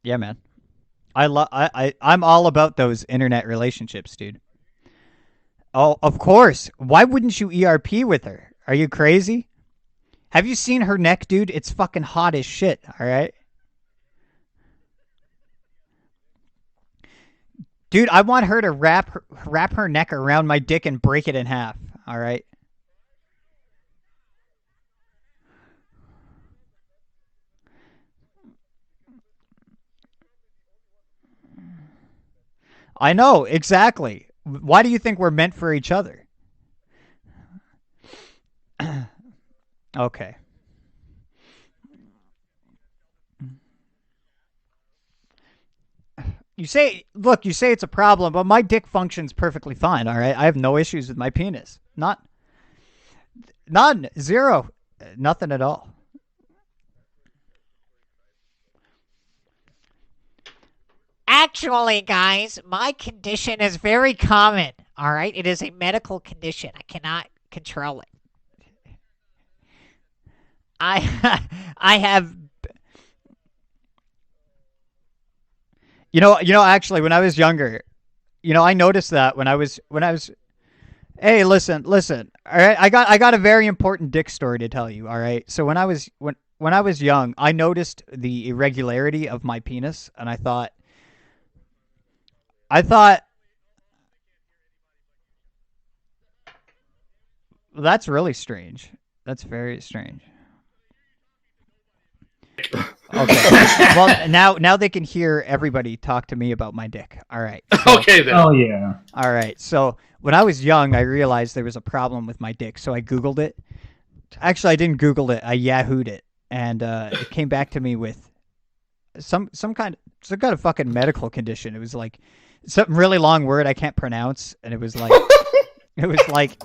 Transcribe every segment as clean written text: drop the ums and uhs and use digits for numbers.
Yeah, man. I'm all about those internet relationships, dude. Oh, of course. Why wouldn't you ERP with her? Are you crazy? Have you seen her neck, dude? It's fucking hot as shit, all right? Dude, I want her to wrap her neck around my dick and break it in half, all right? I know, exactly. Why do you think we're meant for each other? Okay. You say it's a problem, but my dick functions perfectly fine, all right? I have no issues with my penis. None, zero, nothing at all. Actually, guys, my condition is very common. All right, it is a medical condition. I cannot control it. I I have actually when I was younger, I noticed that when I was hey, listen. All right, I got a very important dick story to tell you, all right? So when I was young, I noticed the irregularity of my penis and I thought well, that's really strange. That's very strange. Okay. Well, now they can hear everybody talk to me about my dick. All right. So, Okay then. Oh yeah. all right. So when I was young, I realized there was a problem with my dick, so I Googled it. Actually, I didn't Google it. I Yahooed it, and it came back to me with some kind of fucking medical condition. It was like something really long word I can't pronounce, and it was like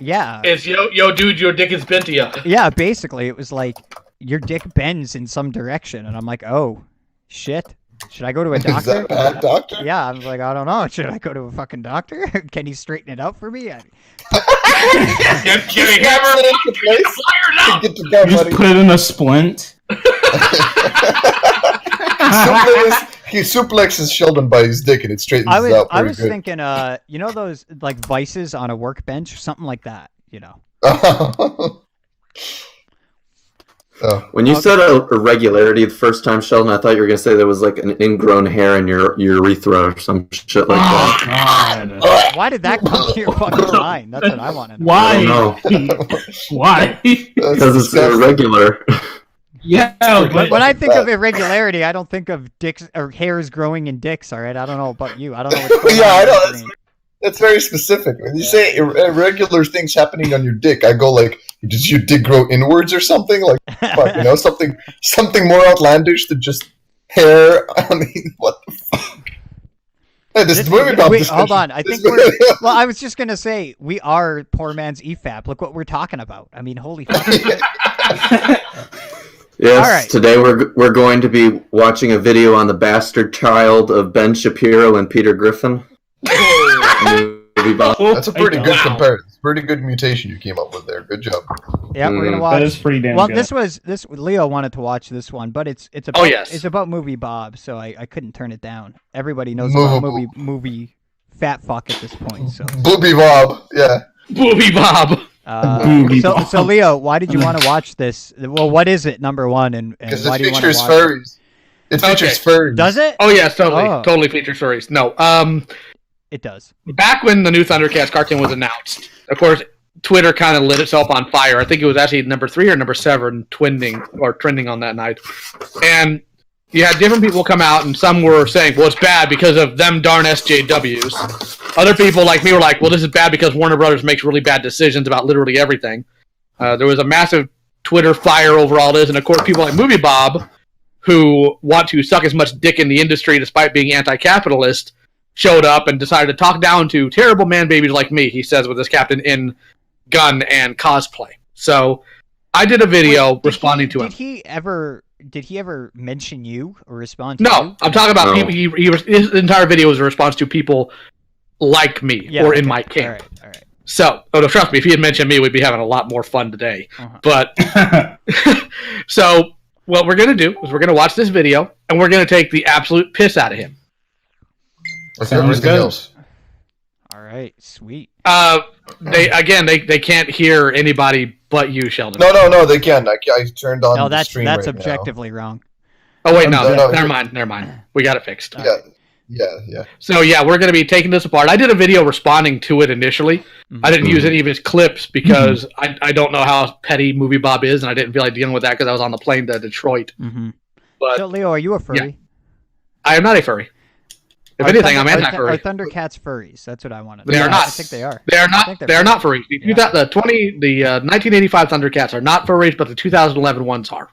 yeah, It's yo dude, your dick is bent to you. yeah. Basically, it was like your dick bends in some direction, and I'm like, oh shit. Should I go to a Is doctor? that bad, doctor? Yeah, I'm like, I don't know. Should I go to a fucking doctor? Can he straighten it out for me? Can we have her Put it into place. fired up? Get to go, You just buddy. put it in a splint. He suplexes Sheldon by his dick and it straightens I was it out I pretty was good. thinking, those like vices on a workbench, something like that. Oh. When you said irregularity the first time, Sheldon, I thought you were going to say there was like an ingrown hair in your urethra or some shit like that. God. Why did that come to your fucking mind? That's what I want to know. Why? I don't Why? Because it's irregular. Yeah, but When I think of irregularity, I don't think of dicks or hairs growing in dicks. All right, I don't know about you. I don't know what's going Yeah, on. I know. That's very specific. When you say irregular things happening on your dick, I go like, does your dick grow inwards or something? Like, fuck, something more outlandish than just hair. I mean, what the fuck? Hey, this is movie about Wait, hold on. I think we're. Well, I was just gonna say we are poor man's EFAP. Look what we're talking about. I mean, holy fuck. Yes, All right. Today we're going to be watching a video on the bastard child of Ben Shapiro and Peter Griffin. That's a pretty good comparison. Pretty good mutation you came up with there. Good job. Yeah, we're gonna watch. that is pretty damn Well, good. this Leo wanted to watch this one, but it's about yes. it's about movie Bob, so I couldn't turn it down. Everybody knows Movable. about movie fat fuck at this point. So Booby Bob. Yeah. Booby Bob. Movie so Bob. Leo, why did you want to watch this? Well, what is it? Number one, and Because why it do you want to features watch furries. It features furries. it? Does it? Oh yes, totally, Oh. totally feature stories. No, It does. back when the new Thundercats cartoon was announced, of course, Twitter kind of lit itself on fire. I think it was actually number 3 or number 7 trending on that night, and you had different people come out, and some were saying, "Well, it's bad because of them darn SJWs." Other people like me were like, "Well, this is bad because Warner Brothers makes really bad decisions about literally everything." There was a massive Twitter fire over all this, and of course, people like Movie Bob, who want to suck as much dick in the industry despite being anti-capitalist, showed up and decided to talk down to terrible man babies like me, he says with his captain in gun and cosplay. So I did a video responding to him. Did he ever mention you or respond to No, you? I'm talking about No. people. His entire video was a response to people like me Yeah, or in okay. my camp. All right. So, no, trust me, if he had mentioned me, we'd be having a lot more fun today. Uh-huh. But so what we're gonna do is we're gonna watch this video, and we're going to take the absolute piss out of him. Like Sounds everything good. else. All right, sweet. They can't hear anybody but you, Sheldon. No, they can. I turned on No, the that's stream that's right objectively wrong. Oh wait, no, No, never mind. We got it fixed. now. Yeah. So yeah, we're going to be taking this apart. I did a video responding to it initially. I didn't use any of his clips because I don't know how petty Movie Bob is, and I didn't feel like dealing with that because I was on the plane to Detroit. Mm-hmm. But So, Leo, are you a furry? I am not a furry. If anything, I'm anti-furry. Are Thundercats furries? That's what I wanted. They are not. I think they are. They are I not. think They are not furries. Yeah. The 1985 Thundercats are not furries, but the 2011 ones are.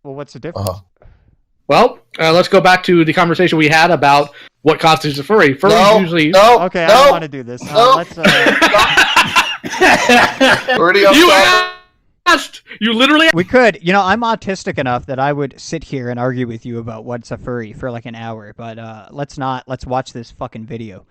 Well, what's the difference? Well, let's go back to the conversation we had about what constitutes a furry. Furries No, usually. no, Okay, I no. don't want to do this. No. Let's. Already off You topic. asked. You literally. We could. You know, I'm autistic enough that I would sit here and argue with you about what's a furry for like an hour. But let's not. Let's watch this fucking video.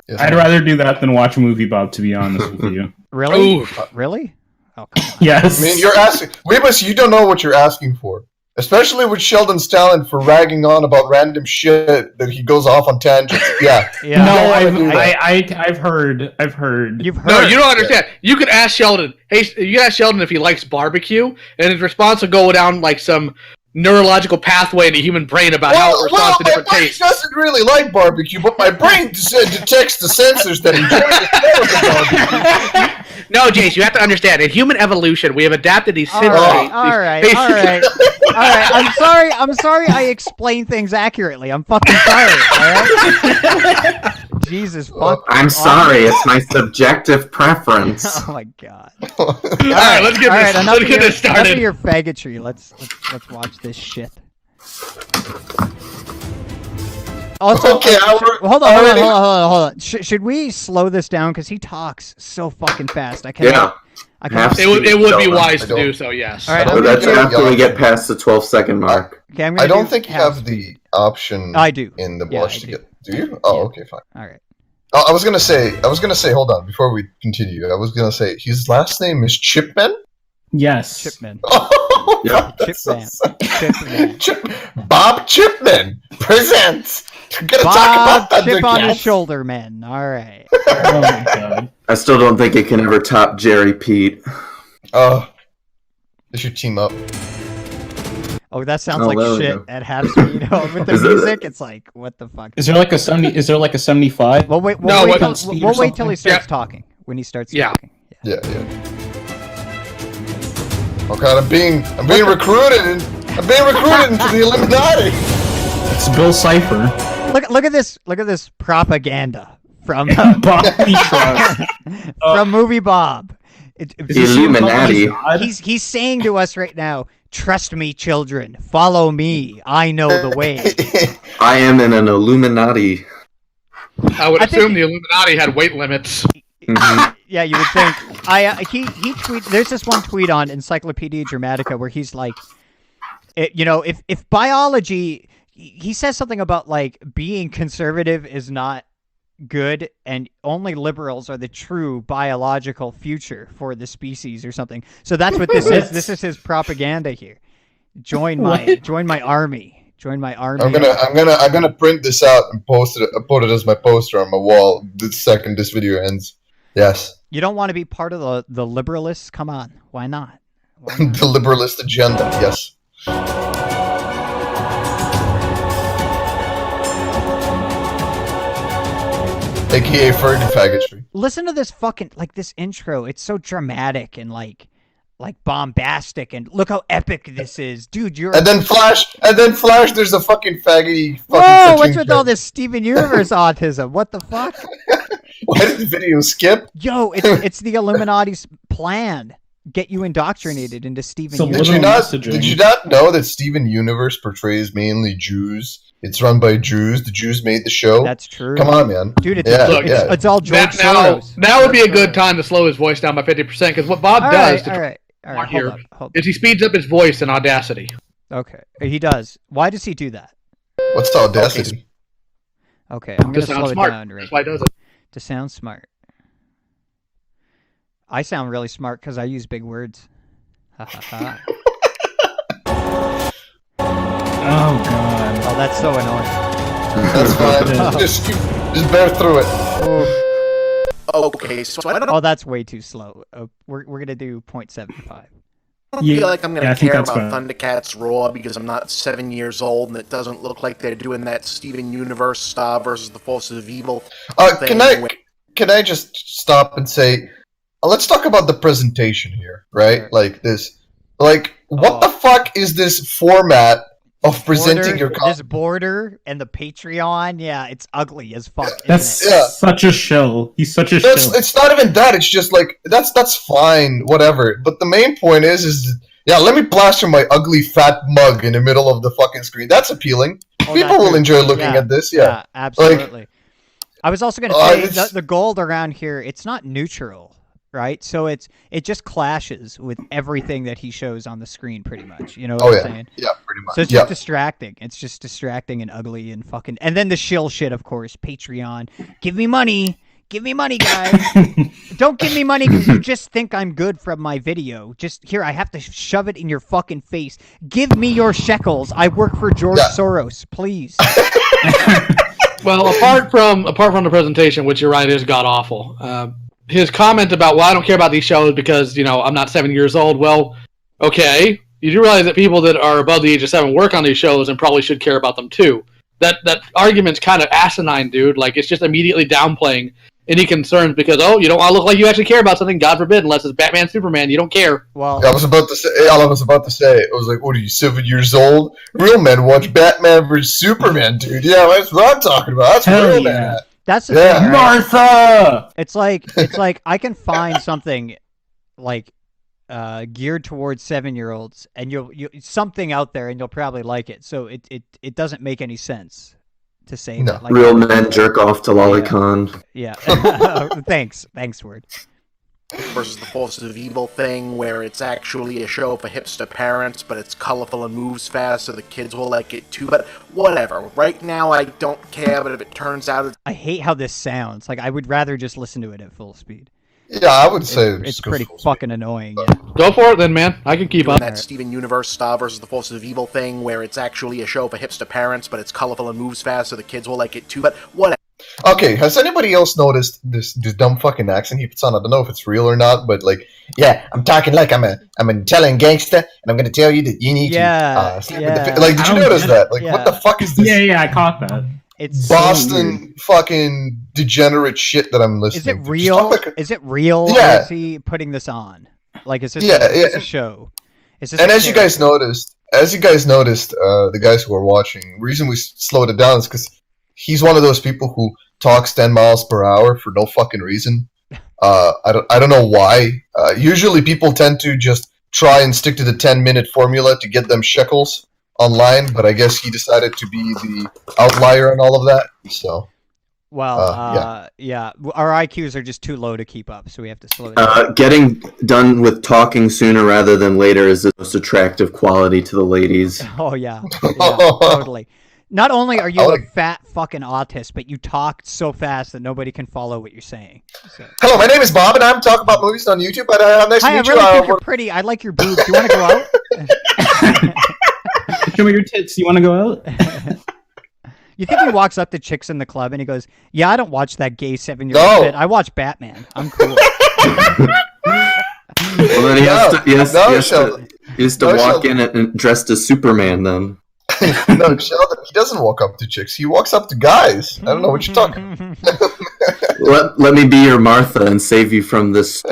Yes, I'd rather do that than watch a movie, Bob, to be honest with you. Really? Ooh. Really? Oh, come on. Yes. I mean, you're asking. Weebus, you don't know what you're asking for. Especially with Sheldon's talent for ragging on about random shit that he goes off on tangents. Yeah. Yeah. No, I've- I've heard. You've heard. No, you don't understand. You could ask Sheldon. Hey, you could ask Sheldon if he likes barbecue, and his response will go down like some neurological pathway in the human brain about how it responds to my different brain tastes. doesn't really like barbecue, but my brain detects the sensors that enjoy the smell of the barbecue. No, Jase, you have to understand. In human evolution, we have adapted these All sensory. right, all right, these- all right, all right. I'm sorry. I explain things accurately. I'm fucking sorry. All right. Jesus fuck. I'm sorry, it's my subjective preference. Oh my god. All right, let's get All this. right, Let's get this enough of started. your faggotry. Let's watch this shit. Also, Okay, hold on. Should we slow this down because he talks so fucking fast? I can't. Yeah. I can't. Have It would be Sheldon. wise I to do don't- so. Yes. All right, I So don't that's think after we you- get past the 12-second mark. Okay, I'm gonna. I don't do think you half have speed. the option I do. in the Yeah, watch I to do. get. Do you? Oh, Yeah. okay, fine. All right. Oh, I was gonna say. Hold on, before we continue, I was gonna say his last name is Chipman. Yes. Chipman. Oh, Yeah. that's so Chipman. sad. Chipman. Bob Chipman presents. We're gonna talk Bob about Chip on his Thundercats. shoulder, man. All right. Oh my god. I still don't think it can ever top Jerry Pete. Oh, they should team up. Oh, that sounds Oh, like there we shit go. at half speed. Oh, with the Is it- music, it's like, what the fuck? Is there like a 70? Is there like a 75? Well, wait. No, We'll, what- wait, Speed till, or we'll wait till he something? starts talking. When he starts Yeah. talking. Yeah. Oh god, I'm being recruited into the Illuminati. It's Bill Cipher. Look at this propaganda from Bobby Trust. from Movie Bob. Illuminati. He's saying to us right now, trust me, children, follow me. I know the way. I am in an Illuminati. I would I think- assume the Illuminati had weight limits. Mhm. Yeah, you would think. He tweet. There's this one tweet on Encyclopedia Dramatica where he's like, if biology, he says something about like being conservative is not good and only liberals are the true biological future for the species or something. So that's what this is. This is his propaganda here. Join my army. Join my army. I'm gonna print this out and put it as my poster on my wall the second this video ends. Yes. You don't want to be part of the liberalists? Come on. Why not? Why not? The liberalist agenda, yes. AKA Fergie faggotry. Listen to this fucking this intro. It's so dramatic and like bombastic and look how epic this is, dude. You're And then Flash, there's a fucking faggoty fucking whoa. cartoon What's with all character. this Steven Universe autism? What the fuck? Why did the video skip? Yo, it's the Illuminati's plan. Get you indoctrinated into Steven So Universe. Did you not know that Steven Universe portrays mainly Jews? It's run by Jews. The Jews made the show. That's true. Come on, man. Dude, it's, Yeah, it's all George Now Soros. would be a good time to slow his voice down by 50% because what Bob All does right, to all right. Hold Hold on. on. is he speeds up his voice in Audacity. Okay, he does. Why does he do that? What's the audacity? Okay, I'm To gonna sound slow it smart. down right That's why he does it. to sound smart. I sound really smart because I use big words. Ha ha ha. Oh god. Oh, that's so annoying. That's fine. just bear through it. Okay, so I don't Oh, that's way too slow. We're gonna do 0.75. feel like I'm Yeah, gonna I think care that's about fine. Thundercats Raw because I'm not 7 years old and it doesn't look like they're doing that Steven Universe versus the Forces of Evil. Can I just stop and say, let's talk about the presentation here, right? Sure. Like this, like what the fuck is this format of presenting your this border and the Patreon? Yeah, it's ugly as fuck. That's isn't it? such a shill. He's such a shill. It's not even that. It's just like that's fine, whatever. But the main point is yeah, let me plaster my ugly fat mug in the middle of the fucking screen. That's appealing. Oh, People will enjoy looking at this. Yeah, absolutely. I was also going to say the gold around here, it's not neutral, right? So it just clashes with everything that he shows on the screen pretty much. You know what I'm saying? Yeah, pretty much. So it's just distracting. It's just distracting and ugly and fucking... And then the shill shit, of course. Patreon. Give me money. Give me money, guys. Don't give me money because you just think I'm good from my video. Just here, I have to shove it in your fucking face. Give me your shekels. I work for George Soros. Please. Well, apart from the presentation, which you're right is god awful. His comment about, well, I don't care about these shows because I'm not 7 years old. Well, okay, you do realize that people that are above the age of 7 work on these shows and probably should care about them too. That argument's kind of asinine, dude. Like, it's just immediately downplaying any concerns because you don't want to look like you actually care about something. God forbid, unless it's Batman, Superman, you don't care. Well, I was about to say. I was like, "What are you, 7 years old? Real men watch Batman versus Superman, dude. Yeah, that's what I'm talking about. That's Hell real yeah. man." that's the thing, right? Martha! It's like I can find something like geared towards 7-year-olds, and you something out there, and you'll probably like it. So it doesn't make any sense to say that. Like, Real men jerk off to lolicon. Yeah. Thanks, Word. versus the Forces of Evil thing, where it's actually a show for hipster parents, but it's colorful and moves fast, so the kids will like it too. But whatever. Right now, I don't care. But if it turns out I hate how this sounds. Like, I would rather just listen to it at full speed. Yeah, I would say It's go pretty full speed. fucking annoying. Yeah. Go for it then, man. I can keep up. that Steven Universe versus the Forces of Evil thing, where it's actually a show for hipster parents, but it's colorful and moves fast, so the kids will like it too. But whatever. Okay, has anybody else noticed this dumb fucking accent he puts on? I don't know if it's real or not, but like, yeah, I'm talking like I'm an Italian gangster, and I'm going to tell you that you need to sleep with the like. Did you notice that? Like, what the fuck is this? Yeah, I caught that. It's Boston fucking degenerate shit that I'm listening Is it to. Just real? talk like Is it real? Yeah. Or is he putting this on? Like, is this a show? Is this and a as you guys noticed, the guys who are watching, the reason we slowed it down is because he's one of those people who talks 10 miles per hour for no fucking reason. I don't know why. Usually people tend to just try and stick to the 10-minute formula to get them shekels online, but I guess he decided to be the outlier and all of that. So, yeah, our IQs are just too low to keep up, so we have to slow it down. Getting done with talking sooner rather than later is the most attractive quality to the ladies. Oh yeah, totally. Not only are you a fat fucking autist, but you talk so fast that nobody can follow what you're saying. So. Hello, my name is Bob, and I'm talking about movies on YouTube. But nice to Hi, I meet really you. think you're pretty. I like your boobs. Do you want to go out? Show me your tits. You want to go out? You think he walks up to chicks in the club and he goes, "Yeah, I don't watch that gay 7-year-old shit. I watch Batman. I'm cool." Well, then he has to walk in and dressed as Superman then. No, Sheldon, he doesn't walk up to chicks. He walks up to guys. I don't know what you're talking. Let me be your Martha and save you from this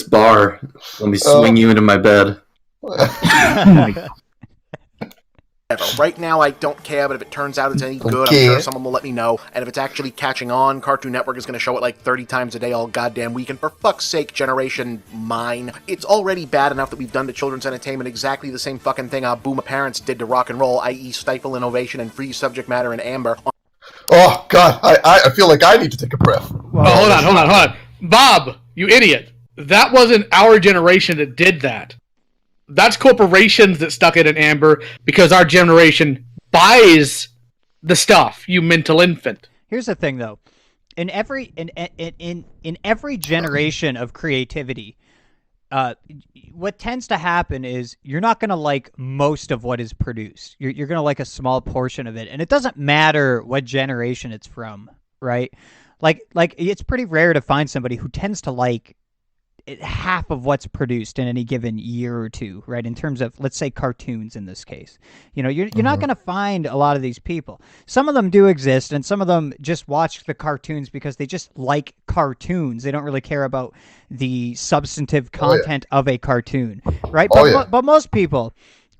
bar. Let me swing you into my bed. Right now, I don't care, but if it turns out it's any good, I'm sure someone will let me know. And if it's actually catching on, Cartoon Network is going to show it like 30 times a day all goddamn week. And for fuck's sake, Generation Mine. It's already bad enough that we've done to children's entertainment exactly the same fucking thing our boomer parents did to rock and roll, i.e. stifle innovation and freeze subject matter in amber. Oh, God, I feel like I need to take a breath. Hold on. Bob, you idiot. That wasn't our generation that did that. That's corporations that stuck it in amber because our generation buys the stuff, you mental infant. Here's the thing, though. In every generation of creativity, what tends to happen is you're not going to like most of what is produced. You're going to like a small portion of it, and it doesn't matter what generation it's from, right? Like it's pretty rare to find somebody who tends to like half of what's produced in any given year or two, right? In terms of, let's say, cartoons in this case. You know, you're not going to find a lot of these people. Some of them do exist, and some of them just watch the cartoons because they just like cartoons. They don't really care about the substantive content of a cartoon, right? But most people,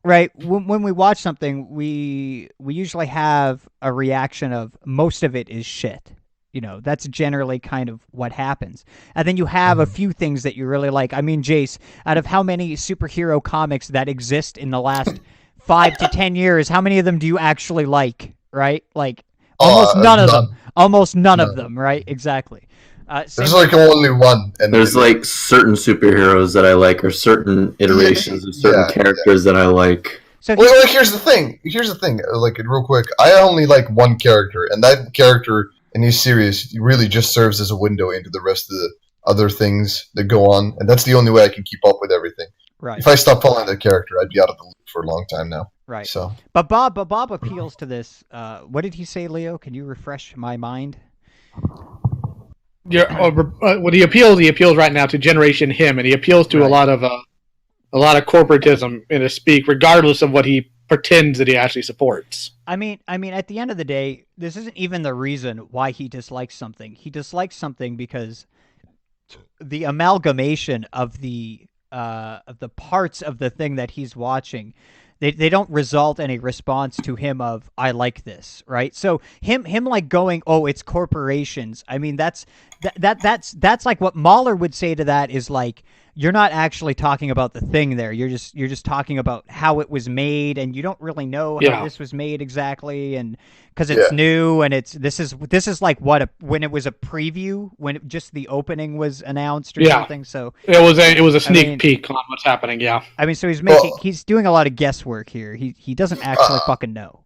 right, when we watch something, we usually have a reaction of most of it is shit. You know, that's generally kind of what happens. And then you have a few things that you really like. I mean, Jase, out of how many superhero comics that exist in the last 5 to 10 years, how many of them do you actually like, right? Like, almost none of them. Almost none of them, right? Exactly. There's like only one. And there's like certain superheroes that I like, or certain iterations of certain characters that I like. So like, here's the thing. Like, real quick, I only like one character, and that character in these series really just serves as a window into the rest of the other things that go on, and that's the only way I can keep up with everything. Right. If I stopped following that character, I'd be out of the loop for a long time now. Right. So, but Bob appeals to this. What did he say, Leo? Can you refresh my mind? When he appeals right now to Generation Him, and he appeals to a lot of corporatism in his speak, regardless of what he pretends that he actually supports. I mean, at the end of the day, this isn't even the reason why he dislikes something. He dislikes something because the amalgamation of the parts of the thing that he's watching, they don't result in a response to him of I like this, right? So him like going, oh, it's corporations. I mean, that's like what Mahler would say to that is like, you're not actually talking about the thing there. You're just talking about how it was made, and you don't really know how this was made exactly, and because it's new, and this is like when it was a preview, when just the opening was announced or something. So it was a sneak peek on what's happening. Yeah, I mean, so he's doing a lot of guesswork here. He doesn't actually fucking know.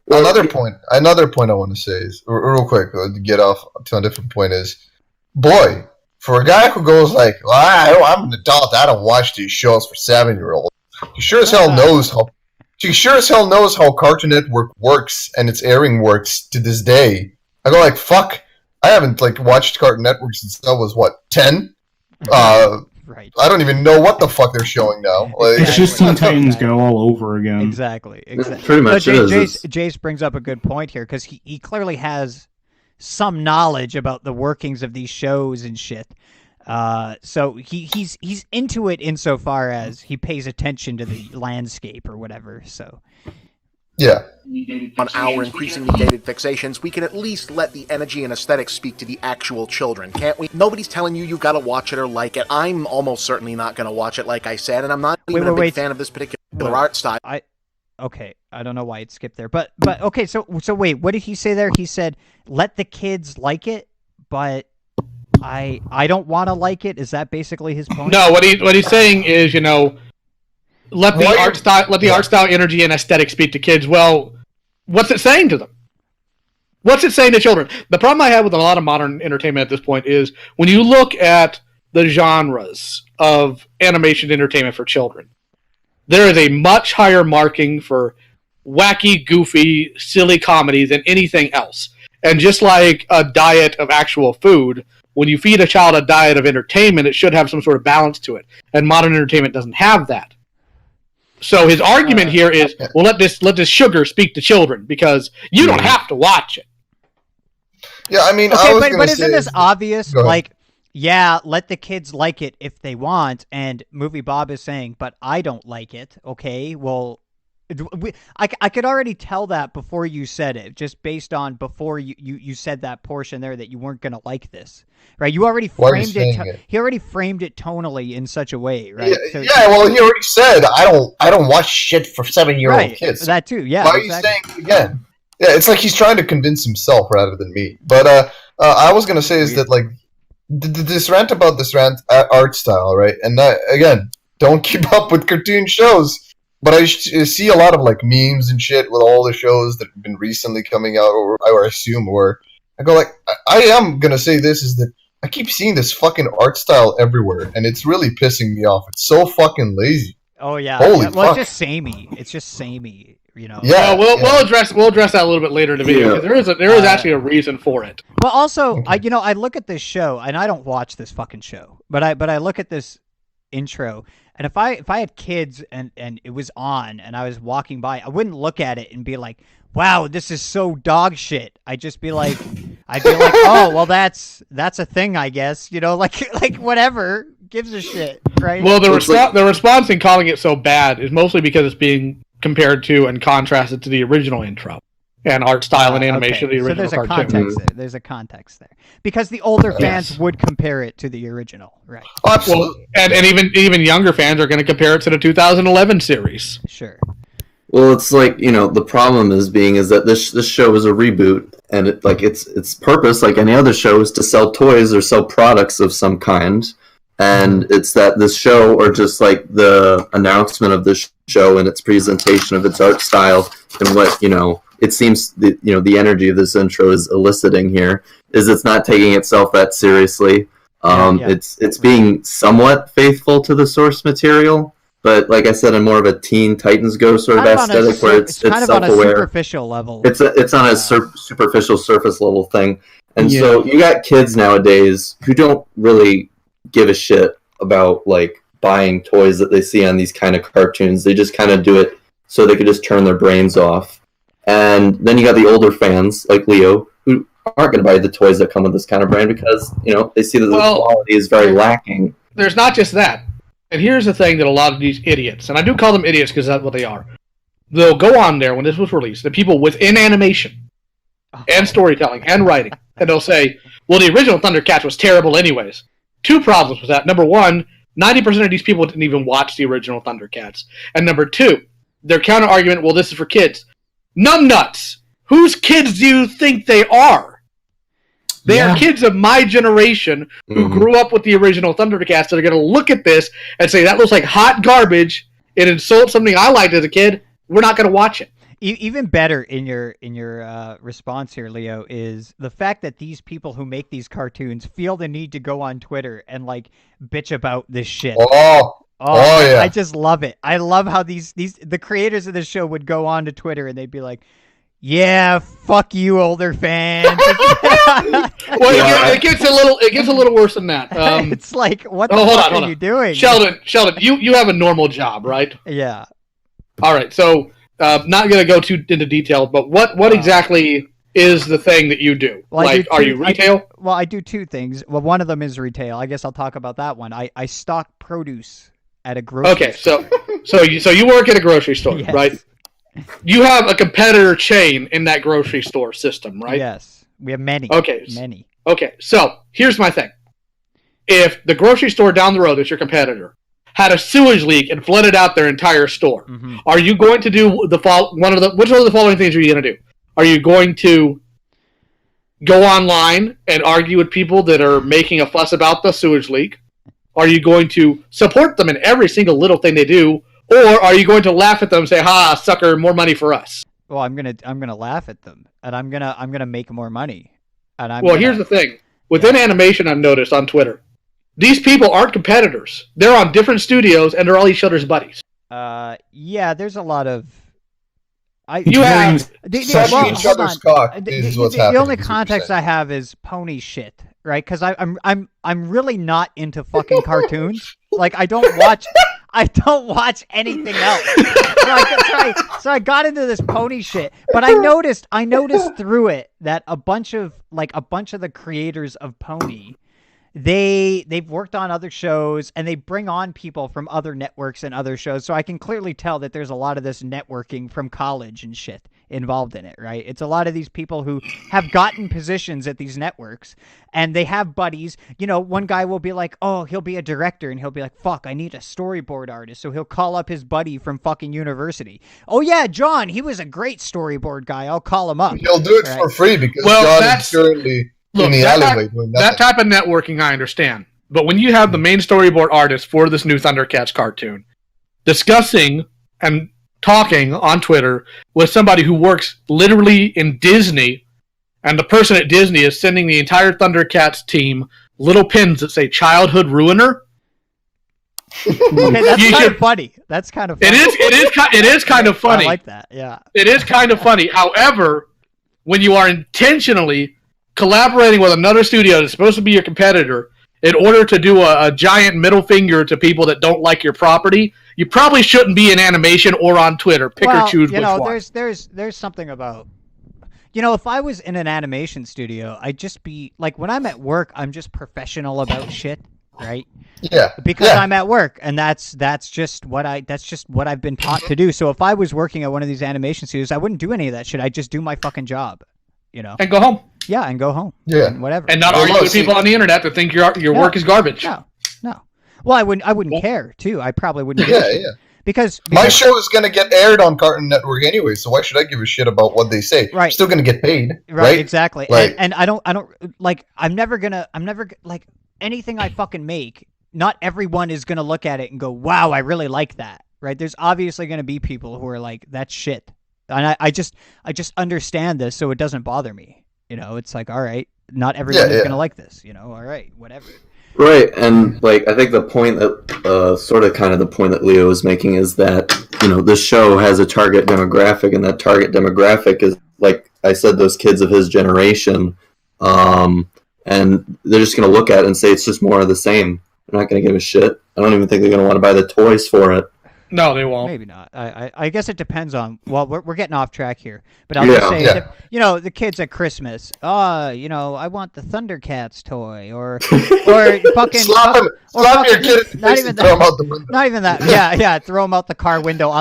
Another point I want to say is real quick to get off to a different point is, boy. For a guy who goes like, well, I'm an adult, I don't watch these shows for 7-year-olds. He sure as hell knows how Cartoon Network works and its airing works to this day. I go like, fuck, I haven't like watched Cartoon Network since I was 10. Right. I don't even know what the fuck they're showing now. Like, it's just Teen Titans Go all over again. Exactly. Pretty much. So Jase brings up a good point here because he clearly has some knowledge about the workings of these shows and shit. So he's into it insofar as he pays attention to the landscape or whatever. So yeah. On our increasingly dated fixations, we can at least let the energy and aesthetics speak to the actual children, can't we? Nobody's telling you got to watch it or like it. I'm almost certainly not going to watch it, like I said, and I'm not even a big fan of this particular art style. Okay, I don't know why it skipped there, but okay. So wait, what did he say there? He said, "Let the kids like it," but I don't want to like it. Is that basically his point? No, what he's saying is, let the art style, energy, and aesthetic speak to kids. Well, what's it saying to them? What's it saying to children? The problem I have with a lot of modern entertainment at this point is when you look at the genres of animation entertainment for children, there is a much higher marking for wacky, goofy, silly comedy than anything else. And just like a diet of actual food, when you feed a child a diet of entertainment, it should have some sort of balance to it. And modern entertainment doesn't have that. So his argument here is, well, let this sugar speak to children because you don't have to watch it. Yeah, I mean, okay, but isn't this obvious? Like, yeah, let the kids like it if they want, and Movie Bob is saying, but I don't like it. Okay, well, I could already tell that before you said it, just based on before you said that portion there that you weren't going to like this, right? You already framed it. He already framed it tonally in such a way, right? Yeah, well, he already said, I don't watch shit for 7-year-old kids. That too, yeah. Why are you saying it again? Yeah, it's like he's trying to convince himself rather than me. But I was going to say is that, like, this rant about this art style, right? And again, don't keep up with cartoon shows. But I see a lot of like memes and shit with all the shows that have been recently coming out, or I assume, or I go like, I am gonna say this is that I keep seeing this fucking art style everywhere, and it's really pissing me off. It's so fucking lazy. Oh yeah. Holy Well, fuck. it's just samey. It's just samey. You know. Yeah, we'll address that a little bit later in the video because there is actually a reason for it. Well, also, I look at this show, and I don't watch this fucking show, but I look at this intro, and if I had kids and it was on, and I was walking by, I wouldn't look at it and be like, "Wow, this is so dog shit." I'd be like, "Oh, well, that's a thing, I guess." You know, like whatever, gives a shit, right? Well, the response in calling it so bad is mostly because it's being compared to and contrasted to the original intro and art style and animation of the original so there's cartoon. a context there. There's a context there because the older fans would compare it to the original, right? Oh, absolutely. Well, and even younger fans are going to compare it to the 2011 series. Sure. Well, it's like, the problem is that this show is a reboot, and its purpose, like any other show, is to sell toys or sell products of some kind. And it's that this show, or just like the announcement of this show and its presentation of its art style and what, it seems the energy of this intro is eliciting here, is it's not taking itself that seriously. It's being somewhat faithful to the source material, but like I said, in more of a Teen Titans Go sort of aesthetic, where it's kind of self-aware. on a superficial level. It's on a superficial surface level thing, and so you got kids nowadays who don't really give a shit about like buying toys that they see on these kind of cartoons. They just kind of do it so they could just turn their brains off. And then you got the older fans like Leo who aren't going to buy the toys that come with this kind of brand because they see that the quality is very lacking. There's not just that. And here's the thing that a lot of these idiots, and I do call them idiots because that's what they are, they'll go on there when this was released, the people within animation and storytelling and writing, and they'll say, well, the original Thundercats was terrible anyways. Two problems with that. Number one, 90% of these people didn't even watch the original Thundercats. And number two, their counter-argument, well, this is for kids. Numbnuts! Whose kids do you think they are? They are kids of my generation who grew up with the original Thundercats that are going to look at this and say, that looks like hot garbage. It insults something I liked as a kid. We're not going to watch it. Even better in your response here, Leo, is the fact that these people who make these cartoons feel the need to go on Twitter and like bitch about this shit. Oh, yeah. I just love it. I love how the creators of this show would go on to Twitter and they'd be like, "Yeah, fuck you, older fans." Well, it gets a little worse than that. It's like, what the fuck are you doing, Sheldon? You have a normal job, right? Yeah. All right, so. Not going to go too into detail, but what exactly is the thing that you do? Well, are you retail? I do two things. Well, one of them is retail. I guess I'll talk about that one. I stock produce at a grocery store. Okay, so you work at a grocery store, yes. right? You have a competitor chain in that grocery store system, right? Yes, we have many. Okay, many. Okay, so here's my thing. If the grocery store down the road that's your competitor had a sewage leak and flooded out their entire store, are you going to do which one of the following things are you going to do? Are you going to go online and argue with people that are making a fuss about the sewage leak? Are you going to support them in every single little thing they do? Or are you going to laugh at them and say, "Ha, sucker, more money for us"? Well, I'm gonna laugh at them, and I'm gonna make more money. And here's the thing: within animation, I've noticed on Twitter, these people aren't competitors. They're on different studios, and they're all each other's buddies. Yeah, there's a lot of. You have sucking each other's cock is what's happening. The only context I have is pony shit, right? Because I'm really not into fucking cartoons. Like I don't watch anything else. So I got into this pony shit, but I noticed through it that a bunch of the creators of Pony, they've worked on other shows and they bring on people from other networks and other shows. So I can clearly tell that there's a lot of this networking from college and shit involved in it, right? It's a lot of these people who have gotten positions at these networks and they have buddies. You know, one guy will be like, oh, he'll be a director and he'll be like, fuck, I need a storyboard artist. So he'll call up his buddy from fucking university. Oh yeah, John, he was a great storyboard guy. I'll call him up. He'll do it for free because John is currently in the alleyway doing nothing. That type of networking I understand. But when you have the main storyboard artist for this new Thundercats cartoon discussing and talking on Twitter with somebody who works literally in Disney, and the person at Disney is sending the entire Thundercats team little pins that say "Childhood Ruiner." Okay, that's kind of funny. That's kind of funny. It is kind of funny. I like that. Yeah. It is kind of funny. However, when you are intentionally collaborating with another studio that's supposed to be your competitor in order to do a giant middle finger to people that don't like your property, you probably shouldn't be in animation or on Twitter. Pick or choose which one. There's something about, if I was in an animation studio, I'd just be like, when I'm at work, I'm just professional about shit, right? Yeah. Because I'm at work, and that's just what I've been taught to do. So if I was working at one of these animation studios, I wouldn't do any of that shit. I'd just do my fucking job, and go home. Yeah, and go home. Yeah, and whatever. And not argue with people on the internet that think your work is garbage. No. Well, I wouldn't care too. I probably wouldn't. Yeah. Because my show is going to get aired on Cartoon Network anyway, so why should I give a shit about what they say? Right. I'm still going to get paid. Right. Exactly. Like, and I don't like. I'm never like anything I fucking make. Not everyone is going to look at it and go, "Wow, I really like that." Right? There's obviously going to be people who are like, "That's shit," and I just understand this, so it doesn't bother me. It's like, all right, not everyone is going to like this. All right, whatever. Right, and like I think the point that sort of kind of the point that Leo is making is that this show has a target demographic, and that target demographic is, like I said, those kids of his generation, and they're just going to look at it and say it's just more of the same. They're not going to give a shit. I don't even think they're going to want to buy the toys for it. No, they won't. Maybe not. I guess it depends on. Well, we're getting off track here, but I'll just say, the kids at Christmas. I want the Thundercats toy, or fucking slap your kid. Not even that. Throw him out the window. Not even that. Yeah. Throw him out the car window.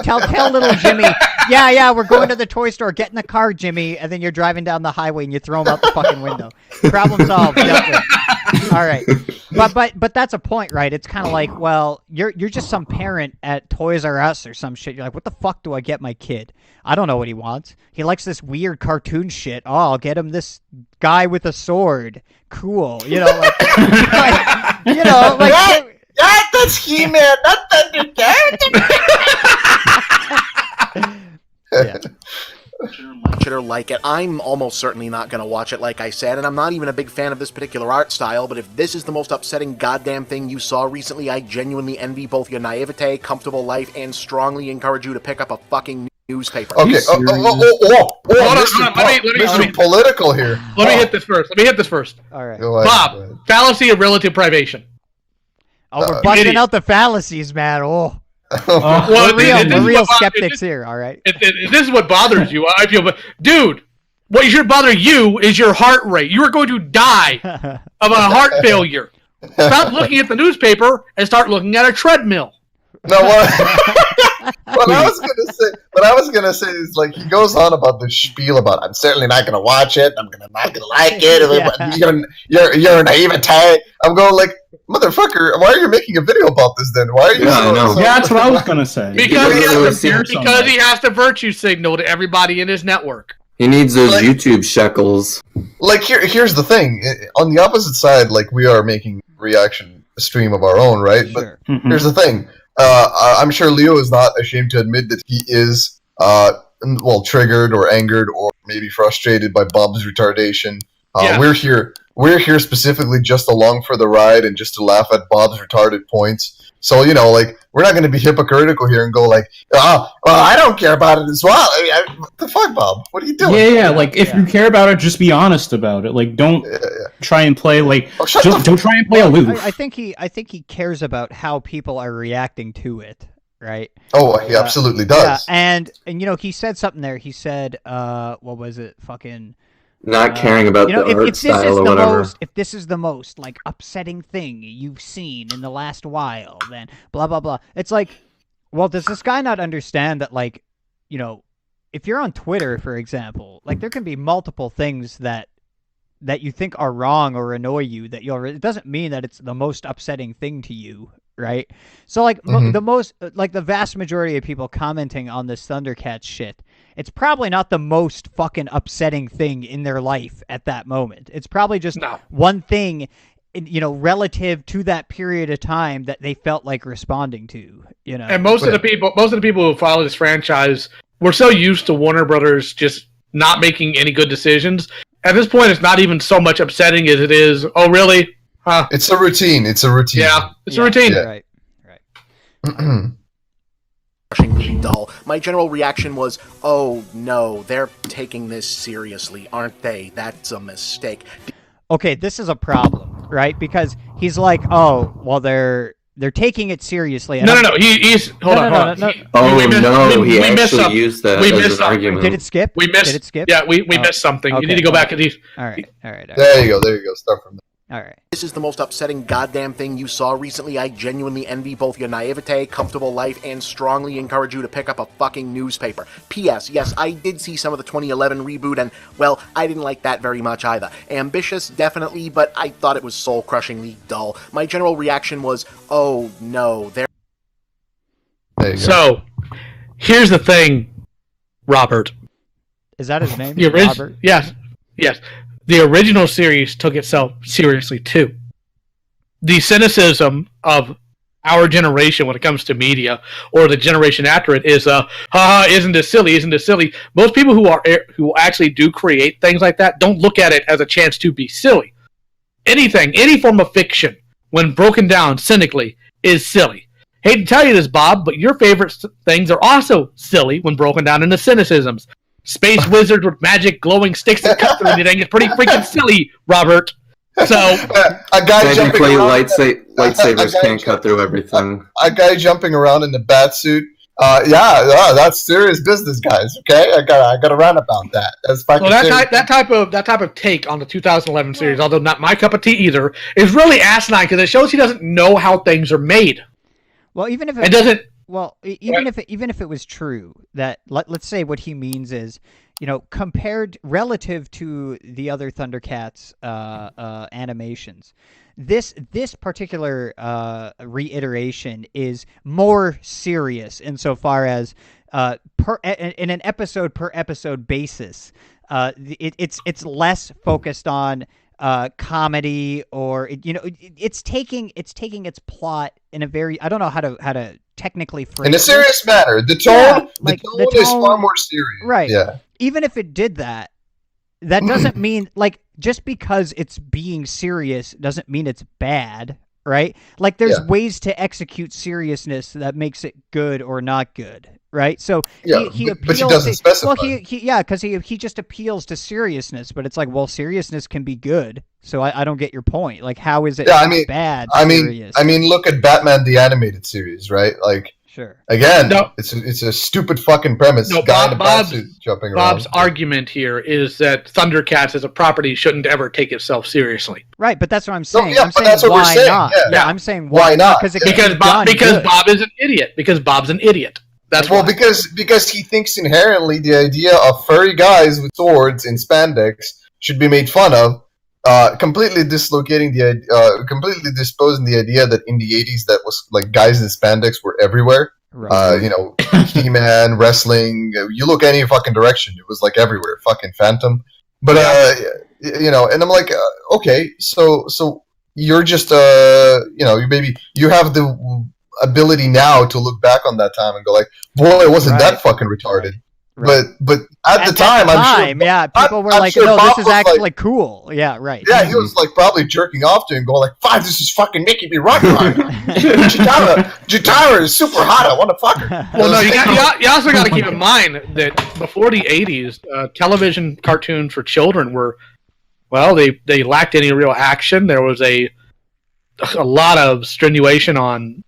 Tell little Jimmy. Yeah. We're going to the toy store. Get in the car, Jimmy. And then you're driving down the highway and you throw him out the fucking window. Problem solved. Dealt with. All right. But that's a point, right? It's kind of like, well, you're just some parent at Toys R Us or some shit. You're like, what the fuck do I get my kid? I don't know what he wants. He likes this weird cartoon shit. Oh, I'll get him this guy with a sword. Cool. Like that's He-Man, not Thundercats. Yeah. Watch it or like it. I'm almost certainly not going to watch it, like I said, and I'm not even a big fan of this particular art style, but if this is the most upsetting goddamn thing you saw recently, I genuinely envy both your naivete, comfortable life, and strongly encourage you to pick up a fucking newspaper. Okay, Hold on, let me political here. Let me hit this first. All right. Bob, fallacy of relative privation. Oh, we're busting out the fallacies, man. Oh. Well, we're real skeptics here, all right? This is what bothers you, I feel. But, dude, what should bother you is your heart rate. You are going to die of a heart failure. Stop looking at the newspaper and start looking at a treadmill. No, what I was gonna say is, like, he goes on about this spiel about, I'm certainly not gonna watch it. I'm not gonna like it. You're a naivete. I'm going like, motherfucker, why are you making a video about this then? Why are you? Yeah, that's what I was gonna say. Because he has to virtue signal to everybody in his network. He needs those YouTube shekels. Like, here's the thing. On the opposite side, like, we are making reaction stream of our own, right? Sure. But here's the thing. I'm sure Leo is not ashamed to admit that he is, triggered or angered or maybe frustrated by Bob's retardation. We're here specifically just along for the ride and just to laugh at Bob's retarded points. So, we're not going to be hypocritical here and go like, I don't care about it as well. What the fuck, Bob? What are you doing? If you care about it, just be honest about it. Like, don't try and play don't try and play aloof. I think he cares about how people are reacting to it, right? Oh, he absolutely does. Yeah, and he said something there. He said, what was it? Fucking... Not caring about the art style or whatever. If this is the most, like, upsetting thing you've seen in the last while, then blah, blah, blah. It's like, well, does this guy not understand that, like, if you're on Twitter, for example, like, there can be multiple things that you think are wrong or annoy you that it doesn't mean that it's the most upsetting thing to you, right? So, like, the vast majority of people commenting on this Thundercats shit, it's probably not the most fucking upsetting thing in their life at that moment. It's probably just one thing, relative to that period of time that they felt like responding to, And most of the people who follow this franchise, we're so used to Warner Brothers just not making any good decisions. At this point, it's not even so much upsetting as it is, oh, really? Huh. It's a routine. It's a routine. Yeah, it's a routine. Yeah. Right. Crushingly dull. My general reaction was, oh no, they're taking this seriously, aren't they? That's a mistake. Okay, this is a problem, right? Because he's like, oh, well, they're taking it seriously. And No. He's hold on. No. He missed actually something. used that We as missed an something. argument. Did it skip? We missed. Did it skip? Yeah, we missed something. You okay. need to go back to these. All right. There you go. Start from there. All right. This is the most upsetting goddamn thing you saw recently. I genuinely envy both your naivete, comfortable life, and strongly encourage you to pick up a fucking newspaper. P.S. Yes, I did see some of the 2011 reboot, and, well, I didn't like that very much either. Ambitious, definitely, but I thought it was soul-crushingly dull. My general reaction was, oh no, they're... There you go. So, here's the thing, Robert. Is that his name? The Robert? Yes. The original series took itself seriously too. The cynicism of our generation when it comes to media, or the generation after it, is isn't this silly? Isn't this silly? Most people who actually do create things like that don't look at it as a chance to be silly. Any form of fiction, when broken down cynically, is silly. Hate to tell you this, Bob, but your favorite things are also silly when broken down into cynicisms. Space wizards with magic glowing sticks that cut through anything is pretty freaking silly, Robert. So a guy jumping Technically, around, lightsabers can't cut through everything. a guy jumping around in the bat suit. That's serious business, guys. Okay, I got to rant about that. That's fucking serious. that type of take on the 2011 series, although not my cup of tea either, is really asinine because it shows he doesn't know how things are made. Well, even if It doesn't. Well, even if it was true that let's say what he means is, compared relative to the other Thundercats animations, this particular reiteration is more serious insofar as in an episode per episode basis. It's less focused on comedy, or it's taking its plot in a very, I don't know how to technically frame In a it. serious manner. The tone, the tone is far more serious. Right. Yeah. Even if it did that doesn't mean, like, just because it's being serious doesn't mean it's bad, right? Like, there's ways to execute seriousness that makes it good or not good, right? So he appeals but he doesn't specify. Well, because he just appeals to seriousness, but it's like, well, seriousness can be good. So I don't get your point. Like, how is it bad? Serious? Look at Batman the Animated Series, right? Like, sure. Again, No. it's a stupid fucking premise. No, Guy in a batsuit jumping around. Bob's argument here is that Thundercats as a property shouldn't ever take itself seriously. Right, but that's what I'm saying. yeah, I'm but saying, that's what we're why saying, not? yeah. I'm saying Why not? Because Bob is an idiot. Because Bob's an idiot. That's well, why. because he thinks inherently the idea of furry guys with swords in spandex should be made fun of. Completely disposing the idea that in the 80s that was like guys in spandex were everywhere. Right. He-Man, wrestling. You look any fucking direction, it was like everywhere. Fucking Phantom. But and I'm like, okay, so you're just you have the ability now to look back on that time and go like, boy, wasn't that fucking retarded. Right. But at the time, I'm sure. Yeah, people were I'm like, sure no, Bob this is was actually like, cool. Yeah, right. Yeah, he was like probably jerking off to him, going like, "Fuck, this is fucking making me rock hard. Jitara is super hot. I want to fuck her." Well, no, you also got to keep in mind that before the 80s, television cartoons for children were, well, they lacked any real action. There was a lot of strenuation on,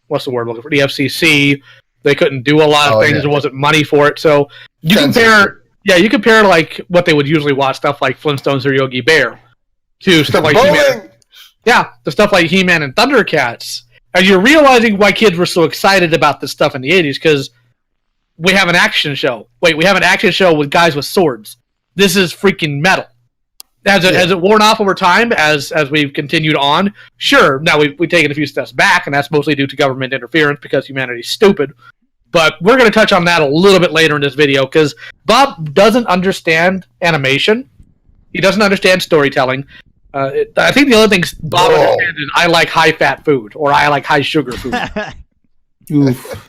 what's the word looking for, the FCC. They couldn't do a lot of things. Yeah. There wasn't money for it. So you compare like what they would usually watch, stuff like Flintstones or Yogi Bear, to stuff like He-Man. Yeah, the stuff like He-Man and Thundercats. And you're realizing why kids were so excited about this stuff in the 80s, because we have an action show. Wait, we have an action show with guys with swords. This is freaking metal. Has it worn off over time as we've continued on? Sure. Now we've taken a few steps back, and that's mostly due to government interference because humanity's stupid. But we're going to touch on that a little bit later in this video, because Bob doesn't understand animation. He doesn't understand storytelling. I think the other thing Bob understands is I like high-fat food, or I like high-sugar food. Oof.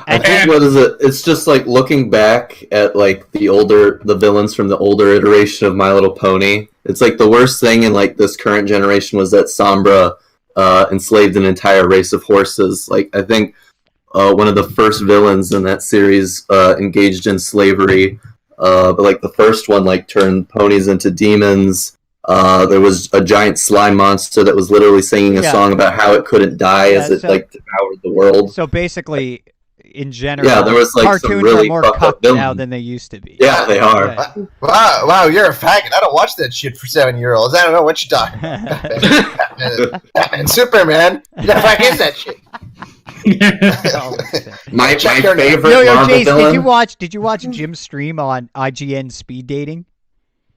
I think what is it? It's just like looking back at like the villains from the older iteration of My Little Pony, It's like the worst thing in like this current generation was that Sombra enslaved an entire race of horses. Like I think one of the first villains in that series engaged in slavery, but like the first one like turned ponies into demons. There was a giant slime monster that was literally singing a song about how it couldn't die as it like devoured the world. So basically, in general, there was like cartoons some really are more fucked up cucked now than they used to be. Yeah, they are. Yeah. Wow, you're a faggot. I don't watch that shit for 7-year-olds. I don't know what you're talking about. Batman, Superman. Who the fuck is that shit? my favorite Yo, Marvel Jase, villain. did you watch Jim's stream on IGN speed dating?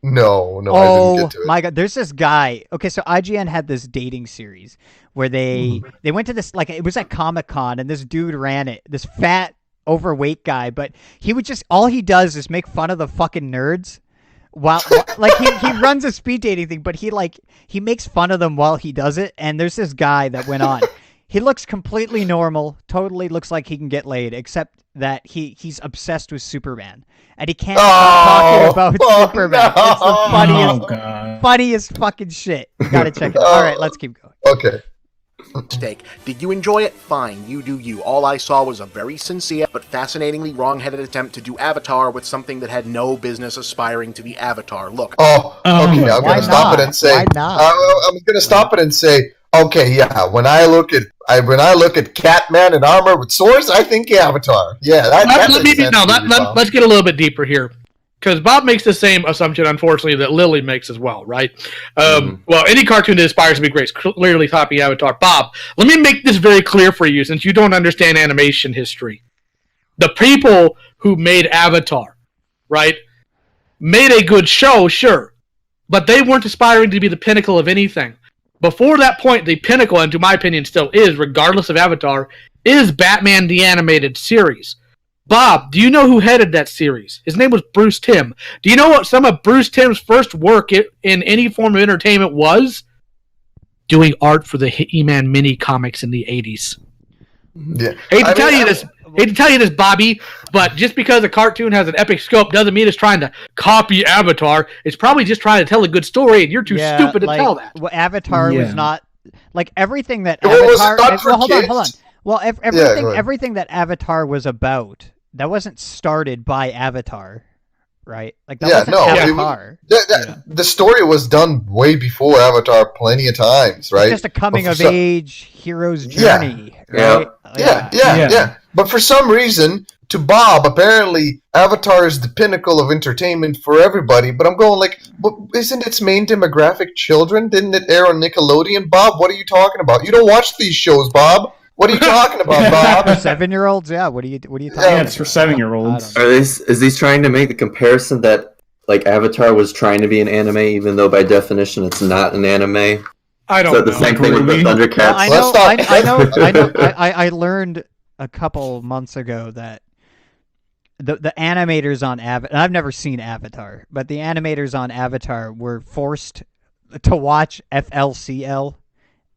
No, I Oh didn't get to it. my god, there's this guy. Okay, so IGN had this dating series where they went to this, like, it was at Comic-Con, and this dude ran it. This fat, overweight guy, but he would just, all he does is make fun of the fucking nerds. While like he runs a speed dating thing, but he makes fun of them while he does it. And there's this guy that went on. He looks completely normal, totally looks like he can get laid, except that he's obsessed with Superman. And he can't stop talking about Superman. No. It's the funniest fucking shit. You gotta check it out. All right, let's keep going. Okay. Mistake. Did you enjoy it? Fine, you do you. All I saw was a very sincere but fascinatingly wrong-headed attempt to do Avatar with something that had no business aspiring to be Avatar. Look. Oh, okay. I'm Why gonna stop it not? and say. Why not? I'm gonna stop it and say. Okay, yeah. When I look at Catman in armor with swords, I think Avatar. Yeah, let's get a little bit deeper here, because Bob makes the same assumption, unfortunately, that Lily makes as well, right? Well, any cartoon that aspires to be great is clearly copying Avatar. Bob, let me make this very clear for you, since you don't understand animation history. The people who made Avatar, right, made a good show, sure, but they weren't aspiring to be the pinnacle of anything. Before that point, the pinnacle, and to my opinion still is, regardless of Avatar, is Batman the Animated Series. Bob, do you know who headed that series? His name was Bruce Timm. Do you know what some of Bruce Timm's first work in any form of entertainment was? Doing art for the He-Man mini comics in the 80s. Yeah. Hate to tell you this, Bobby, but just because a cartoon has an epic scope doesn't mean it's trying to copy Avatar. It's probably just trying to tell a good story, and you're too stupid to tell that. Well, Avatar was not like everything that Well, was it Avatar. not for Hold kids? on. Well, go ahead. everything that Avatar was about, that wasn't started by Avatar, right? Like that wasn't Avatar. The story was done way before Avatar, plenty of times, right? It's just a coming of age hero's journey, right? Yeah. But for some reason, to Bob, apparently Avatar is the pinnacle of entertainment for everybody. But I'm going like, isn't its main demographic children? Didn't it air on Nickelodeon? Bob, what are you talking about? You don't watch these shows, Bob. What are you talking about, Bob? 7-year-olds? Yeah. What are you talking about? Yeah, it's for 7-year-olds. Is he trying to make the comparison that like Avatar was trying to be an anime, even though by definition it's not an anime? I don't Is know. that the same thing with the Thundercats? Well, I learned a couple months ago that the animators on Avatar, I've never seen Avatar, but the animators on Avatar were forced to watch FLCL.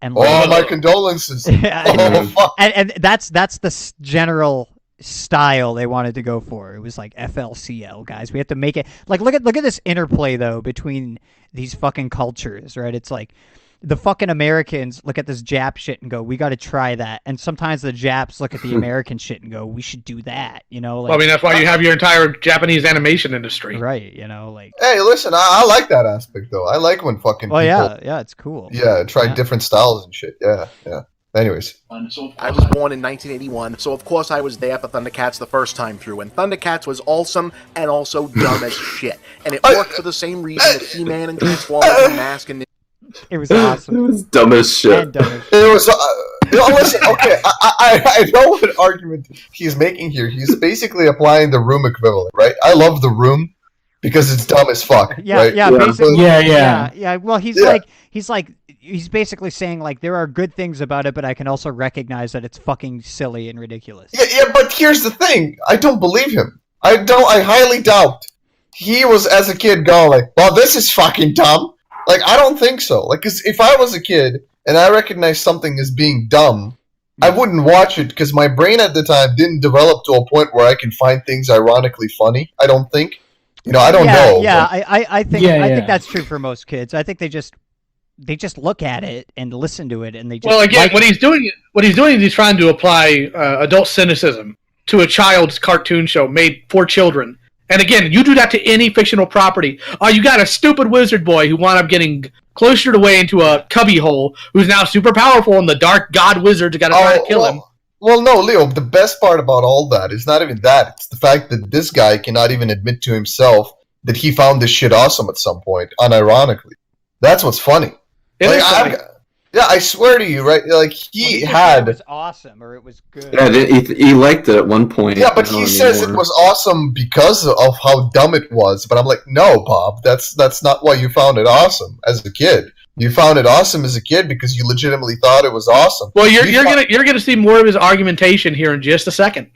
And my condolences. Fuck. And that's the general style they wanted to go for. It was like FLCL, guys. We have to make it like look at this interplay though between these fucking cultures, right? It's like the fucking Americans look at this Jap shit and go, we got to try that. And sometimes the Japs look at the American shit and go, we should do that. You know, like, Well, I mean, that's why you have your entire Japanese animation industry. right? You know, like, Hey, listen, I like that aspect though. I like when fucking oh people, yeah, it's cool. try different styles and shit. Yeah. Anyways, I was born in 1981, so of course I was there for Thundercats the first time through, and Thundercats was awesome and also dumb as shit. And it worked for the same reason that He-Man and Transformers and Mask and It was awesome. It was dumb as shit. And dumb as shit. it was. Listen, okay, I know what argument he's making here. He's basically applying the Room equivalent, right? I love the Room because it's dumb as fuck. Yeah, right? yeah, basically. Yeah. Yeah. Well, he's basically saying like there are good things about it, but I can also recognize that it's fucking silly and ridiculous. Yeah, but here's the thing. I don't believe him. I highly doubt he was as a kid going like, well, this is fucking dumb. Like, I don't think so. Like, 'cause if I was a kid and I recognized something as being dumb, I wouldn't watch it because my brain at the time didn't develop to a point where I can find things ironically funny. I don't think. I don't know. Yeah, but- I think Yeah, I think yeah. that's true for most kids. I think they just look at it and listen to it, and they just Well, again, like what he's doing is he's trying to apply adult cynicism to a child's cartoon show made for children. And again, you do that to any fictional property. Oh, you got a stupid wizard boy who wound up getting cloistered away into a cubby hole, who's now super powerful, and the dark god wizards got to try to kill him. Well, no, Leo, the best part about all that is not even that. It's the fact that this guy cannot even admit to himself that he found this shit awesome at some point, unironically. That's what's funny. It is funny. I swear to you, right? Like, he it had... was awesome or it was good. Yeah, he liked it at one point. Yeah, but he says it was awesome because of how dumb it was. But I'm like, no, Bob, that's not why you found it awesome as a kid. You found it awesome as a kid because you legitimately thought it was awesome. Well, you're gonna see more of his argumentation here in just a second.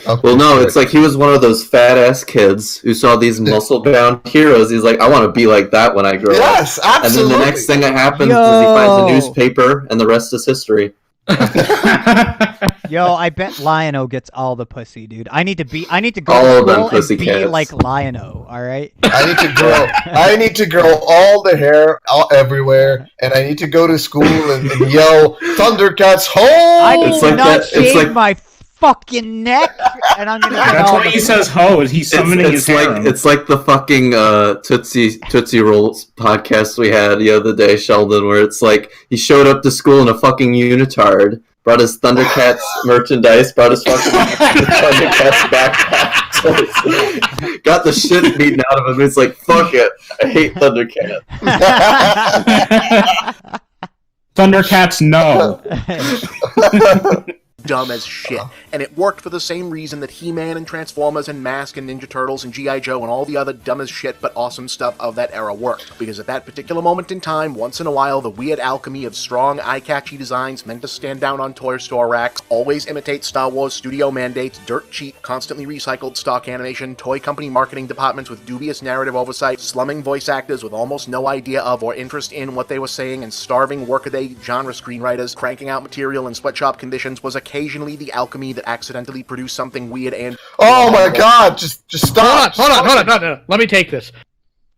Okay, Well, no, good. it's like he was one of those fat ass kids who saw these muscle bound heroes. He's like, I want to be like that when I grow up. Yes, And absolutely. then the next thing that happens is he finds a newspaper, and the rest is history. Yo, I bet Lion-O gets all the pussy, dude. I need to go All to of them school and pussy be cats. like Lion-O, all right? I need to grow all the hair everywhere, and I need to go to school and yell, "Thundercats home!" I It's need like not that- it's shave like- my fucking neck, and I'm gonna get That's all why the he says "ho." Is he's summoning his harem. It's like the fucking Tootsie Rolls podcast we had the other day, Sheldon, where it's like he showed up to school in a fucking unitard, brought his Thundercats merchandise, brought his fucking Thundercats backpack, got the shit beaten out of him. It's like, fuck it, I hate Thundercats. Thundercats, no. Dumb as shit. And it worked for the same reason that He-Man and Transformers and Mask and Ninja Turtles and G.I. Joe and all the other dumb as shit but awesome stuff of that era worked. Because at that particular moment in time, once in a while, the weird alchemy of strong, eye-catchy designs meant to stand down on toy store racks, always imitate Star Wars studio mandates, dirt cheap, constantly recycled stock animation, toy company marketing departments with dubious narrative oversight, slumming voice actors with almost no idea of or interest in what they were saying, and starving workaday genre screenwriters cranking out material in sweatshop conditions was occasionally the alchemy that accidentally produced something weird and... Oh my God! Just stop! Hold on. No. Let me take this.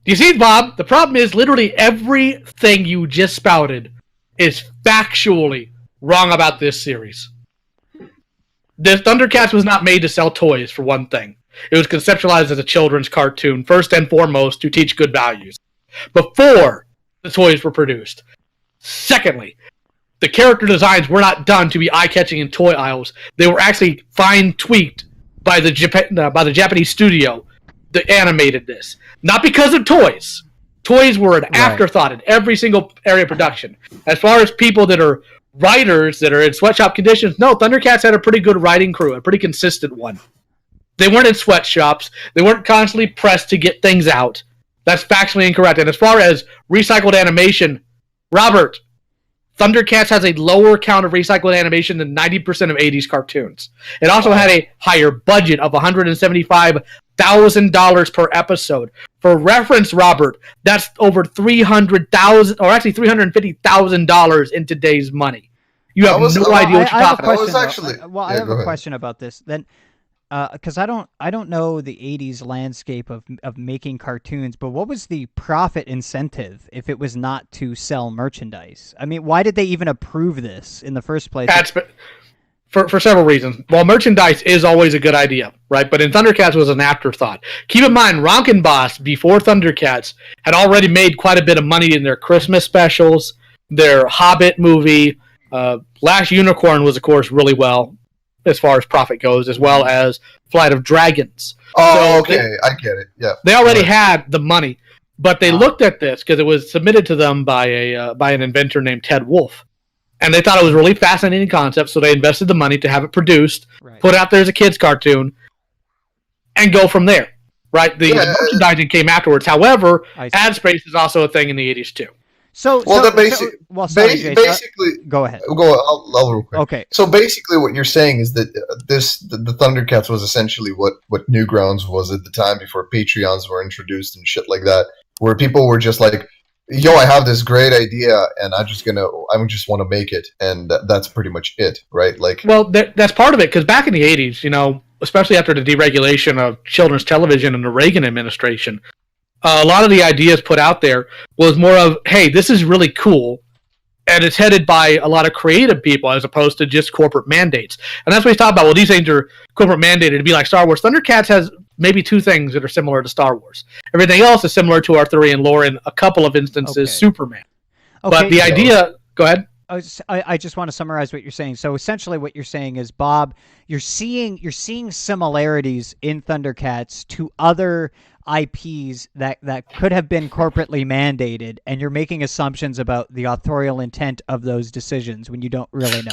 Do you see, Bob? The problem is literally everything you just spouted is factually wrong about this series. The Thundercats was not made to sell toys, for one thing. It was conceptualized as a children's cartoon, first and foremost, to teach good values, before the toys were produced. Secondly, the character designs were not done to be eye-catching in toy aisles. They were actually fine-tweaked by the Japanese studio that animated this. Not because of toys. Toys were an afterthought in every single area of production. As far as people that are writers that are in sweatshop conditions, no, Thundercats had a pretty good writing crew, a pretty consistent one. They weren't in sweatshops. They weren't constantly pressed to get things out. That's factually incorrect. And as far as recycled animation, Robert, Thundercats has a lower count of recycled animation than 90% of 80s cartoons. It also had a higher budget of $175,000 per episode. For reference, Robert, that's over $300,000, or actually $350,000 in today's money. You have no idea what you're talking about. I have a question about this. Then, because I don't know the '80s landscape of making cartoons, but what was the profit incentive if it was not to sell merchandise? I mean, why did they even approve this in the first place? For several reasons. Well, merchandise is always a good idea, right? But in Thundercats was an afterthought. Keep in mind, Ronkin Boss, before Thundercats, had already made quite a bit of money in their Christmas specials, their Hobbit movie. Last Unicorn was, of course, really well as far as profit goes, as well as Flight of Dragons. Oh, okay, I get it. Yeah, they already had the money, but they looked at this because it was submitted to them by an inventor named Ted Wolfe, and they thought it was a really fascinating concept. So they invested the money to have it produced, put out there as a kids' cartoon, and go from there. Right? The merchandising came afterwards. However, ad space is also a thing in the '80s too. Basically, go ahead. I'll real quick. Okay. So basically, what you're saying is that the Thundercats was essentially what Newgrounds was at the time before Patreons were introduced and shit like that, where people were just like, "Yo, I have this great idea, and I just want to make it," and that's pretty much it, right? Like, well, that's part of it because back in the '80s, especially after the deregulation of children's television in the Reagan administration, a lot of the ideas put out there was more of, hey, this is really cool, and it's headed by a lot of creative people as opposed to just corporate mandates. And that's what he's talking about. Well, these things are corporate mandated to be like Star Wars. Thundercats has maybe 2 things that are similar to Star Wars. Everything else is similar to Arthurian lore in a couple of instances, Superman. Okay, But the idea... Go ahead. I just want to summarize what you're saying. So essentially what you're saying is, Bob, you're seeing similarities in Thundercats to other IPs that could have been corporately mandated, and you're making assumptions about the authorial intent of those decisions when you don't really know.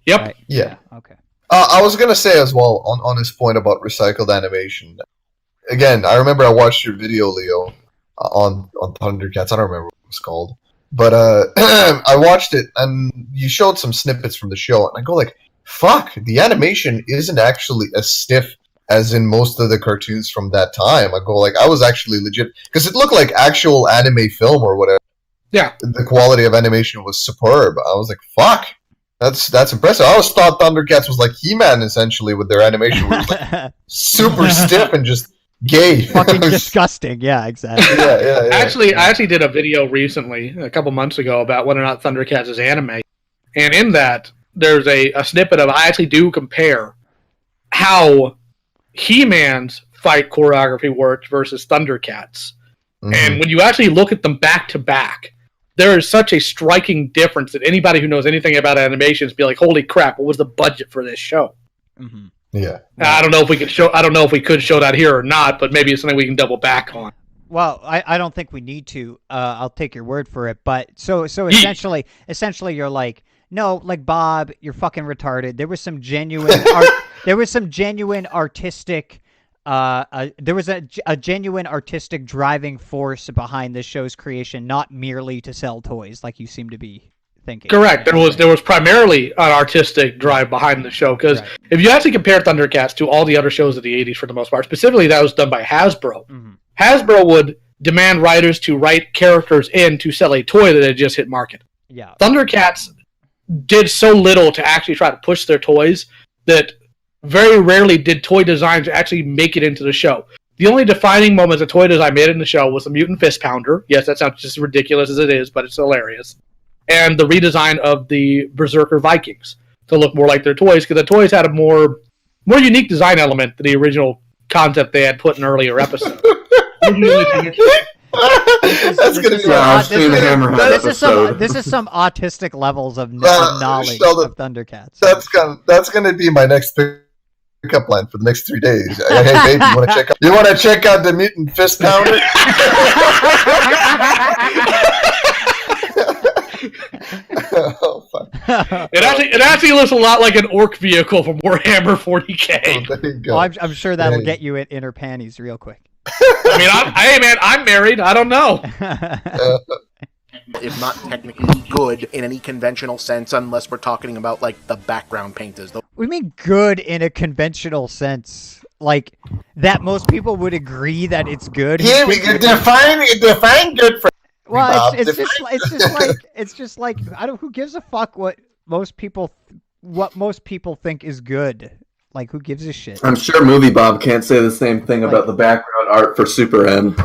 Yep. Right? Yeah. Okay. I was gonna say as well on his point about recycled animation. Again, I remember I watched your video, Leo, on Thundercats. I don't remember what it was called, but I watched it and you showed some snippets from the show, and I go like, "Fuck, the animation isn't actually as stiff as in most of the cartoons from that time." I go like, I was actually legit because it looked like actual anime film or whatever. Yeah, the quality of animation was superb. I was like, "Fuck." That's impressive. I always thought Thundercats was like He-Man essentially with their animation, where it was like super stiff and just gay, fucking disgusting. Yeah, exactly. Yeah. I actually did a video recently, a couple months ago, about whether or not Thundercats is anime, and in that there's a snippet of I actually do compare how He-Man's fight choreography worked versus Thundercats, and when you actually look at them back to back, there is such a striking difference that anybody who knows anything about animations be like, "Holy crap! What was the budget for this show?" Mm-hmm. Yeah. I don't know if we could show. I don't know if we could show that here or not, but maybe it's something we can double back on. Well, I don't think we need to. I'll take your word for it. But so essentially you're like, no, like Bob, you're fucking retarded. There was some genuine artistic. There was a genuine artistic driving force behind this show's creation, not merely to sell toys, like you seem to be thinking. Correct. There was primarily an artistic drive behind the show, because if you actually compare Thundercats to all the other shows of the 80s for the most part, specifically that was done by Hasbro. Mm-hmm. Hasbro would demand writers to write characters in to sell a toy that had just hit market. Yeah. Thundercats did so little to actually try to push their toys that very rarely did toy designs actually make it into the show. The only defining moments a toy design made in the show was the Mutant Fist Pounder. Yes, that sounds just as ridiculous as it is, but it's hilarious. And the redesign of the Berserker Vikings to look more like their toys, because the toys had a more unique design element to the original concept they had put in earlier episodes. That's gonna be this is some autistic levels of knowledge Sheldon, of Thundercats. That's gonna be my next pickup line for the next 3 days. Hey, babe, you want to check out the Mutant Fist Pounder? Oh, fuck. It actually looks a lot like an orc vehicle from Warhammer 40K. Oh, there you go. Well, I'm sure that'll get you in inner panties real quick. I mean, hey man, I'm married. I don't know. If not technically good in any conventional sense, unless we're talking about like the background painters. We mean good in a conventional sense, like that most people would agree that it's good. Yeah, we can define good for. Well, it's just like I don't. Who gives a fuck what most people think is good? Like, who gives a shit? I'm sure Movie Bob can't say the same thing about the background art for Super N.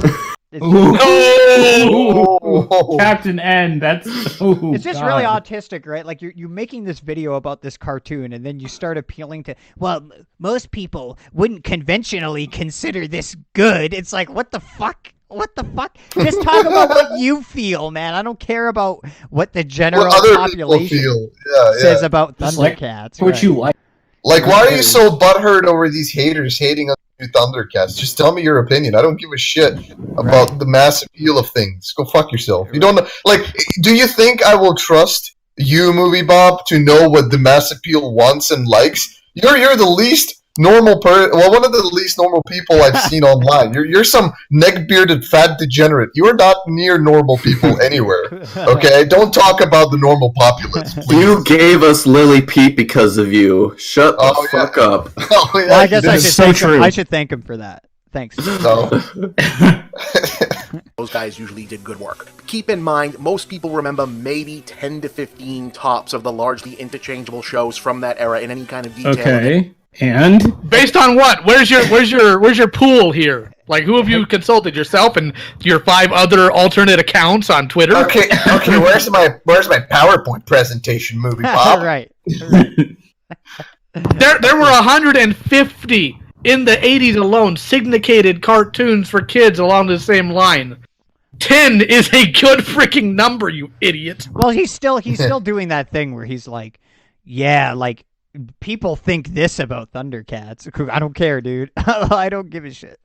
Captain N. It's just really autistic, right? Like you're making this video about this cartoon, and then you start appealing to. Well, most people wouldn't conventionally consider this good. It's like, what the fuck? What the fuck? Just talk about what you feel, man. I don't care about what the general population says about Thundercats. What you like. Like, why are you so butthurt over these haters hating on the new Thundercats? Just tell me your opinion. I don't give a shit about the mass appeal of things. Go fuck yourself. You don't know. Like, do you think I will trust you, Movie Bob, to know what the mass appeal wants and likes? You're the least normal one of the least normal people I've seen online. You're some neck-bearded fat degenerate. You are not near normal people anywhere. Okay? Don't talk about the normal populace, please. You gave us Lily Pete because of you. Shut the fuck up. Oh, yeah, well, I guess I should thank him for that. Thanks. No. Those guys usually did good work. Keep in mind, most people remember maybe 10 to 15 tops of the largely interchangeable shows from that era in any kind of detail. Okay. And Based on what? Where's your pool here? Like, who have you consulted? Yourself and your 5 other alternate accounts on Twitter? Okay. Where's my PowerPoint presentation movie, Bob? right. There were 150 in the 80s alone syndicated cartoons for kids along the same line. 10 is a good freaking number, you idiot. Well, he's still doing that thing where he's like, yeah, like people think this about Thundercats. I don't care, dude. I don't give a shit.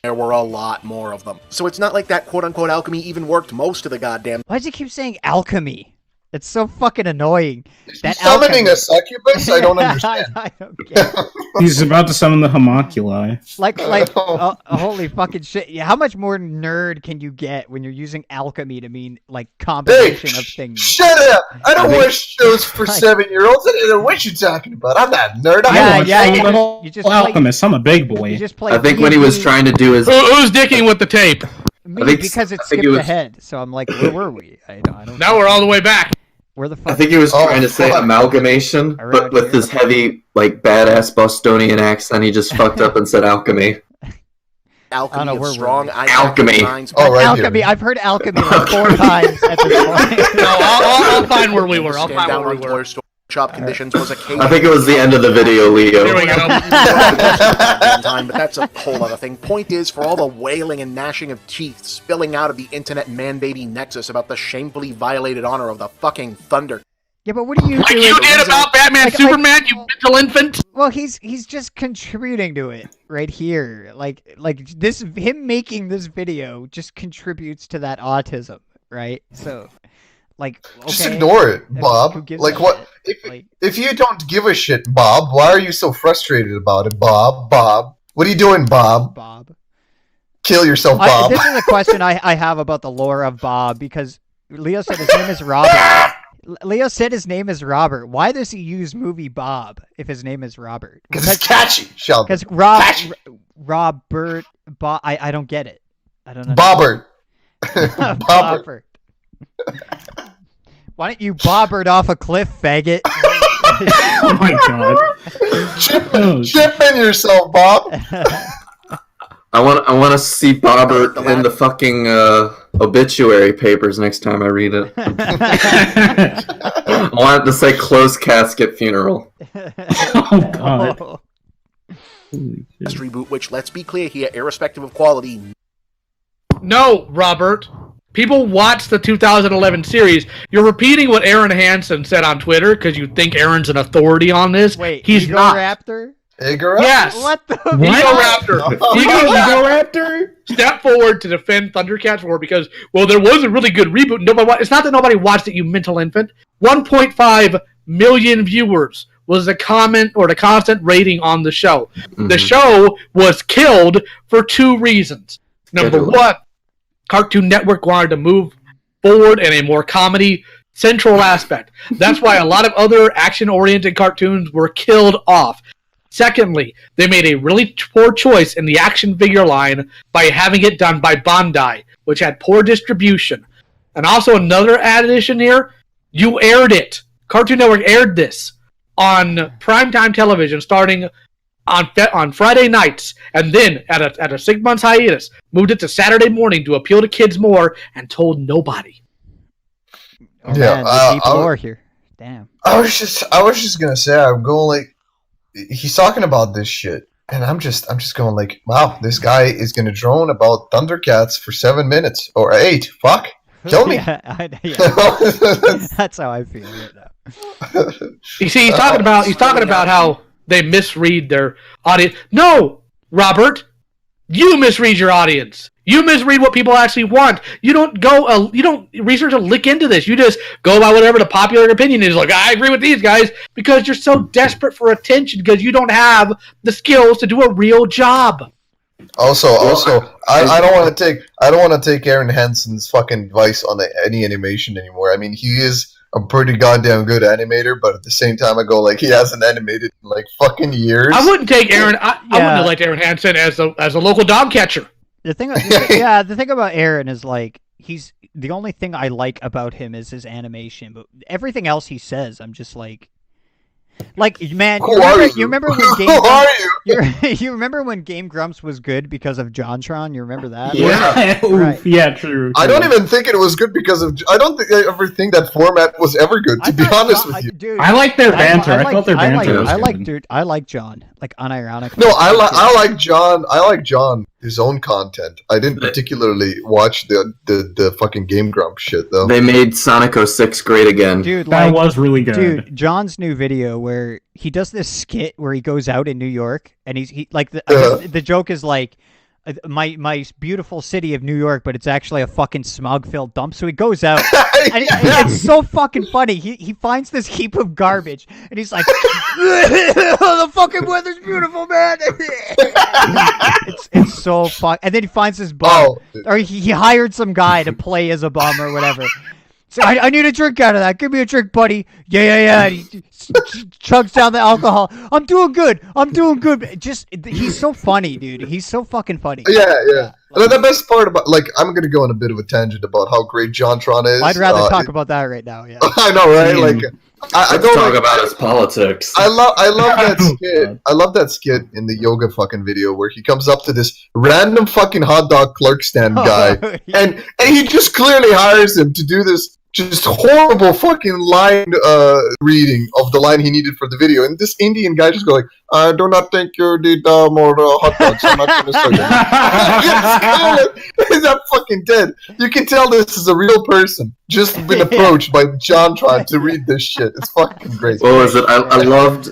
There were a lot more of them. So it's not like that quote-unquote alchemy even worked most of the goddamn... Why does he keep saying alchemy? It's so fucking annoying. He's summoning a succubus? I don't understand. I don't get it. he's about to summon the homunculi. Like, holy fucking shit. How much more nerd can you get when you're using alchemy to mean, like, combination of things? Shut up! I don't watch shows for 7-year-olds. I don't know what you're talking about. I'm not a nerd. You just play, Alchemist. I'm a big boy. you just play I think what he was trying to do is Who's dicking with the tape? Me, I think- because it I think skipped it was- ahead. So I'm like, where were we? I don't Now we're all the way back. Where the fuck? I think he was Oh, trying to say fuck. amalgamation, but Around with here. his heavy, like, badass Bostonian accent, he just fucked up and said alchemy. Alchemy know, of we're strong wrong. Alchemy. minds. Oh, right alchemy. here. I've heard alchemy like 4 times at this point. No, I'll find where we were. I'll Stand find down where on we were. toy store shop conditions was a case. I think it was the end of the video, Leo. Here we go. Time, but that's a whole other thing. Point is, for all the wailing and gnashing of teeth spilling out of the internet man-baby nexus about the shamefully violated honor of the fucking Thunder. Yeah, but what are you Like doing? you did about Batman Like- Superman, you mental infant. Well, he's just contributing to it right here. Like this, him making this video just contributes to that autism, right? So, like, okay, Just ignore it, I mean, Bob. who gives Like a what? shit? If, Like- if you don't give a shit, Bob, why are you so frustrated about it, Bob? Bob, what are you doing, Bob? Bob. Kill yourself, Bob. This is a question I have about the lore of Bob because Leo said his name is Robert. Leo said his name is Robert. Why does he use movie Bob if his name is Robert? Because it's catchy, Sheldon. Because Robert, I don't get it. I don't know. Bobbert. Bobbert. Bobbert. Why don't you bobbert off a cliff, faggot? Oh my god. Oh, Chip in yourself, Bob. I want to see Bobbert in the fucking obituary papers next time I read it. I want it to say closed casket funeral. oh god. Holy Best shit. reboot, which, let's be clear here, irrespective of quality, No, Robert. People watch the 2011 series. You're repeating what Aaron Hansen said on Twitter because you think Aaron's an authority on this. Wait, he's Ego not. Raptor? Igor? Yes. What the? Ego Raptor. Ego Raptor? Step forward to defend Thundercats war because, well, there was a really good reboot. It's not that nobody watched it, you mental infant. 1.5 million viewers was the comment or the constant rating on the show. Mm-hmm. The show was killed for 2 reasons. Number Schedule. 1, Cartoon Network wanted to move forward in a more comedy central aspect. That's why a lot of other action-oriented cartoons were killed off. Secondly, they made a really poor choice in the action figure line by having it done by Bandai, which had poor distribution. And also another addition here, you aired it. Cartoon Network aired this on primetime television starting on Friday nights, and then at a 6 months hiatus, moved it to Saturday morning to appeal to kids more, and told nobody. Oh, Yeah, man, the deep I- lore here. Damn. I was just gonna say, I'm going like, he's talking about this shit, and I'm just going like, wow, this guy is gonna drone about Thundercats for 7 minutes or 8. Fuck, kill me. Yeah, yeah, that's how I feel right now. You see, he's talking about how they misread their audience. No, Robert, you misread your audience. You misread what people actually want. You don't research a lick into this. You just go by whatever the popular opinion is. Like, I agree with these guys because you're so desperate for attention because you don't have the skills to do a real job. Also, I don't want to take Aaron Hansen's fucking advice on any animation anymore. I mean, he is a pretty goddamn good animator, but at the same time, I go like, he hasn't animated in like fucking years. I wouldn't take Aaron. I wouldn't have liked Aaron Hansen as a local dog catcher. The thing about Aaron is like he's the only thing I like about him is his animation, but everything else he says, I'm just like, Like, man, Who are you? you remember when Who Game are Grumps, you? you remember when Game Grumps was good because of JonTron? You remember that? Yeah, Right. yeah, true. I don't even think it was good because of. I don't think I ever think that format was ever good. To be honest with you, dude, I like their banter. I thought their banter was I like, good. dude, I like John, like unironically. no, I like John. I like John his own content. I didn't particularly watch the fucking Game Grump shit though. They made Sonic 06 great again. Dude, That like, was really good. dude, John's new video where he does this skit where he goes out in New York and he like the joke is like my beautiful city of New York, but it's actually a fucking smog-filled dump. So he goes out, and it's so fucking funny. He finds this heap of garbage, and he's like, "The fucking weather's beautiful, man." It's so fuck. And then he finds this bum, or he hired some guy to play as a bum or whatever. So I need a drink out of that. Give me a drink, buddy. Yeah. And he chugs down the alcohol. I'm doing good. Just he's so funny, dude. He's so fucking funny. Yeah. And the best part about I'm gonna go on a bit of a tangent about how great JonTron is. I'd rather talk about that right now. Yeah. I know, right? Like I Let's don't talk about his politics. I love that skit. I love that skit in the yoga fucking video where he comes up to this random fucking hot dog clerk stand guy, and he just clearly hires him to do this just horrible fucking line reading of the line he needed for the video, and this Indian guy just going, "I do not think you're the dumb or hot dogs. I'm not gonna start it." He's not fucking dead. You can tell this is a real person just been approached by JonTron to read this shit. It's fucking great. What was it? I loved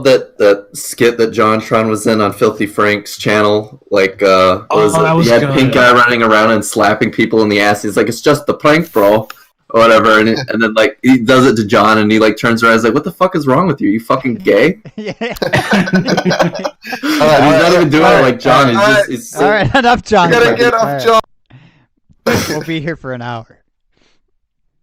that skit that JonTron was in on Filthy Frank's channel. Like, what was it? that was He had good. Pink Guy running around and slapping people in the ass. He's like, "It's just the prank, bro." Or whatever, and then like he does it to John, and he like turns around, and is like, "What the fuck is wrong with you? You fucking gay?" Yeah. He's not even doing it like John. He's so... All right, enough, John. You gotta get off, All John. We'll be here for an hour.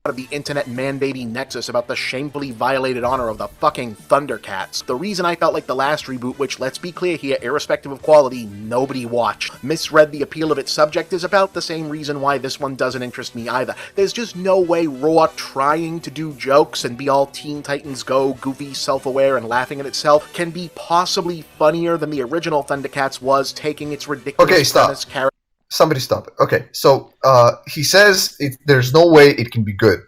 Of the internet man-baby nexus about the shamefully violated honor of the fucking Thundercats. The reason I felt like the last reboot, which, let's be clear here, irrespective of quality, nobody watched, misread the appeal of its subject is about the same reason why this one doesn't interest me either. There's just no way Raw trying to do jokes and be all Teen Titans Go, goofy, self-aware, and laughing at itself can be possibly funnier than the original Thundercats was, taking its ridiculous premise character. Somebody stop it. Okay, so he says there's no way it can be good.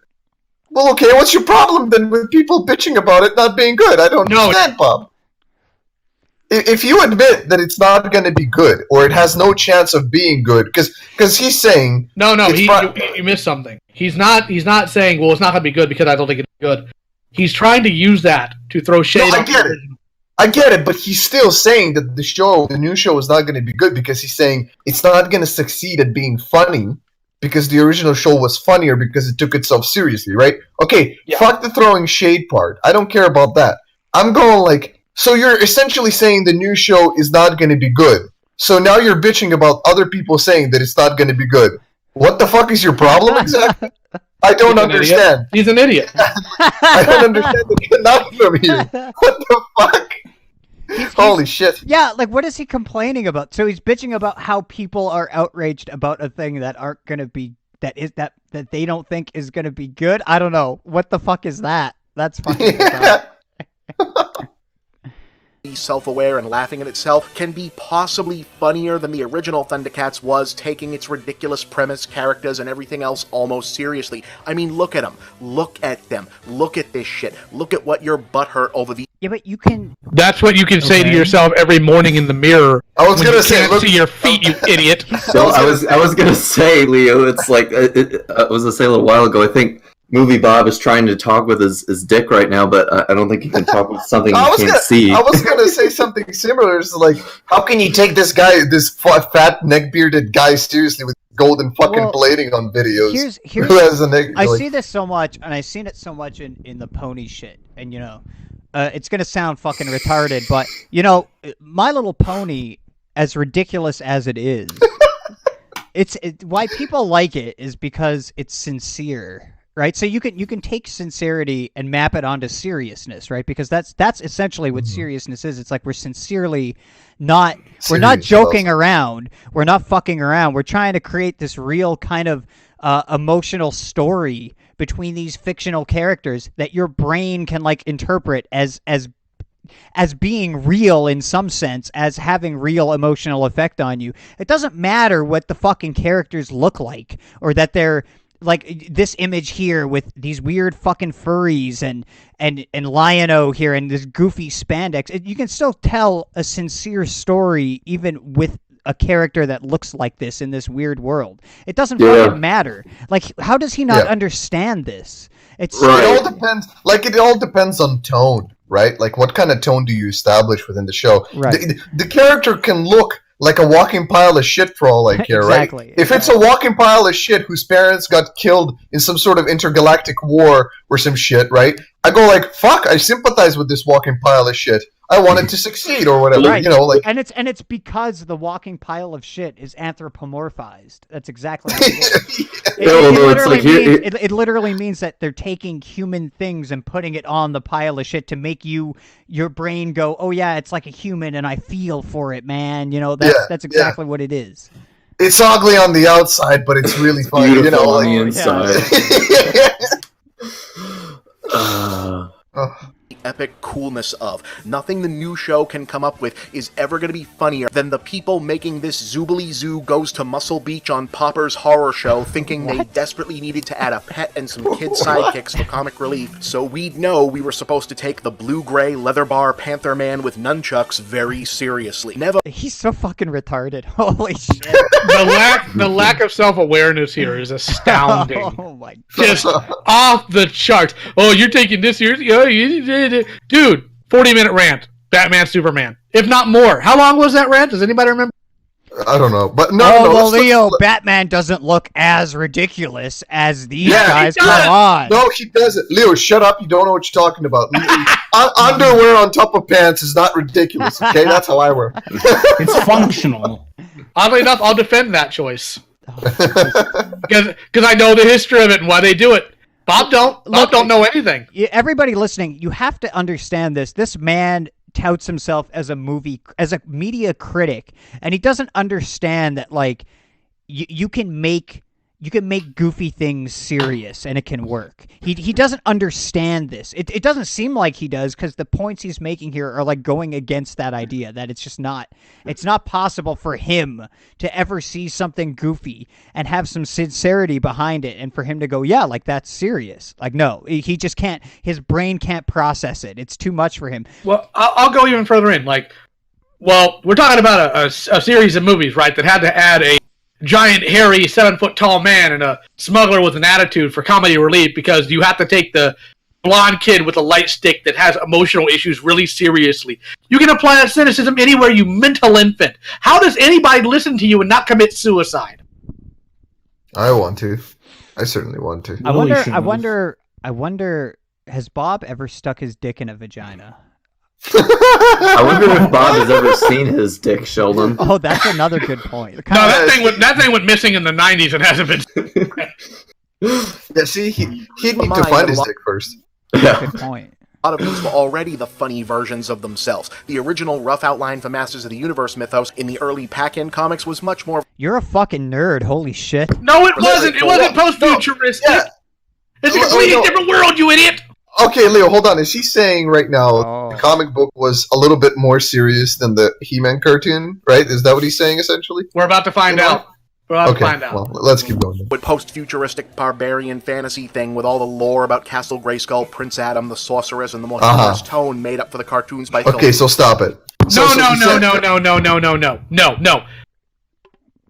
Well, okay, what's your problem then with people bitching about it not being good? I don't understand, Bob. If you admit that it's not going to be good, or it has no chance of being good, because he's saying... No, you missed something. He's not saying, well, it's not going to be good because I don't think it's good. He's trying to use that to throw shade No, on I get it, but he's still saying that the new show is not going to be good because he's saying it's not going to succeed at being funny because the original show was funnier because it took itself seriously, right? Okay, fuck the throwing shade part. I don't care about that. I'm going like, so you're essentially saying the new show is not going to be good. So now you're bitching about other people saying that it's not going to be good. What the fuck is your problem exactly? I don't understand. He's an idiot. I don't understand the conundrum here. What the fuck? Holy shit. Yeah, like what is he complaining about? So he's bitching about how people are outraged about a thing that aren't gonna be that they don't think is gonna be good. I don't know. What the fuck is that? That's fucking self-aware and laughing at itself can be possibly funnier than the original Thundercats was, taking its ridiculous premise, characters, and everything else almost seriously. I mean, look at them. Look at them. Look at this shit. Look at what your butt hurt over the... Yeah, but you can... That's what you can say to yourself every morning in the mirror. I was going to say, look to your feet, you idiot. So I was gonna say, Leo, it's like I was gonna say a little while ago. I think Movie Bob is trying to talk with his dick right now, but I don't think he can talk with something he can't see. I was gonna say something similar. It's like, how can you take this guy, this fat neck-bearded guy, seriously with golden fucking plating on videos? Here's who has a neck, I see this so much, and I've seen it so much in the pony shit, and you know, it's gonna sound fucking retarded, but you know, My Little Pony, as ridiculous as it is, why people like it is because it's sincere. Right, so you can take sincerity and map it onto seriousness, right? Because that's essentially what seriousness is. It's like we're sincerely we're not joking around, we're not fucking around. We're trying to create this real kind of emotional story between these fictional characters that your brain can like interpret as as being real in some sense, as having real emotional effect on you. It doesn't matter what the fucking characters look like, or that they're like this image here with these weird fucking furries and Lion-O here and this goofy spandex. You can still tell a sincere story even with a character that looks like this in this weird world. It doesn't fucking matter. Like, how does he not understand this? It's It all depends. Like, it all depends on tone, right? Like, what kind of tone do you establish within the show? Right. The character can look like a walking pile of shit for all I care, Exactly. right? If it's a walking pile of shit whose parents got killed in some sort of intergalactic war or some shit, right? I go like, fuck, I sympathize with this walking pile of shit. I want it to succeed or whatever, Right. you know, like. And it's because the walking pile of shit is anthropomorphized. That's exactly what it is. It literally means that they're taking human things and putting it on the pile of shit to make your brain go, oh yeah, it's like a human and I feel for it, man. You know, that's exactly what it is. It's ugly on the outside, but it's really funny, you know, on like. the inside. Epic coolness of. Nothing the new show can come up with is ever going to be funnier than the people making this Zoobly Zoo Goes to Muscle Beach on Popper's horror show thinking they desperately needed to add a pet and some kid sidekicks for comic relief, so we'd know we were supposed to take the blue-gray leather bar panther man with nunchucks very seriously. Never. He's so fucking retarded. Holy shit. The lack of self-awareness here is astounding. Oh my god. Just off the charts. Oh, you're taking this seriously? Oh, you did. Dude, 40-minute rant. Batman, Superman. If not more. How long was that rant? Does anybody remember? I don't know, but well, Leo, Batman doesn't look as ridiculous as these guys. Come on. No, he doesn't. Leo, shut up. You don't know what you're talking about. Underwear on top of pants is not ridiculous, okay? That's how I wear. It's functional. Oddly enough, I'll defend that choice. Because I know the history of it and why they do it. Bob don't know anything. Everybody listening, you have to understand this. This man touts himself as a media critic, and he doesn't understand that like you can make goofy things serious and it can work. He doesn't understand this. It doesn't seem like he does, because the points he's making here are like going against that idea that it's not possible for him to ever see something goofy and have some sincerity behind it, and for him to go, yeah, like that's serious. Like, no, he just can't. His brain can't process it. It's too much for him. Well, I'll go even further in. Like, well, we're talking about a series of movies, right, that had to add a giant, hairy, 7-foot-tall man and a smuggler with an attitude for comedy relief, because you have to take the blonde kid with a light stick that has emotional issues really seriously. You can apply that cynicism anywhere, you mental infant. How does anybody listen to you and not commit suicide? I want to. I certainly want to. I wonder, has Bob ever stuck his dick in a vagina? I wonder if Bob has ever seen his dick, Sheldon. Oh, that's another good point. That thing went missing in the 90s and hasn't been. Yeah, see, he'd need to find his dick first. Yeah. Good point. A lot of these were already the funny versions of themselves. The original rough outline for Masters of the Universe mythos in the early pack-in comics was much more... You're a fucking nerd. Holy shit. No, it wasn't. It wasn't post-futuristic. Yeah. It's a completely different world, you idiot. Okay, Leo, hold on. Is he saying right now the comic book was a little bit more serious than the He-Man cartoon, right? Is that what he's saying, essentially? We're about to find out. We're about to find out. Well, let's keep going. With post-futuristic barbarian fantasy thing with all the lore about Castle Grayskull, Prince Adam, the Sorceress, and the more humorous tone made up for the cartoons by Okay, so stop it. No.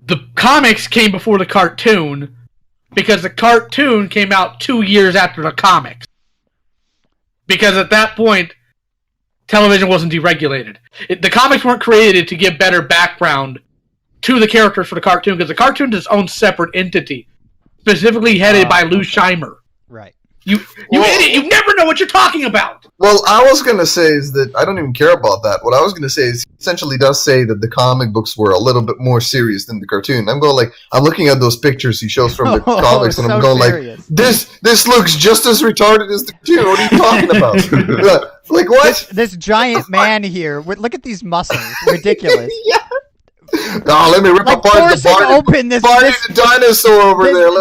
The comics came before the cartoon because the cartoon came out 2 years after the comics. Because at that point, television wasn't deregulated. The comics weren't created to give better background to the characters for the cartoon, because the cartoon is its own separate entity, specifically headed by Lou Scheimer. Right. You idiot! You never know what you're talking about! Well, I was going to say is that I don't even care about that. What I was going to say is he essentially does say that the comic books were a little bit more serious than the cartoon. I'm looking at those pictures he shows from the comics, and I'm going serious. this looks just as retarded as the cartoon. What are you talking about? Like, what? This giant man here. Look at these muscles. Ridiculous. Yeah. No, let me rip apart the dinosaur over there.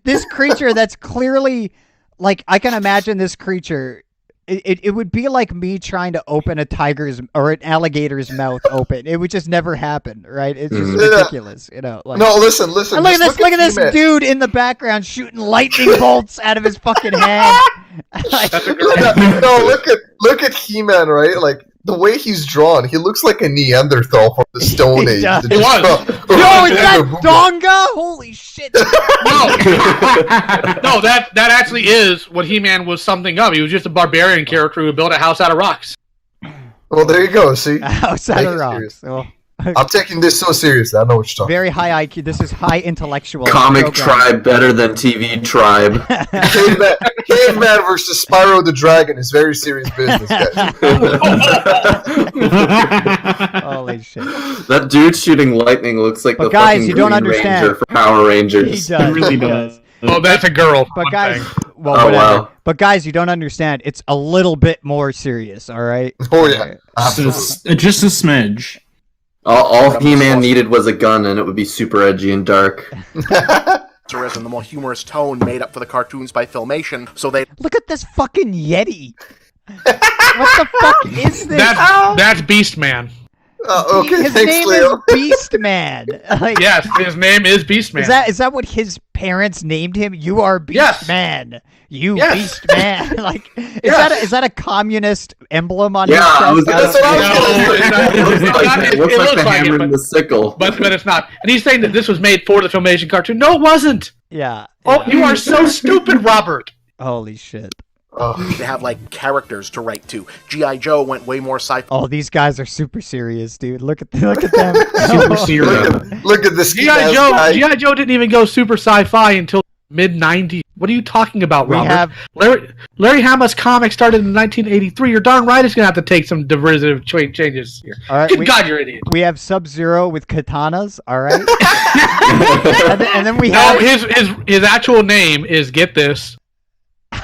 This creature that's clearly, like, I can imagine this creature it would be like me trying to open a tiger's or an alligator's mouth open. It would just never happen, right? It's just ridiculous, you know. Like, No, listen. and look at this! Look at this He-Man. dude in the background shooting lightning bolts out of his fucking hand. Like, No, look at He-Man, right? Like the way he's drawn, he looks like a Neanderthal from the Stone He Age. does. That He just- was. yo, is that Donga? Holy shit! No, no, that actually is what He-Man was something of. He was just a barbarian character who built a house out of rocks. Well, there you go. See, Outside Take of it rocks. serious. Well, I'm taking this so seriously. I know what you're talking. very high IQ. This is high intellectual. Comic program. tribe better than TV tribe. Caveman versus Spyro the Dragon is very serious business, guys. Holy shit! That dude shooting lightning looks like But the guys, fucking you don't Green understand. Ranger for Power He Rangers. does. It really he does. Oh, that's a girl. But One guys, thing. well, Oh, whatever. wow. But guys, you don't understand. It's a little bit more serious. All right. Oh yeah, absolutely. Just a smidge. All He-Man needed was a gun, and it would be super edgy and dark. And the more humorous tone made up for the cartoons by Filmation, so they Look at this fucking Yeti. What the fuck is this? That's Beast Man. Okay, His thanks, name Leo. is Beast Man. Like, Yes, his name is Beast Man. is that what his parents named him? You are Beast Yes. Man. You Yes. Beast Man. Like, Yes. is that a communist emblem on Yeah, I his was chest? gonna That's what I was say. gonna say. No, It looks like it the looks like hammer it, and the sickle. but it's not. And he's saying that this was made for the Filmation cartoon. No, it wasn't. Yeah. Oh, you are so stupid, Robert. Holy shit. they have like characters to write to. G.I. Joe went way more sci-fi. Oh, these guys are super serious, dude. Look at them. Super serious. Look at this G.I. Joe didn't even go super sci-fi until mid-90s. What are you talking about, We Robert? have Larry Hama's comic started in 1983. You're darn right it's going to have to take some derivative changes here. all right. Good God, you're an idiot. We have Sub-Zero with katanas. All right. and then we No, have his actual name is, get this,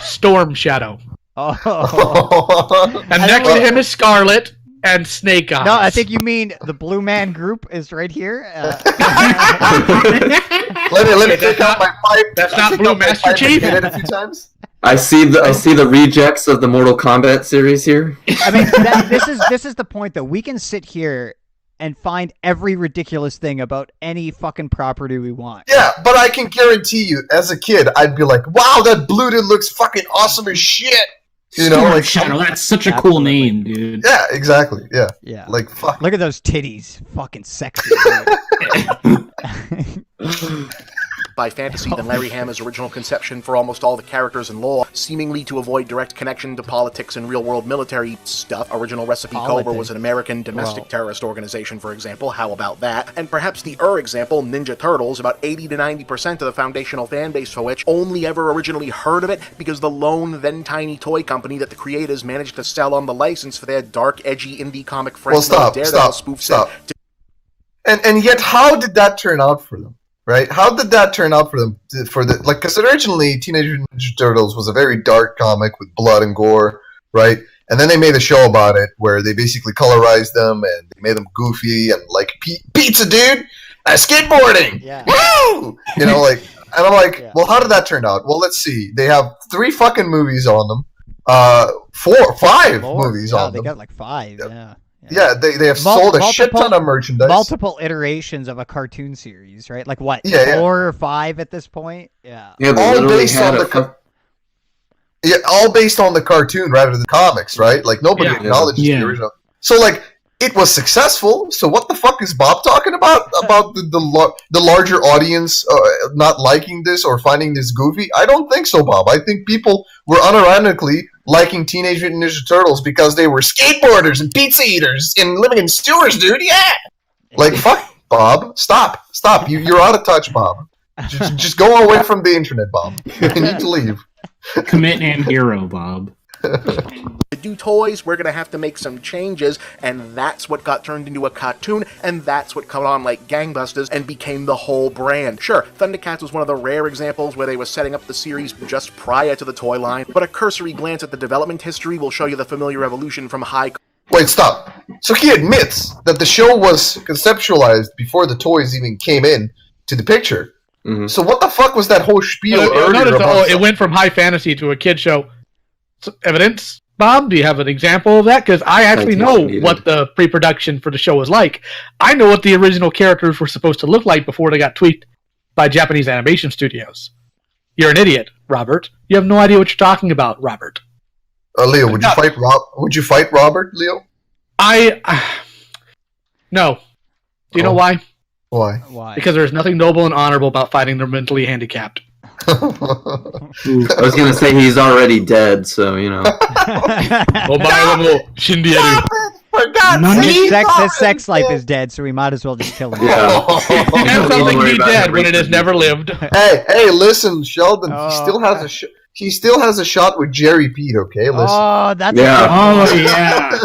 Storm Shadow. oh. And next to him is Scarlet and Snake Eyes. No, I think you mean the Blue Man Group is right here. Let me take out my pipe. That's not Take Blue out my Master pipe and Chief. hit it a few times. I see the rejects of the Mortal Kombat series here. I mean, this is the point though. We can sit here and find every ridiculous thing about any fucking property we want. Yeah, but I can guarantee you, as a kid, I'd be like, "Wow, that blue dude looks fucking awesome as shit." You know, Storm like Shadow. That's such a cool Absolutely. name, dude. Yeah, exactly. Yeah, Yeah. like fuck. Look at those titties. Fucking sexy. Dude. By fantasy than Larry Hama's original conception for almost all the characters and lore, seemingly to avoid direct connection to politics and real-world military stuff. Original Recipe Cobra Politics. was an American domestic Well. terrorist organization, for example. How about that? And perhaps the example, Ninja Turtles, about 80 to 90% of the foundational fan base for which only ever originally heard of it because the lone, then tiny toy company that the creators managed to sell on the license for their dark, edgy indie comic Well, friends. stop. And yet, how did that turn out for them? Right? How did that turn out for them? Because originally, Teenage Mutant Ninja Turtles was a very dark comic with blood and gore, right? And then they made a show about it where they basically colorized them and they made them goofy and like pizza, dude, skateboarding, Yeah. woo! You know, like, and I'm like, Yeah. well, how did that turn out? Well, let's see. They have 3 fucking movies on them, 5 movies yeah, on they them. got like 5. Yeah. Yeah, they have Mul- sold a shit multiple- ton of merchandise. Multiple iterations of a cartoon series, right? Like what? Yeah, 4 or 5 at this point? Yeah. Yeah, they All literally based had on a the Yeah, all based on the cartoon rather than the comics, right? Like nobody Yeah. acknowledges Yeah. the original. So like it was successful. So what the fuck is Bob talking about? About the larger audience not liking this or finding this goofy? I don't think so, Bob. I think people were unironically liking Teenage Mutant Ninja Turtles because they were skateboarders and pizza eaters and living in sewers, dude. Yeah. Like fuck, Bob. Stop. You're out of touch, Bob. Just go away from the internet, Bob. You need to leave. Commit and hero, Bob. To do toys, we're going to have to make some changes, and that's what got turned into a cartoon, and that's what caught on like gangbusters and became the whole brand. Sure, Thundercats was one of the rare examples where they were setting up the series just prior to the toy line, but a cursory glance at the development history will show you the familiar evolution from high... Wait, stop. So he admits that the show was conceptualized before the toys even came in to the picture. Mhm. So what the fuck was that whole spiel earlier Notice about it went from high fantasy to a kid show. So, evidence? Bob, do you have an example of that? Because I actually know Citation needed. what the pre-production for the show was like. I know what the original characters were supposed to look like before they got tweaked by Japanese animation studios. You're an idiot, Robert. You have no idea what you're talking about, Robert. Leo, would you fight Rob? Would you fight Robert, Leo? No. Do you know why? Why? Why? Because there's nothing noble and honorable about fighting the mentally handicapped. I was gonna say he's already dead, so you know. His sex life is dead, so we might as well just kill him. Yeah. And something be dead when it has never lived. Hey, listen, Sheldon. Oh. He still has a shot with Jerry Pete. Okay, listen. Oh, that's Yeah. Oh yeah.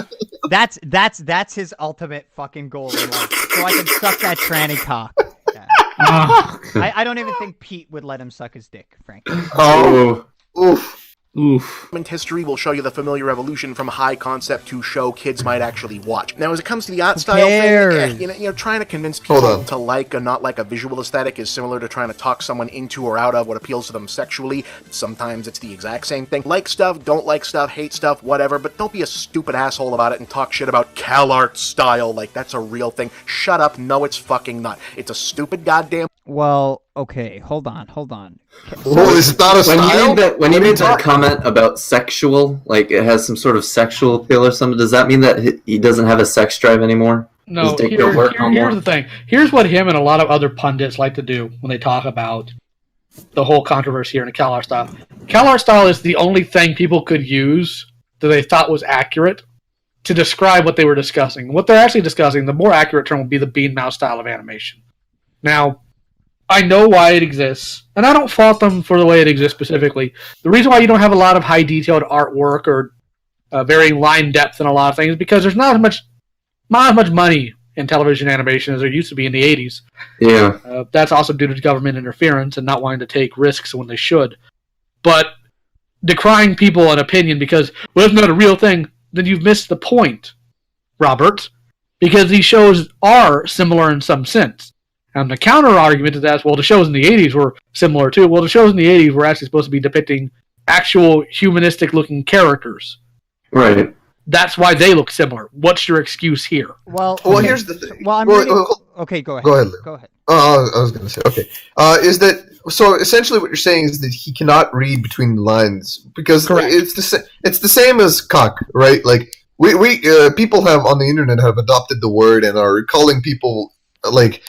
that's his ultimate fucking goal in life. So I can suck that tranny cock. Yeah. I don't even think Pete would let him suck his dick, frankly. Oh, oof. Oof. History will show you the familiar evolution from high concept to show kids might actually watch. Now, as it comes to the art style thing, trying to convince people to like or not like a visual aesthetic is similar to trying to talk someone into or out of what appeals to them sexually. Sometimes it's the exact same thing. Like stuff, don't like stuff, hate stuff, whatever, but don't be a stupid asshole about it and talk shit about CalArt style like that's a real thing. Shut up. No, it's fucking not. It's a stupid goddamn... Well, okay, hold on. Oh, is it not a style? When you made that comment about sexual, like it has some sort of sexual appeal or something, does that mean that he doesn't have a sex drive anymore? No, His dick don't work no more? here's the thing. Here's what him and a lot of other pundits like to do when they talk about the whole controversy here in the CalArt style. CalArt style is the only thing people could use that they thought was accurate to describe what they were discussing. What they're actually discussing, the more accurate term would be the bean mouse style of animation. Now, I know why it exists, and I don't fault them for the way it exists specifically. The reason why you don't have a lot of high detailed artwork or varying line depth in a lot of things is because there's not as much money in television animation as there used to be in the 80s. Yeah. That's also due to government interference and not wanting to take risks when they should. But decrying people an opinion because, well, it's not a real thing, then you've missed the point, Robert, because these shows are similar in some sense. And the counter argument to that is, well, the shows in the 80s were similar too. Well, the shows in the 80s were actually supposed to be depicting actual humanistic-looking characters. Right. That's why they look similar. What's your excuse here? Well, Here's the thing. Well, okay, go ahead. Go ahead, Lou. Go ahead. I was going to say, okay. Is that so? Essentially, what you're saying is that he cannot read between the lines because it's the same as cock, right? Like we people have on the internet have adopted the word and are calling people like.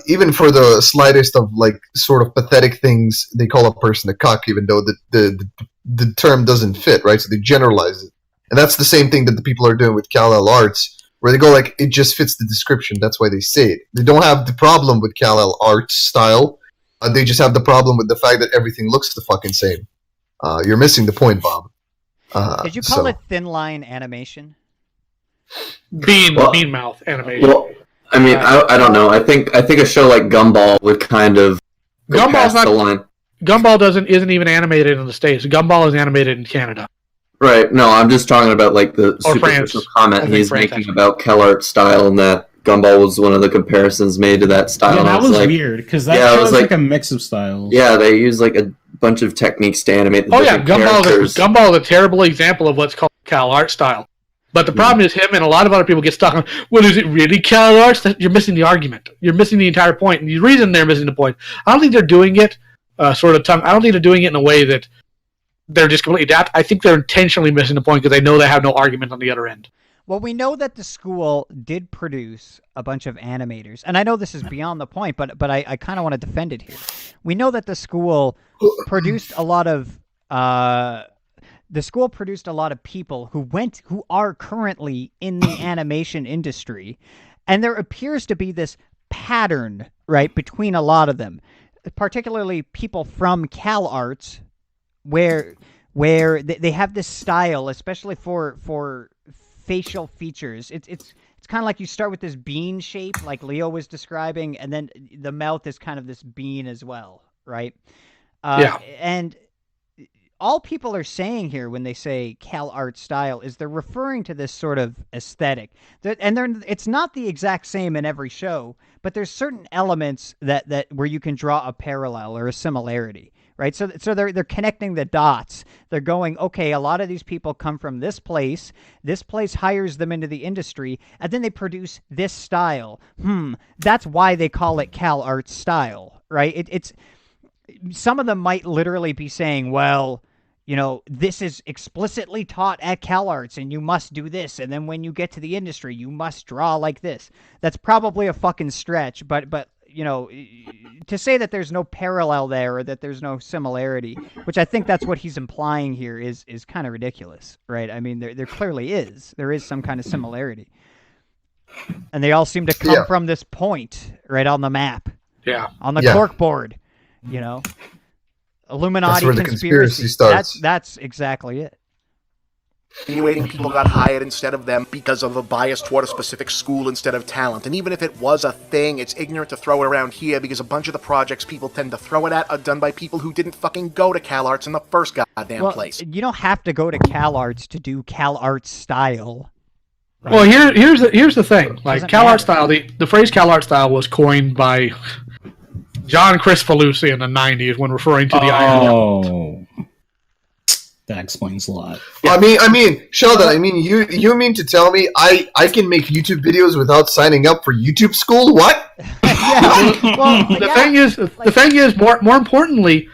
Even for the slightest of like sort of pathetic things, they call a person a cock, even though the term doesn't fit, right? So they generalize it, and that's the same thing that the people are doing with Kal-El Arts, where they go like it just fits the description. That's why they say it. They don't have the problem with Kal-El Arts style. They just have the problem with the fact that everything looks the fucking same. You're missing the point, Bob. Did you call it thin line animation? Bean mouth animation. Well, I mean, I don't know. I think a show like Gumball would kind of go past the line. Gumball isn't even animated in the States. Gumball is animated in Canada. Right. No, I'm just talking about like the superficial comment he's making about CalArt style and that Gumball was one of the comparisons made to that style. Yeah, that was like, weird because that show was like a mix of styles. Yeah, they use like a bunch of techniques to animate the different characters. Gumball is a terrible example of what's called CalArt style. But the problem is him and a lot of other people get stuck on, well, is it really CalArt? You're missing the argument. You're missing the entire point. And the reason they're missing the point, I don't think they're doing it I don't think they're doing it in a way that they're just completely adapt. I think they're intentionally missing the point because they know they have no argument on the other end. Well, we know that the school did produce a bunch of animators. And I know this is beyond the point, but I kind of want to defend it here. We know that the school produced a lot of... The school produced a lot of people who are currently in the animation industry, and there appears to be this pattern, right, between a lot of them, particularly people from CalArts, where they have this style, especially for facial features. It's kind of like you start with this bean shape, like Leo was describing, and then the mouth is kind of this bean as well, right? And all people are saying here when they say CalArt style is they're referring to this sort of aesthetic. And it's not the exact same in every show, but there's certain elements that where you can draw a parallel or a similarity, right? So they're connecting the dots They're going, okay, a lot of these people come from this place hires them into the industry, and then they produce this style. That's why they call it CalArts style, right? It's some of them might literally be saying, well, this is explicitly taught at CalArts and you must do this. And then when you get to the industry, you must draw like this. That's probably a fucking stretch, but to say that there's no parallel there or that there's no similarity, which I think that's what he's implying here is kind of ridiculous, right? I mean, there clearly is. There is some kind of similarity. And they all seem to come from this point right on the map. Yeah. On the corkboard, Illuminati That's where the conspiracy starts. That's exactly it. Insinuating people got hired instead of them because of a bias toward a specific school instead of talent. And even if it was a thing, it's ignorant to throw it around here because a bunch of the projects people tend to throw it at are done by people who didn't fucking go to CalArts in the first goddamn place. You don't have to go to CalArts to do CalArts style. Right? Well, here's the thing. Like CalArts style, the phrase CalArts style was coined by John Crispolucci in the 90s when referring to the Oh. That explains a lot. I mean, Sheldon, you mean to tell me I can make YouTube videos without signing up for YouTube school? What? The thing is, more importantly,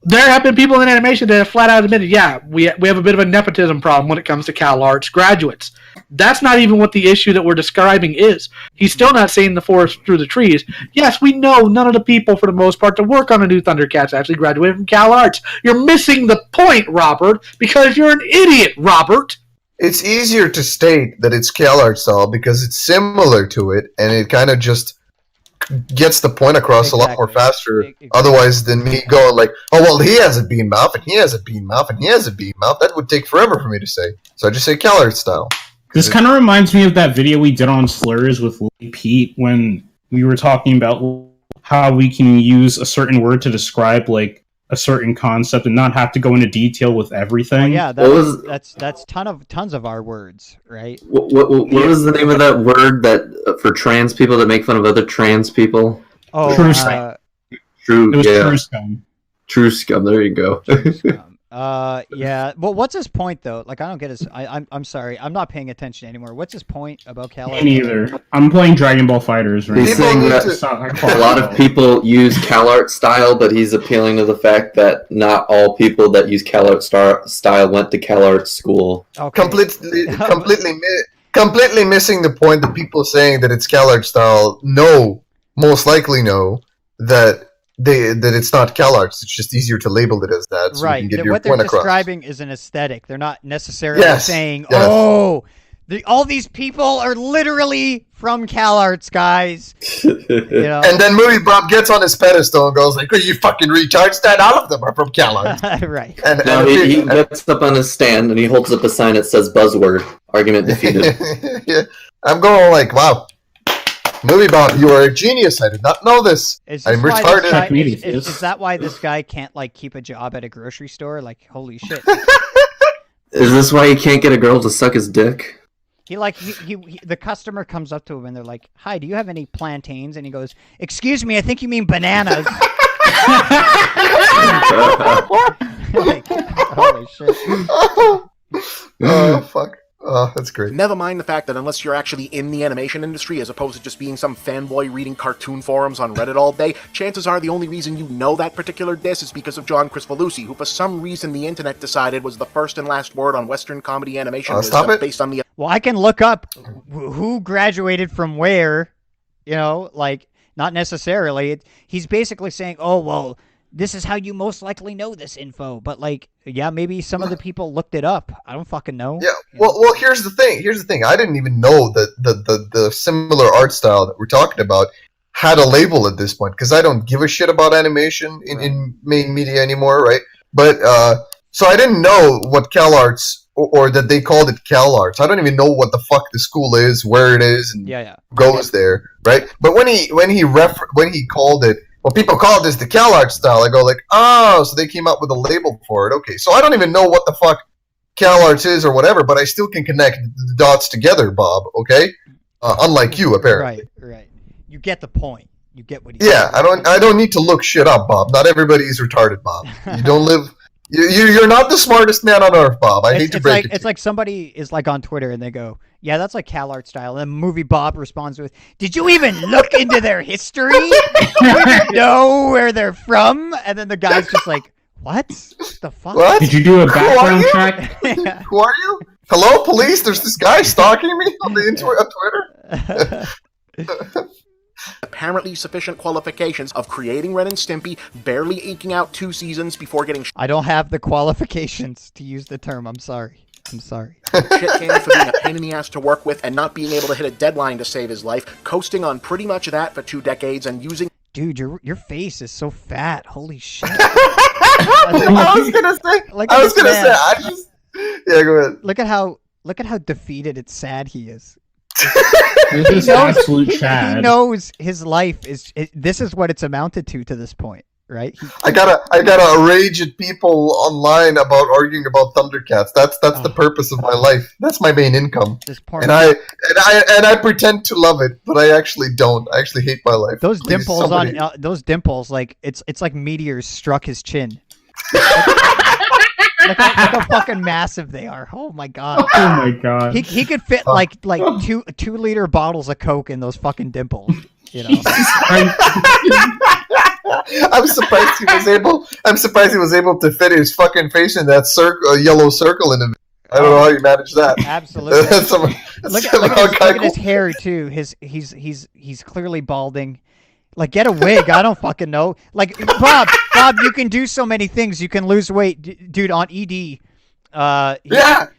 there have been people in animation that have flat out admitted, we have a bit of a nepotism problem when it comes to CalArts graduates. That's not even what the issue that we're describing is. He's still not seeing the forest through the trees. Yes, we know none of the people, for the most part, to work on the new Thundercats actually graduated from CalArts. You're missing the point, Robert, because you're an idiot, Robert. It's easier to state that it's CalArts style because it's similar to it, and it kind of just gets the point across a lot more faster. Otherwise than me going like, oh, well, he has a beam mouth, and he has a beam mouth, and he has a beam mouth. That would take forever for me to say. So I just say CalArts style. This kind of reminds me of that video we did on slurs with Pete when we were talking about how we can use a certain word to describe like a certain concept and not have to go into detail with everything. Yeah, that's tons of our words, right? What was the name of that word that for trans people that make fun of other trans people? Oh, True scum. True scum. There you go. True scum. Yeah. Well, what's his point though? Like, I don't get his. I'm sorry. I'm not paying attention anymore. What's his point about CalArts? Me neither. I'm playing Dragon Ball Fighters right now. He's saying that a lot of people use CalArts style, but he's appealing to the fact that not all people that use CalArts style went to CalArts school. Okay. Completely missing the point that people saying that it's CalArts style most likely know that it's not CalArts. It's just easier to label it as that, so right. you can get your what point they're across. Describing is an aesthetic. They're not necessarily saying, "Oh, all these people are literally from CalArts, guys." And then Movie Bob gets on his pedestal and goes like, "Are you fucking retards? That all of them are from CalArts." Right. And he gets up on his stand and he holds up a sign that says "Buzzword." Argument defeated. Yeah. I'm going like, wow. Movie Bob, you are a genius. I did not know this. I'm retarded. Is that why this guy can't like keep a job at a grocery store? Like, holy shit! Is this why he can't get a girl to suck his dick? The customer comes up to him and they're like, "Hi, do you have any plantains?" And he goes, "Excuse me, I think you mean bananas." Like, holy shit! Oh fuck. Oh, that's great. Never mind the fact that unless you're actually in the animation industry, as opposed to just being some fanboy reading cartoon forums on Reddit all day, chances are the only reason you know that particular diss is because of John Crispolucci, who for some reason the internet decided was the first and last word on Western comedy animation based on the... Well, I can look up who graduated from where, like, not necessarily. He's basically saying, oh, well, this is how you most likely know this info. But, like, yeah, maybe some of the people looked it up. I don't fucking know. Yeah, well, here's the thing. I didn't even know that the similar art style that we're talking about had a label at this point, because I don't give a shit about animation in main media anymore, right? But, so I didn't know what CalArts, or that they called it CalArts. I don't even know what the fuck the school is, where it is, and goes there, right? But when he called it, well, people call this the CalArts style. I go like, oh, so they came up with a label for it. Okay, so I don't even know what the fuck CalArts is or whatever, but I still can connect the dots together, Bob, okay? Unlike you, apparently. Right. You get the point. You get what he Yeah, I don't need to look shit up, Bob. Not everybody is retarded, Bob. You don't live. You're not the smartest man on earth, Bob. I hate to break it. It's like somebody is like on Twitter and they go, "Yeah, that's like CalArt style." And then movie Bob responds with, "Did you even look into their history? Do you even know where they're from?" And then the guy's just like, "What the fuck?" What? Did you do a background you? check? Who are you? Hello, police. There's this guy stalking me on Twitter. Apparently sufficient qualifications of creating Ren and Stimpy, barely eking out 2 seasons before getting I don't have the qualifications to use the term. I'm sorry. shit canned for being a pain in the ass to work with and not being able to hit a deadline to save his life, coasting on pretty much that for 2 decades and using... Dude, your face is so fat. Holy shit. I was gonna say. Yeah, go ahead. Look at how defeated and sad he is. This is absolute Chad. He knows his life is. This is what it's amounted to this point, right? I gotta rage at people online about arguing about Thundercats. That's the purpose of my life. That's my main income. And I pretend to love it, but I actually don't. I actually hate my life. Those Please, dimples somebody... on those dimples, like it's like meteors struck his chin. Look how fucking massive they are. Oh my god. Oh my god. He could fit like 2-liter bottles of Coke in those fucking dimples. You know. I'm surprised he was able to fit his fucking face in that yellow circle in him. I don't know how you managed that. Absolutely. Look at his hair too. He's clearly balding. Like, get a wig. I don't fucking know. Like, Bob, you can do so many things. You can lose weight, dude. On ED,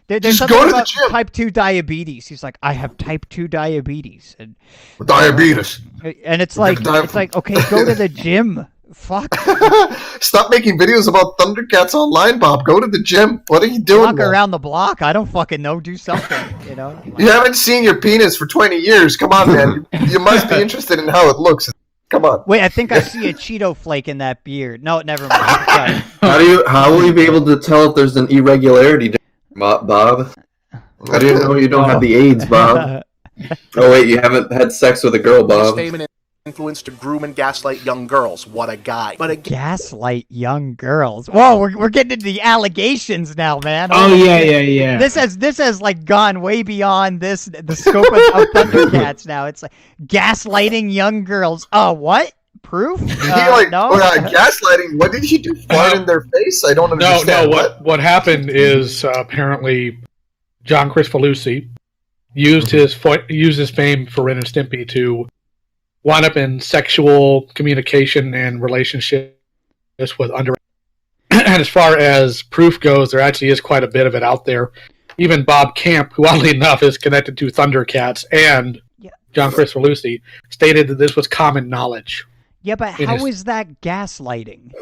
there's just something go to about the gym. type 2 diabetes. He's like, I have type 2 diabetes, and Diabetes. and it's like okay, go to the gym. Fuck. Stop making videos about Thundercats online, Bob. Go to the gym. What are you doing? Walk around the block. I don't fucking know. Do something. You know. You haven't seen your penis for 20 years. Come on, man. You must be interested in how it looks. Come on. Wait, I think I see a Cheeto flake in that beard. No, never mind. Sorry. How will you be able to tell if there's an irregularity, Bob? How do you know you don't have the AIDS, Bob? Oh wait, you haven't had sex with a girl, Bob. Statement influence to groom and gaslight young girls. What a guy. But again, Gaslight young girls. Whoa, we're getting into the allegations now, man. Oh yeah. This has like gone way beyond the scope of Thundercats now. It's like gaslighting young girls. Oh, what? Proof? No. Gaslighting. What did he do? Fart in their face? I don't understand. No. What happened is apparently John Crispolucci used his fame for Ren and Stimpy to wind up in sexual communication and relationships with underage. And as far as proof goes, there actually is quite a bit of it out there. Even Bob Camp, who oddly enough is connected to Thundercats and John Crispolucci, stated that this was common knowledge. Yeah, but how is that gaslighting?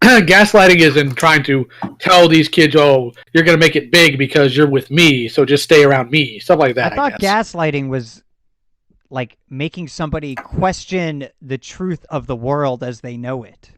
Gaslighting is in trying to tell these kids, oh, you're going to make it big because you're with me, so just stay around me. Stuff like that, I thought gaslighting was like making somebody question the truth of the world as they know it.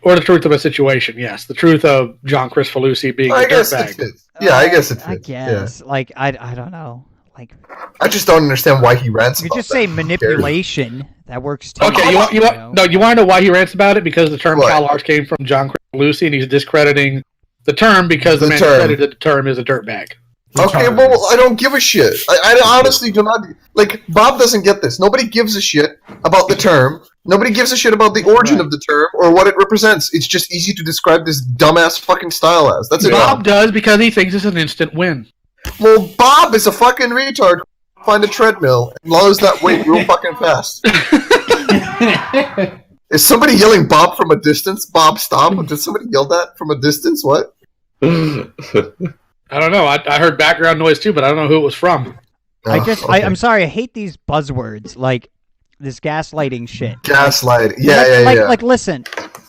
Or the truth of a situation, yes. The truth of John Crispolucci being a dirtbag. Yeah, I guess it fits. I guess. Yeah. Like, I don't know. Like, I just don't understand why he rants about You just say manipulation. That works too. Okay, you want to know why he rants about it? Because the term CalArts came from John Crispolucci, and he's discrediting the term because the man credited the term is a dirtbag. Okay, well, I don't give a shit. I honestly do not. Like, Bob doesn't get this. Nobody gives a shit about the term. Nobody gives a shit about the origin of the term or what it represents. It's just easy to describe this dumbass fucking style as. That's it. Bob does because he thinks it's an instant win. Well, Bob is a fucking retard. Find a treadmill and lowers that weight real fucking fast. Is somebody yelling Bob from a distance? Bob, stop. Did somebody yell that from a distance? What? I don't know. I heard background noise too, but I don't know who it was from. I'm sorry. I hate these buzzwords like this gaslighting shit. Gaslighting. Yeah. Like, listen.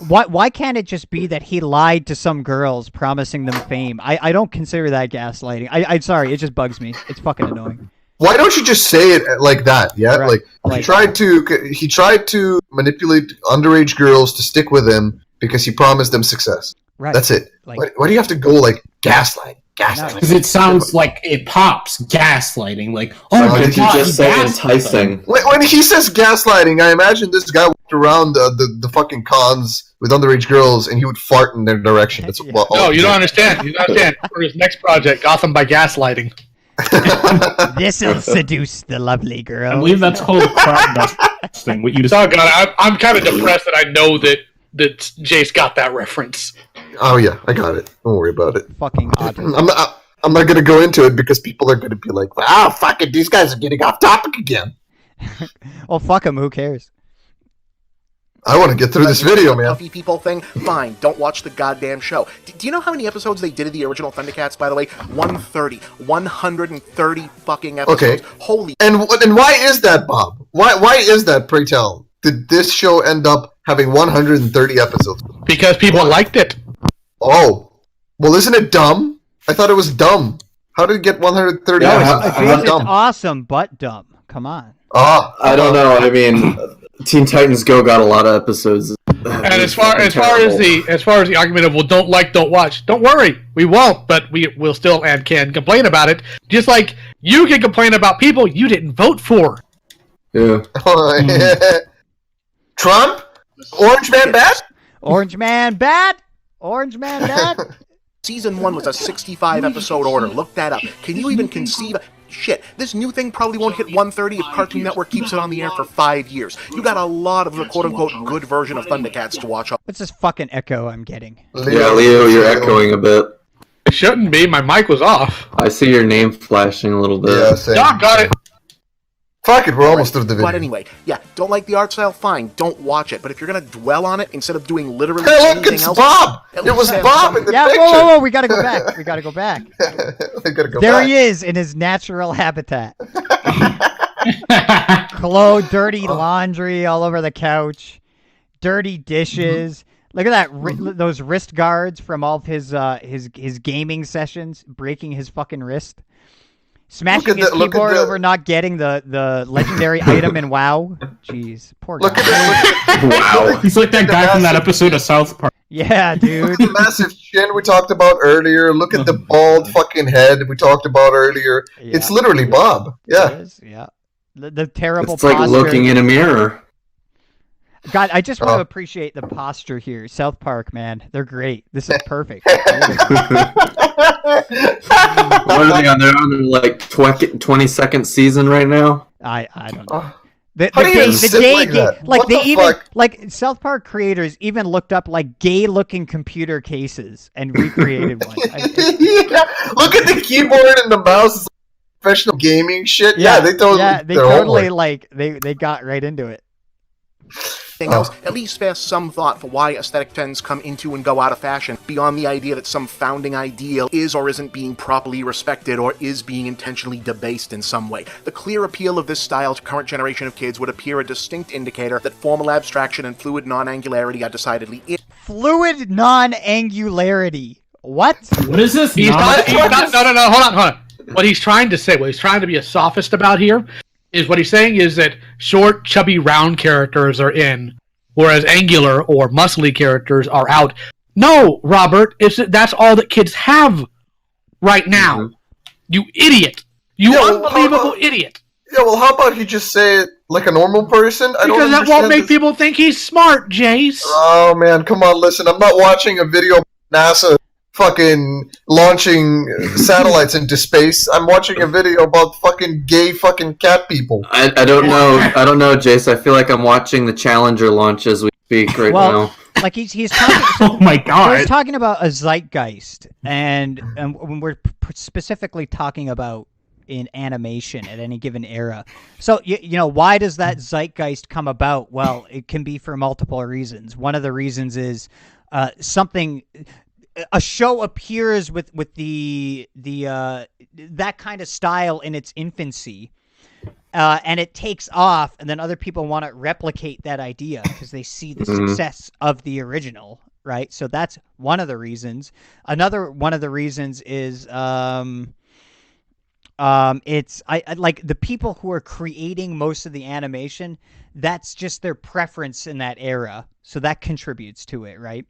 Why can't it just be that he lied to some girls, promising them fame? I don't consider that gaslighting. I'm sorry. It just bugs me. It's fucking annoying. Why don't you just say it like that? Yeah, right. Like he tried to manipulate underage girls to stick with him because he promised them success. Right. That's it. Like, why do you have to go like gaslight? Gaslighting. Because it sounds like it pops gaslighting. Like, oh Why my did you god, just say gaslighting. enticing? When he says gaslighting, I imagine this guy walked around the fucking cons with underage girls, and he would fart in their direction. That's what. No, you don't understand. You don't understand. For his next project, Gotham by Gaslighting. This'll seduce the lovely girl. I believe that's called crowd dusting. What you just Oh god, I'm kind of depressed that I know that Jase got that reference. Oh yeah, I got it. Don't worry about it. Fucking autism. I'm not gonna go into it because people are gonna be like, "Ah, fuck it, these guys are getting off topic again." Well, fuck them. Who cares? I want to get through this video, man. Puffy people thing? Fine, don't watch the goddamn show. Do you know how many episodes they did of the original Thundercats, by the way? 130. 130 fucking episodes. Okay. Holy... And why is that, Bob? Why is that, pray tell? Did this show end up having 130 episodes? Because people liked it. Oh. Well, isn't it dumb? I thought it was dumb. How did it get 130 Yeah, episodes? It's It's dumb. awesome, but dumb. Come on. I don't know. I mean, Teen Titans Go got a lot of episodes. And as far as the argument of well, don't like, don't watch. Don't worry, we won't, but we will still and can complain about it. Just like you can complain about people you didn't vote for. Yeah. Trump? Orange Man bad? Orange Man bad? Orange Man bad? Season 1 was a 65-episode order. Look that up. Can you even conceive... Shit, this new thing probably won't hit 130 if Cartoon Network keeps it on the air for 5 years. You got a lot of the quote-unquote good version of Thundercats to watch. What's this fucking echo I'm getting? Yeah, Leo, you're echoing a bit. It shouldn't be. My mic was off. I see your name flashing a little bit. Yeah, same. Doc got it. Fuck it, we're almost through the video. But anyway, yeah, don't like the art style? Fine, don't watch it. But if you're gonna dwell on it instead of doing literally Hey, look, anything it's else... Bob! at It was least have Bob some- in the Yeah, picture! whoa, we gotta go back. We gotta go back. I gotta go There back. he is in his natural habitat. Dirty laundry all over the couch, dirty dishes. Look at that! Those wrist guards from all of his gaming sessions, breaking his fucking wrist, smashing his keyboard over not getting the legendary item in WoW. Jeez, poor guy. Look at Wow. He's like that guy from that episode of South Park. Yeah, dude. the massive chin we talked about earlier. Look at the bald fucking head we talked about earlier. Yeah. It's literally Bob. It Yeah. is, yeah. The terrible It's like posture. looking in a mirror. God, I just want Oh. to appreciate the posture here. South Park, man, they're great. This is perfect. What are they on? They're on their like 22nd season right now. I don't know. Oh, The How do you gay, even the sit gay, like gay that? like What they the even fuck? like South Park creators even looked up like gay-looking computer cases and recreated one. yeah. Look at the keyboard and the mouse. It's like professional gaming shit. Yeah, they totally. they their own totally way. like they got right into it. Anything else, at least spare some thought for why aesthetic trends come into and go out of fashion, beyond the idea that some founding ideal is or isn't being properly respected or is being intentionally debased in some way. The clear appeal of this style to current generation of kids would appear a distinct indicator that formal abstraction and fluid non-angularity are decidedly Fluid non-angularity. What? What is this? He's not, no, hold on. What he's trying to say, what he's trying to be a sophist about here, is what he's saying is that short, chubby, round characters are in, whereas angular or muscly characters are out. No, Robert, that's all that kids have right now. Mhm. You idiot. You Yeah, well, unbelievable idiot. Yeah, well, how about he just say it like a normal person? I don't Because that won't understand make this. people think he's smart, Jace. Oh man, come on, listen. I'm not watching a video of NASA fucking launching satellites into space. I'm watching a video about fucking gay fucking cat people. I don't know. I don't know, Jace. I feel like I'm watching the Challenger launch as we speak right Well, now. Like he's talking. Oh my So god. he's talking about a zeitgeist, and when we're specifically talking about in animation at any given era. So you know, why does that zeitgeist come about? Well, it can be for multiple reasons. One of the reasons is a show appears with the that kind of style in its infancy. And it takes off, and then other people want to replicate that idea because they see the success of the original, right? So that's one of the reasons. Another one of the reasons is it's I like the people who are creating most of the animation. That's just their preference in that era, so that contributes to it, right?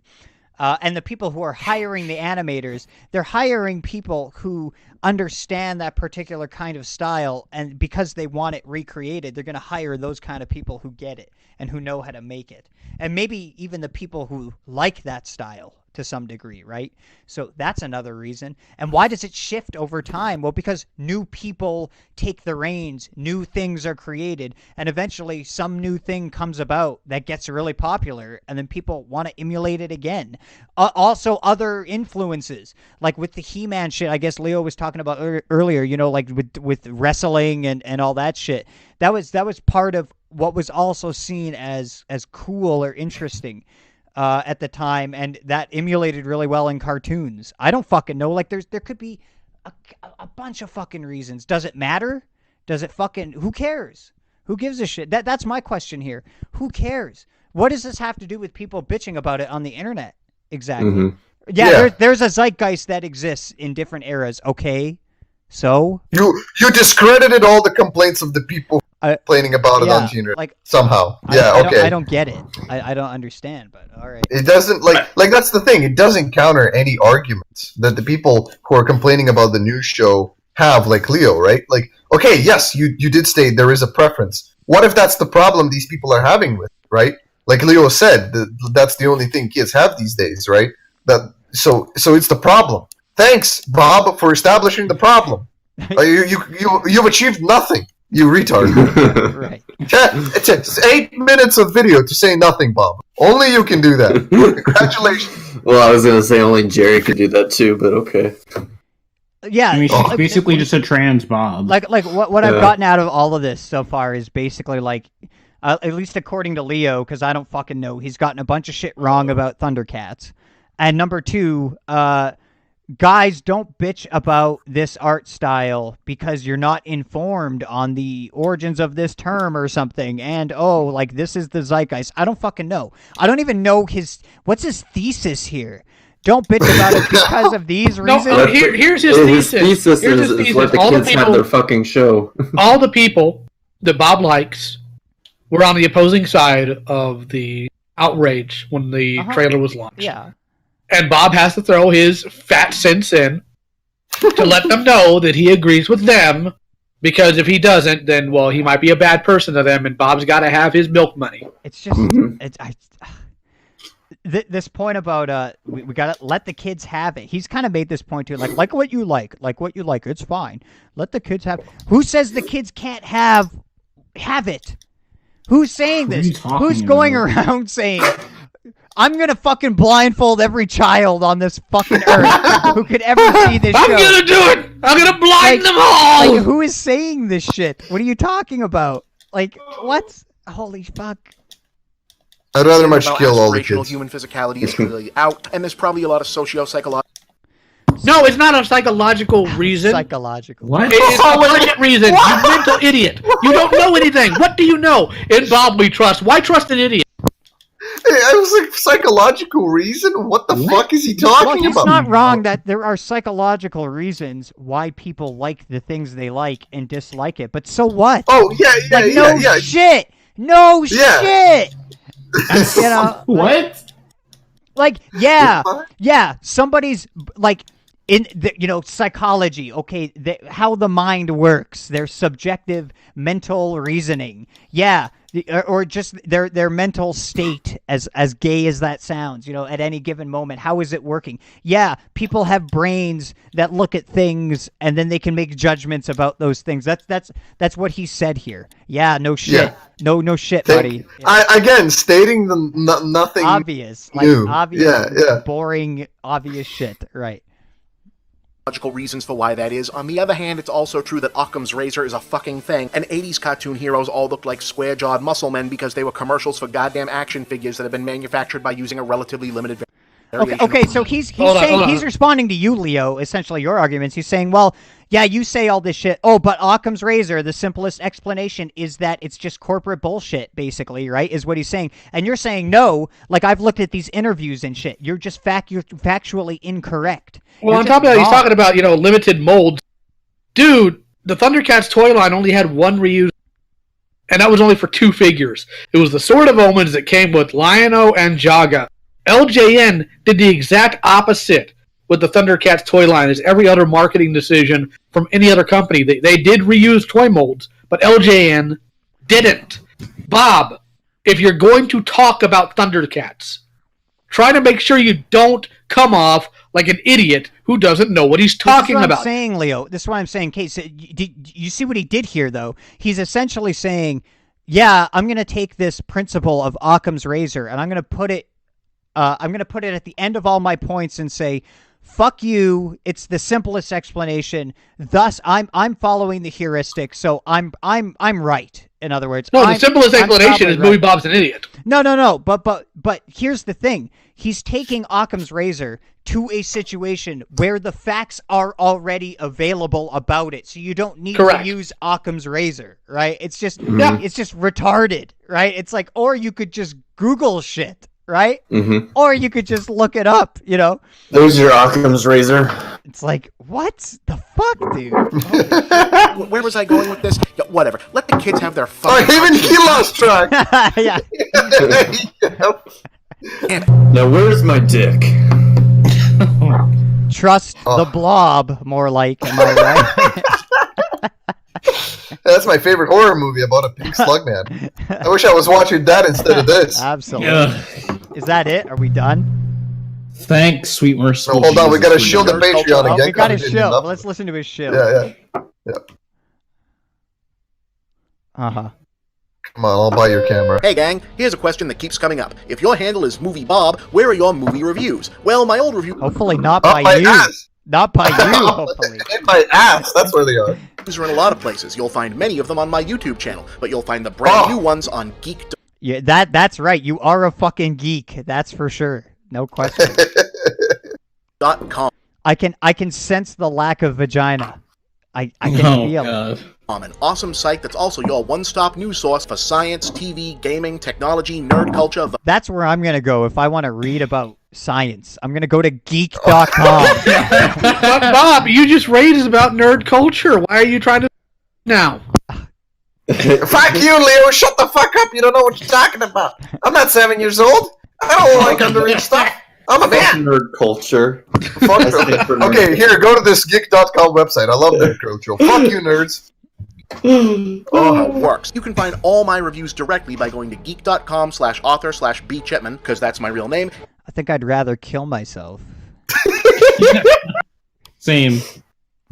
And the people who are hiring the animators, they're hiring people who understand that particular kind of style, and because they want it recreated, they're going to hire those kind of people who get it and who know how to make it. And maybe even the people who like that style to some degree, right? So that's another reason. And why does it shift over time? Well, because new people take the reins, new things are created, and eventually some new thing comes about that gets really popular, and then people want to emulate it again. Also, other influences, like with the He-Man shit, I guess Leo was talking about earlier, you know, like with wrestling and all that shit. That was part of what was also seen as cool or interesting at the time, and that emulated really well in cartoons. I don't fucking know. Like, there could be a bunch of fucking reasons. Does it matter? Does it fucking... Who cares? Who gives a shit? That's my question here. Who cares? What does this have to do with people bitching about it on the internet? Exactly. Mm-hmm. Yeah. There's a zeitgeist that exists in different eras. Okay, so... You discredited all the complaints of the people complaining about it on the internet. Like, somehow. I don't get it. I don't understand, but all right. It doesn't, like that's the thing. It doesn't counter any arguments that the people who are complaining about the news show have, like Leo, right? Like, okay, yes, you did state there is a preference. What if that's the problem these people are having with, right? Like Leo said, that's the only thing kids have these days, right? So it's the problem. Thanks, Bob, for establishing the problem. You've achieved nothing. You retard. Right. It takes 8 minutes of video to say nothing, Bob. Only you can do that. Congratulations. Well, I was going to say only Jerry could do that too, but okay. Yeah. I mean, she's basically just a trans Bob. Like what I've gotten out of all of this so far is basically like, at least according to Leo, because I don't fucking know, he's gotten a bunch of shit wrong about Thundercats. And number two, guys, don't bitch about this art style because you're not informed on the origins of this term or something. And, like, this is the zeitgeist. I don't fucking know. I don't even know what's his thesis here. Don't bitch about it because of these reasons. No, here's his thesis. His thesis is let the kids have their fucking show. All the people that Bob likes were on the opposing side of the outrage when the trailer was launched. Yeah. And Bob has to throw his fat sense in to let them know that he agrees with them, because if he doesn't, then, well, he might be a bad person to them, and Bob's got to have his milk money. It's just... this point about we got to let the kids have it. He's kind of made this point too, like what you like what you like. It's fine. Let the kids have... Who says the kids can't have it? Who's saying this? Who's going around saying... I'm gonna fucking blindfold every child on this fucking earth who could ever see this show. I'm gonna do it! I'm gonna blind them all! Like, who is saying this shit? What are you talking about? Like, what? Holy fuck. I'd rather much kill all the kids. Human physicality is clearly out, and there's probably a lot of socio-psychological... No, it's not a psychological reason. Psychological. What? It's a legit reason. You mental idiot. You don't know anything. What do you know? In Bob we trust. Why trust an idiot? I was like, psychological reason? What the fuck is he talking about? Well, he's not wrong that there are psychological reasons why people like the things they like and dislike it. But so what? Oh, yeah. Shit! No shit! You know? What? Like, yeah, somebody's, like, in the, psychology, okay, how the mind works, their subjective mental reasoning, or just their mental state, as gay as that sounds, at any given moment, how is it working? Yeah, people have brains that look at things and then they can make judgments about those things. That's what he said here. Yeah, no shit. Yeah. No shit, buddy. Again, stating nothing obvious, new. Like obvious, boring, obvious shit, right? Logical reasons for why that is. On the other hand, it's also true that Occam's razor is a fucking thing, and 80s cartoon heroes all looked like square-jawed muscle men because they were commercials for goddamn action figures that have been manufactured by using a relatively limited variation. Okay, so he's saying he's responding to you, Leo, essentially your arguments. He's saying, well, yeah, you say all this shit. Oh, but Occam's razor, the simplest explanation is that it's just corporate bullshit, basically, right, is what he's saying. And you're saying, no, like, I've looked at these interviews and shit. You're just factually incorrect. Well, on top of that, he's talking about, limited molds. Dude, the Thundercats toy line only had one reuse, and that was only for 2 figures. It was the Sword of Omens that came with Lion-O and Jaga. LJN did the exact opposite with the Thundercats toy line as every other marketing decision from any other company. They did reuse toy molds, but LJN didn't. Bob, if you're going to talk about Thundercats, try to make sure you don't come off like an idiot who doesn't know what he's talking about. This is what I'm saying, Leo. This is what I'm saying. Case, you see what he did here, though? He's essentially saying, yeah, I'm going to take this principle of Occam's razor, and I'm going to put it at the end of all my points and say, fuck you. It's the simplest explanation. Thus, I'm following the heuristic, so I'm right. In other words, no, the simplest explanation is Movie Bob's an idiot. No. But here's the thing. He's taking Occam's razor to a situation where the facts are already available about it, so you don't need to use Occam's razor, right? It's just it's just retarded, right? It's like, or you could just Google shit, right? Mm-hmm. Or you could just look it up, you know? There's your Occam's razor. It's like, what the fuck, dude? Where was I going with this? Yeah, whatever. Let the kids have their fun. Oh, even he lost track. Yeah. Now, where's my dick? Trust the blob, more like, am I right? That's my favorite horror movie about a pink slug man. I wish I was watching that instead of this. Absolutely. Yeah. Is that it? Are we done? Thanks, sweet merciful. No, hold on, we Jesus, gotta we shill the are- Patreon Oh, again. we got his 'cause we didn't shill. enough. Let's listen to his shill. Yeah. Uh-huh. Come on, I'll buy your camera. Hey gang, here's a question that keeps coming up. If your handle is Movie Bob, where are your movie reviews? Well, my old reviews Hopefully not Up by my you. ass. Not by you, hopefully. In my ass. That's where they are. are in a lot of places. You'll find many of them on my YouTube channel, but you'll find the brand new ones on Geek. Yeah, that's right. You are a fucking geek. That's for sure. No question. .com. I can sense the lack of vagina. I can feel it. God. An awesome site that's also your one-stop news source for science, TV, gaming, technology, nerd culture. That's where I'm going to go if I want to read about science. I'm going to go to geek.com. But Bob, you just raised about nerd culture. Why are you trying to now? Fuck you, Leo. Shut the fuck up. You don't know what you're talking about. I'm not 7 years old. I don't like underage stuff. I'm a man. Nerd culture. Okay, here, go to this geek.com website. I love nerd culture. Fuck you, nerds. How it works. You can find all my reviews directly by going to geek.com/author/bchetman, because that's my real name. I think I'd rather kill myself. Same.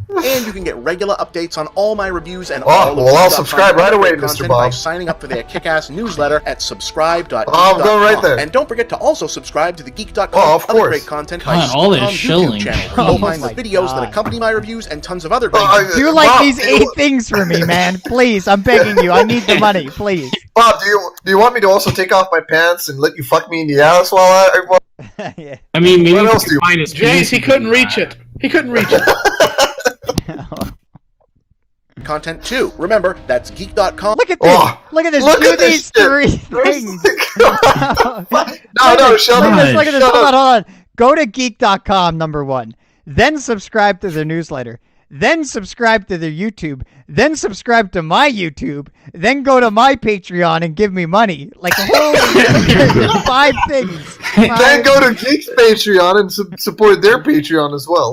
And you can get regular updates on all my reviews and all of well, I'll Geek.com subscribe right away, content Mr. by Bob. signing up for their kick-ass newsletter at subscribe.geek.com. I'm going right there. And don't forget to also subscribe to the Geek.com Of other course. great content God, by all this Geek.com shilling. YouTube channel, where you'll find the my videos God. that accompany my reviews and tons of other great Do like Bob, these 8 things for me, man. Please, I'm begging you. I need the money, please. Bob, do you want me to also take off my pants and let you fuck me in the ass while I... Yeah. I mean, maybe What we else could do you- find his Jase, penis he and couldn't do reach that. it. He couldn't reach it. content too. Remember, that's Geek.com. Look at this. Oh, Look at this. look Do at this these shit. 3 things. No, shut Look up. at this. Look at this. Shut Hold up. on. Go to geek.com, number 1. Then subscribe to their newsletter. Then subscribe to their YouTube. Then subscribe to my YouTube. Then go to my Patreon and give me money. Like, holy 5 things. Then go to Geek's Patreon and support their Patreon as well.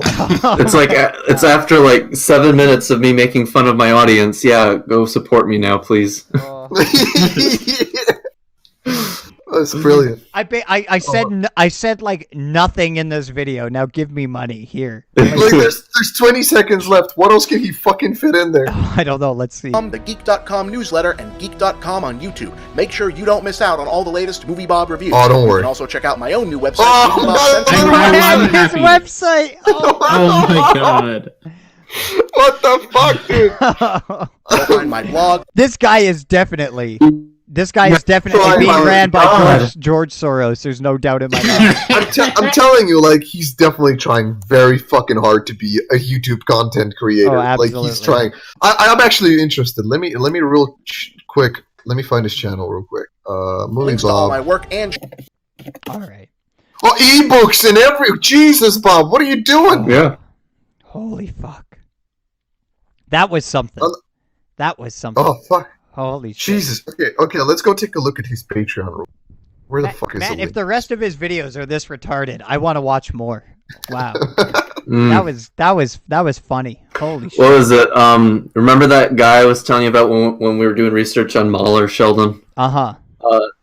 It's like it's after like 7 minutes of me making fun of my audience. Yeah, go support me now, please. That's brilliant. I said like nothing in this video. Now give me money here. Like, there's 20 seconds left. What else can he fucking fit in there? I don't know. Let's see. The Geek.com newsletter and Geek.com on YouTube. Make sure you don't miss out on all the latest Movie Bob reviews. Oh, don't You worry. can also check out my own new website, Oh, Movie no, Bob no, Central. no, I'm His happy. website. Oh my god. What the fuck, dude? You'll find my blog. This guy is definitely Oh being my ran by God. George Soros. There's no doubt in my mind. I'm telling you, like, he's definitely trying very fucking hard to be a YouTube content creator. Oh, like, he's absolutely. trying. I'm actually interested. Let me real quick. Let me find his channel real quick. Movie Links to all my Bob. work and All right. Oh, ebooks and every. Jesus, Bob, what are you doing? Yeah. Holy fuck. That was something. That was something. Oh fuck, Holy shit. Jesus. Okay, let's go take a look at his Patreon. Where the fuck is Man, the if link? the rest of his videos are this retarded, I want to watch more. Wow. Mm. That was funny. Holy shit. What was it? Remember that guy I was telling you about when we were doing research on Mahler, Sheldon? Uh-huh.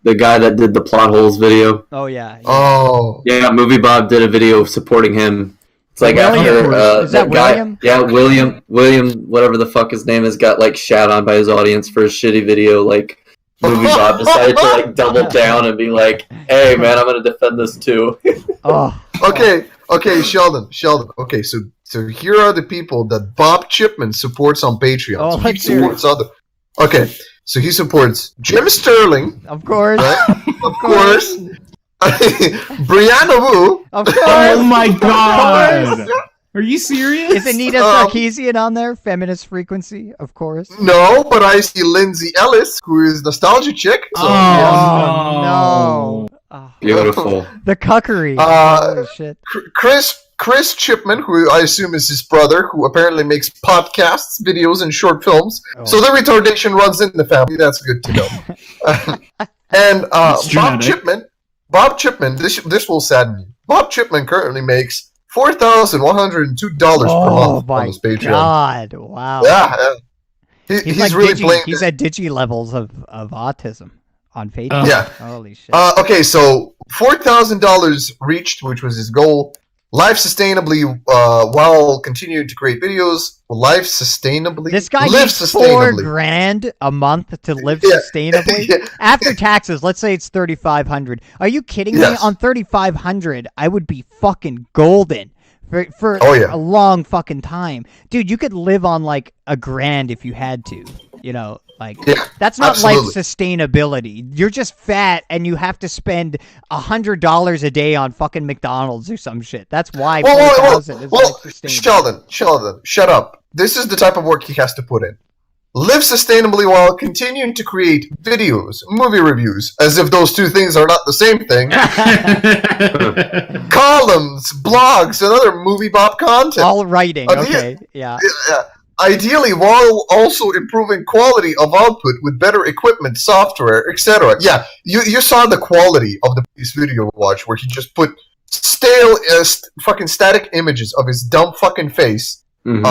The guy that did the plot holes video. Oh yeah. Oh, Yeah, Movie Bob did a video supporting him. It's like William. after Is that guy, William? Yeah, William, whatever the fuck his name is, got like shat on by his audience for his shitty video. Like Movie Bob decided to like double down and be like, "Hey man, I'm gonna defend this too." Oh. okay, Sheldon. Okay, so here are the people that Bob Chipman supports on Patreon. Oh, So he let's hear supports other. Okay, so he supports Jim Sterling, Of course. right? Of course. Brianna Wu. Of course. Oh my god! Are you serious? Is Anita Sarkeesian on there? Feminist frequency, of course. No, but I see Lindsay Ellis, who is Nostalgia Chick. So, Oh, no. Oh, Beautiful. the cuckery. Uh, Holy shit. Chris Chipman, who I assume is his brother, who apparently makes podcasts, videos, and short films. Oh. So the retardation runs in the family. That's good to know. And It's genetic. Bob Chipman. This will sadden you. Bob Chipman currently makes $4,102 per Oh month on my his Patreon. god. Wow. Yeah, he's like really Digi. playing. He's at Digi levels of autism on Facebook. Oh. Yeah. Holy shit. Okay, so $4,000 reached, which was his goal. Life sustainably while continuing to create videos. Life sustainably. This guy live needs sustainably. $4,000 a month to live Yeah. sustainably. Yeah. After taxes, let's say it's $3,500. Are you kidding me? Yes. On $3,500, I would be fucking golden for Oh, yeah. a long fucking time, dude. You could live on like $1,000 if you had to. You know, like Yeah, that's not absolutely. life sustainability. You're just fat and you have to spend $100 a day on fucking McDonald's or some shit. That's why Well, 4,000 is life sustainable. Sheldon, shut up. This is the type of work he has to put in. Live sustainably while continuing to create videos, movie reviews, as if those two things are not the same thing. Columns, blogs, and other movie Bob content. All writing. Yeah. Okay, yeah. Ideally, while also improving quality of output with better equipment, software, etc. Yeah, you saw the quality of the previous video we watched, where he just put stale, fucking static images of his dumb fucking face, Mhm.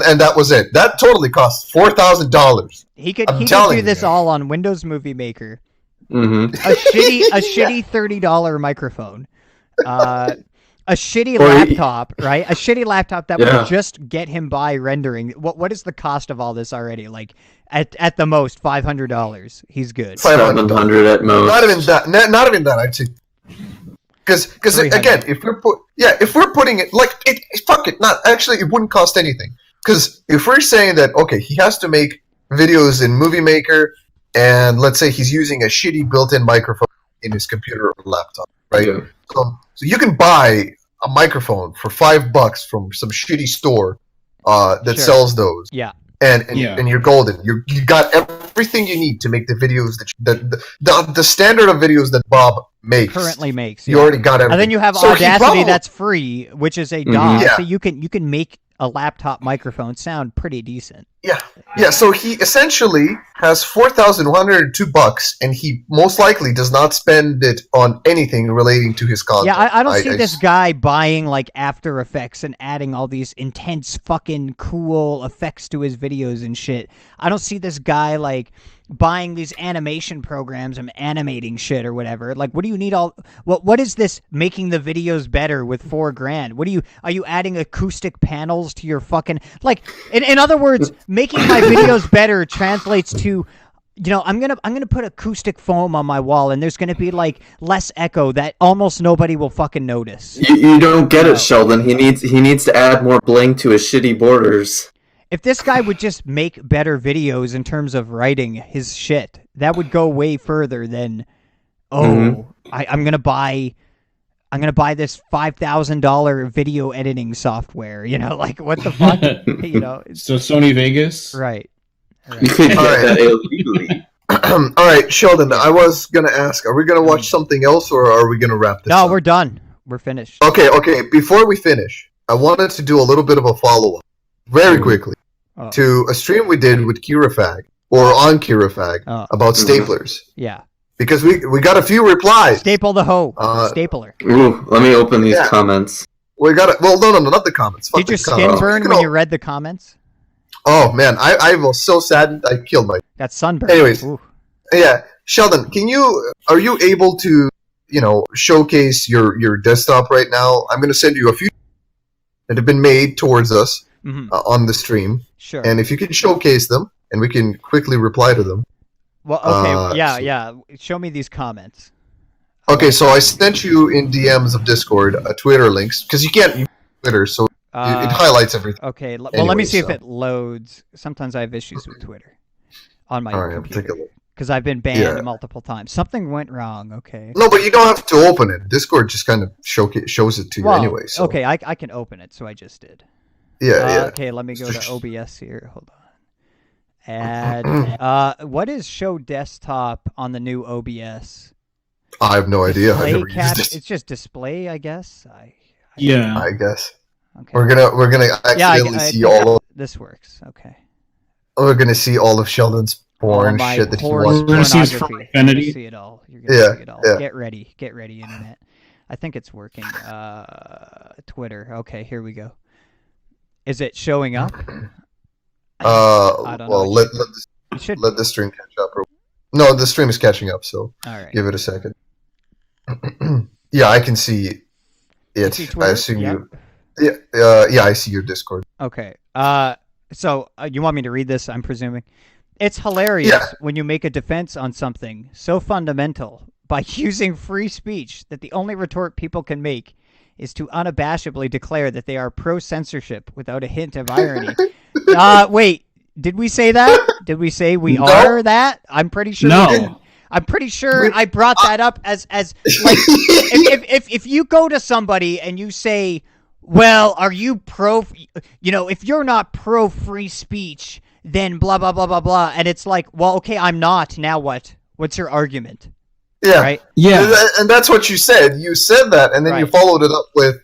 and that was it. That totally cost $4,000. He could do telling this you. all on Windows Movie Maker. Mhm. A shitty $30 microphone. A shitty Or he- laptop, right? A shitty laptop that Yeah. would just get him by rendering. What is the cost of all this already? Like at the most $500. He's good. $700 at most. Not even that. Not even that. I'd say. Because 300. again, if we're putting it like fuck it, not actually, it wouldn't cost anything. Because if we're saying that okay, he has to make videos in Movie Maker, and let's say he's using a shitty built-in microphone in his computer or laptop, right? Yeah. So you can buy a microphone for $5 from some shitty store that Sure. sells those, Yeah. and Yeah. and you're golden. You got everything you need to make the videos that the standard of videos that Bob makes. Currently makes. You yeah. already got everything. And then you have So he Audacity probably- that's free, which is a Mhm. DAW, Yeah. so you can make a laptop microphone sound pretty decent. Yeah, so he essentially has $4,102, and he most likely does not spend it on anything relating to his content. Yeah, I don't see this guy buying like After Effects and adding all these intense fucking cool effects to his videos and shit. I don't see this guy like buying these animation programs and animating shit or whatever. Like, what do you need all? What is this making the videos better with $4,000? Are you adding acoustic panels to your fucking like? In other words, making my videos better translates to. You know, I'm gonna put acoustic foam on my wall, and there's gonna be like less echo that almost nobody will fucking notice. You don't get No. it, Sheldon. He needs to add more bling to his shitty borders. If this guy would just make better videos in terms of writing his shit, that would go way further than, Mhm. I'm gonna buy this $5,000 video editing software. You know, like what the fuck? You know, So Sony Vegas. right? You could get Alright. that illegally. All right, Sheldon, I was going to ask, are we going to watch something else, or are we going to wrap this No, up? we're done. We're finished. Okay, before we finish, I wanted to do a little bit of a follow-up, very quickly, Oh. to a stream we did with Kirafag, or on Kirafag, Oh. about Mhm. staplers. Yeah. because we got a few replies. Staple the hoe. Stapler. Ooh, let me open these comments. We got it. Well, no, not the comments. Fuck Did your the skin comments. burn when you read the comments? Oh man, I was so saddened. I killed my. Got sunburned. Anyways, Ooh. yeah, Sheldon, are you able to, showcase your desktop right now? I'm going to send you a few that have been made towards us on the stream. Sure. And if you can showcase them, and we can quickly reply to them. Well, okay, yeah. Show me these comments. Okay, so I sent you in DMs of Discord Twitter links because you can't use Twitter, so it highlights everything. Okay, well, let me see if it loads. Sometimes I have issues with Twitter on my computer because I've been banned multiple times. Something went wrong. Okay. No, but you don't have to open it. Discord just kind of shows it to you anyway. So. Okay, I can open it, so I just did. Yeah. Okay, let me go to OBS here. Hold on. Add. What is show desktop on the new OBS? I have no idea. It's just display, I guess. I guess. Okay. We're gonna accidentally see all of this works. Okay. We're gonna see all of Sheldon's porn shit that he wants. We're gonna see his profanity. See it all. You're gonna see it all. Yeah. Get ready, internet. I think it's working. Twitter. Okay, here we go. Is it showing up? I don't know. Let the stream catch up. No, the stream is catching up, so all right. Give it a second. Yeah, I can see it. I assume you. Yeah, I see your Discord. Okay. So you want me to read this? I'm presuming. It's hilarious when you make a defense on something so fundamental by using free speech that the only retort people can make is to unabashedly declare that they are pro-censorship without a hint of irony. Wait, did we say that? Did we say we are that? I'm pretty sure we didn't. I'm pretty sure I brought that up as like if you go to somebody and you say, well, are you pro, if you're not pro free speech, then blah, blah, blah, blah, blah. And it's like, well, okay, I'm not. Now what? What's your argument? Yeah. Right? Yeah. And that's what you said. You said that, and then you followed it up with,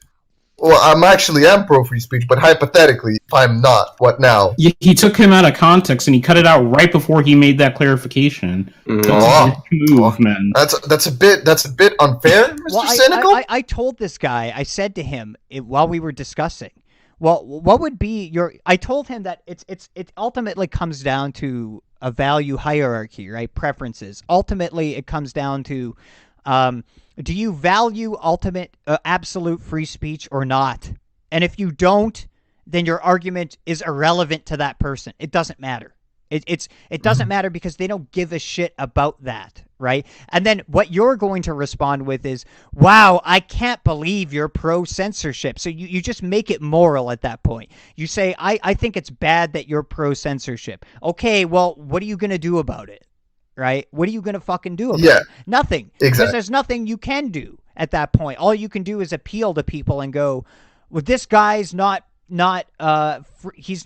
well, I'm pro free speech, but hypothetically, if I'm not, what now? He took him out of context and he cut it out right before he made that clarification. Move, man. That's a bit unfair, Mr. Cynical. I told this guy, I said to him while we were discussing, well, what would be your? I told him that it ultimately comes down to a value hierarchy, right? Preferences. Ultimately, it comes down to. Do you value ultimate, absolute free speech or not? And if you don't, then your argument is irrelevant to that person. It doesn't matter. It doesn't matter because they don't give a shit about that, right? And then what you're going to respond with is, wow, I can't believe you're pro-censorship. So you just make it moral at that point. You say, I think it's bad that you're pro-censorship. Okay, well, what are you going to do about it? Right? What are you going to fucking do about it? Nothing. Exactly. Because there's nothing you can do at that point. All you can do is appeal to people and go, well, this guy's he's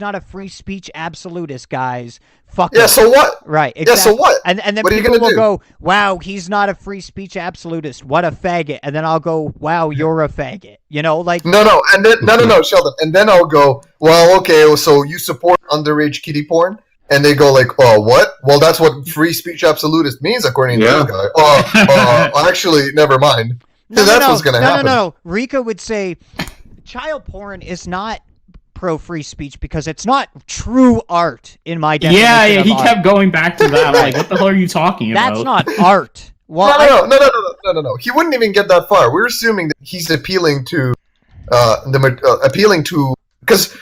not a free speech absolutist, guys. Fuck him. So what? Right. Exactly. Yeah, so what? And then what people will go, wow, he's not a free speech absolutist. What a faggot. And then I'll go, wow, you're a faggot. Like No, and then no, Sheldon. And then I'll go, well, okay, so you support underage kiddie porn? And they go like, oh, what? Well, that's what free speech absolutist means, according to this guy. Actually, never mind. That's what's going to happen. No. Rika would say, child porn is not pro-free speech because it's not true art in my definition of he art. kept going back to that. Like, what the hell are you talking about? That's not art. Well, no. He wouldn't even get that far. We're assuming that he's appealing to because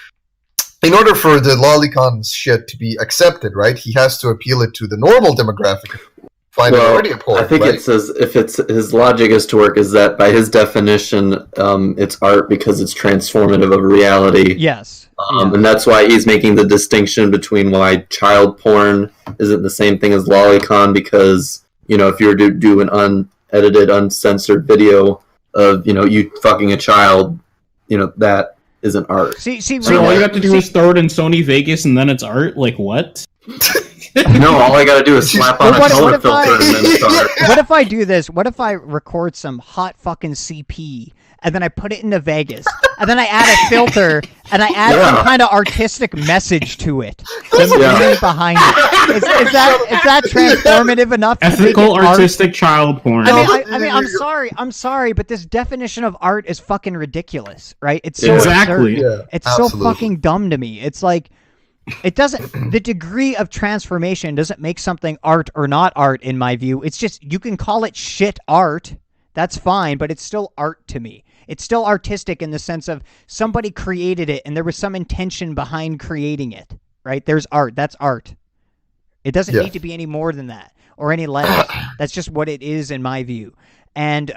in order for the lolicon shit to be accepted, right, he has to appeal it to the normal demographic. I think it says if his logic is to work is that by his definition, it's art because it's transformative of reality. Yes. And that's why he's making the distinction between why child porn isn't the same thing as lolicon because, if you were to do an unedited, uncensored video of, you fucking a child, that isn't art. So all you have to do is throw it in Sony Vegas and then it's art? Like, what? No, all I gotta do is slap on a color filter and then it's art. What if I do this? What if I record some hot fucking CP and then I put it into Vegas, and then I add a filter, and I add some kind of artistic message to it. The meaning behind it. Is that transformative enough? Ethical, artistic child porn. I mean, I'm sorry, but this definition of art is fucking ridiculous, right? It's so exactly. absurd. It's absolutely. so fucking dumb to me. It's like, it doesn't, the degree of transformation doesn't make something art or not art, in my view. It's just, you can call it shit art, that's fine, but it's still art to me. It's still artistic in the sense of somebody created it and there was some intention behind creating it, right? There's art, that's art. It doesn't need to be any more than that or any less. That's just what it is in my view. And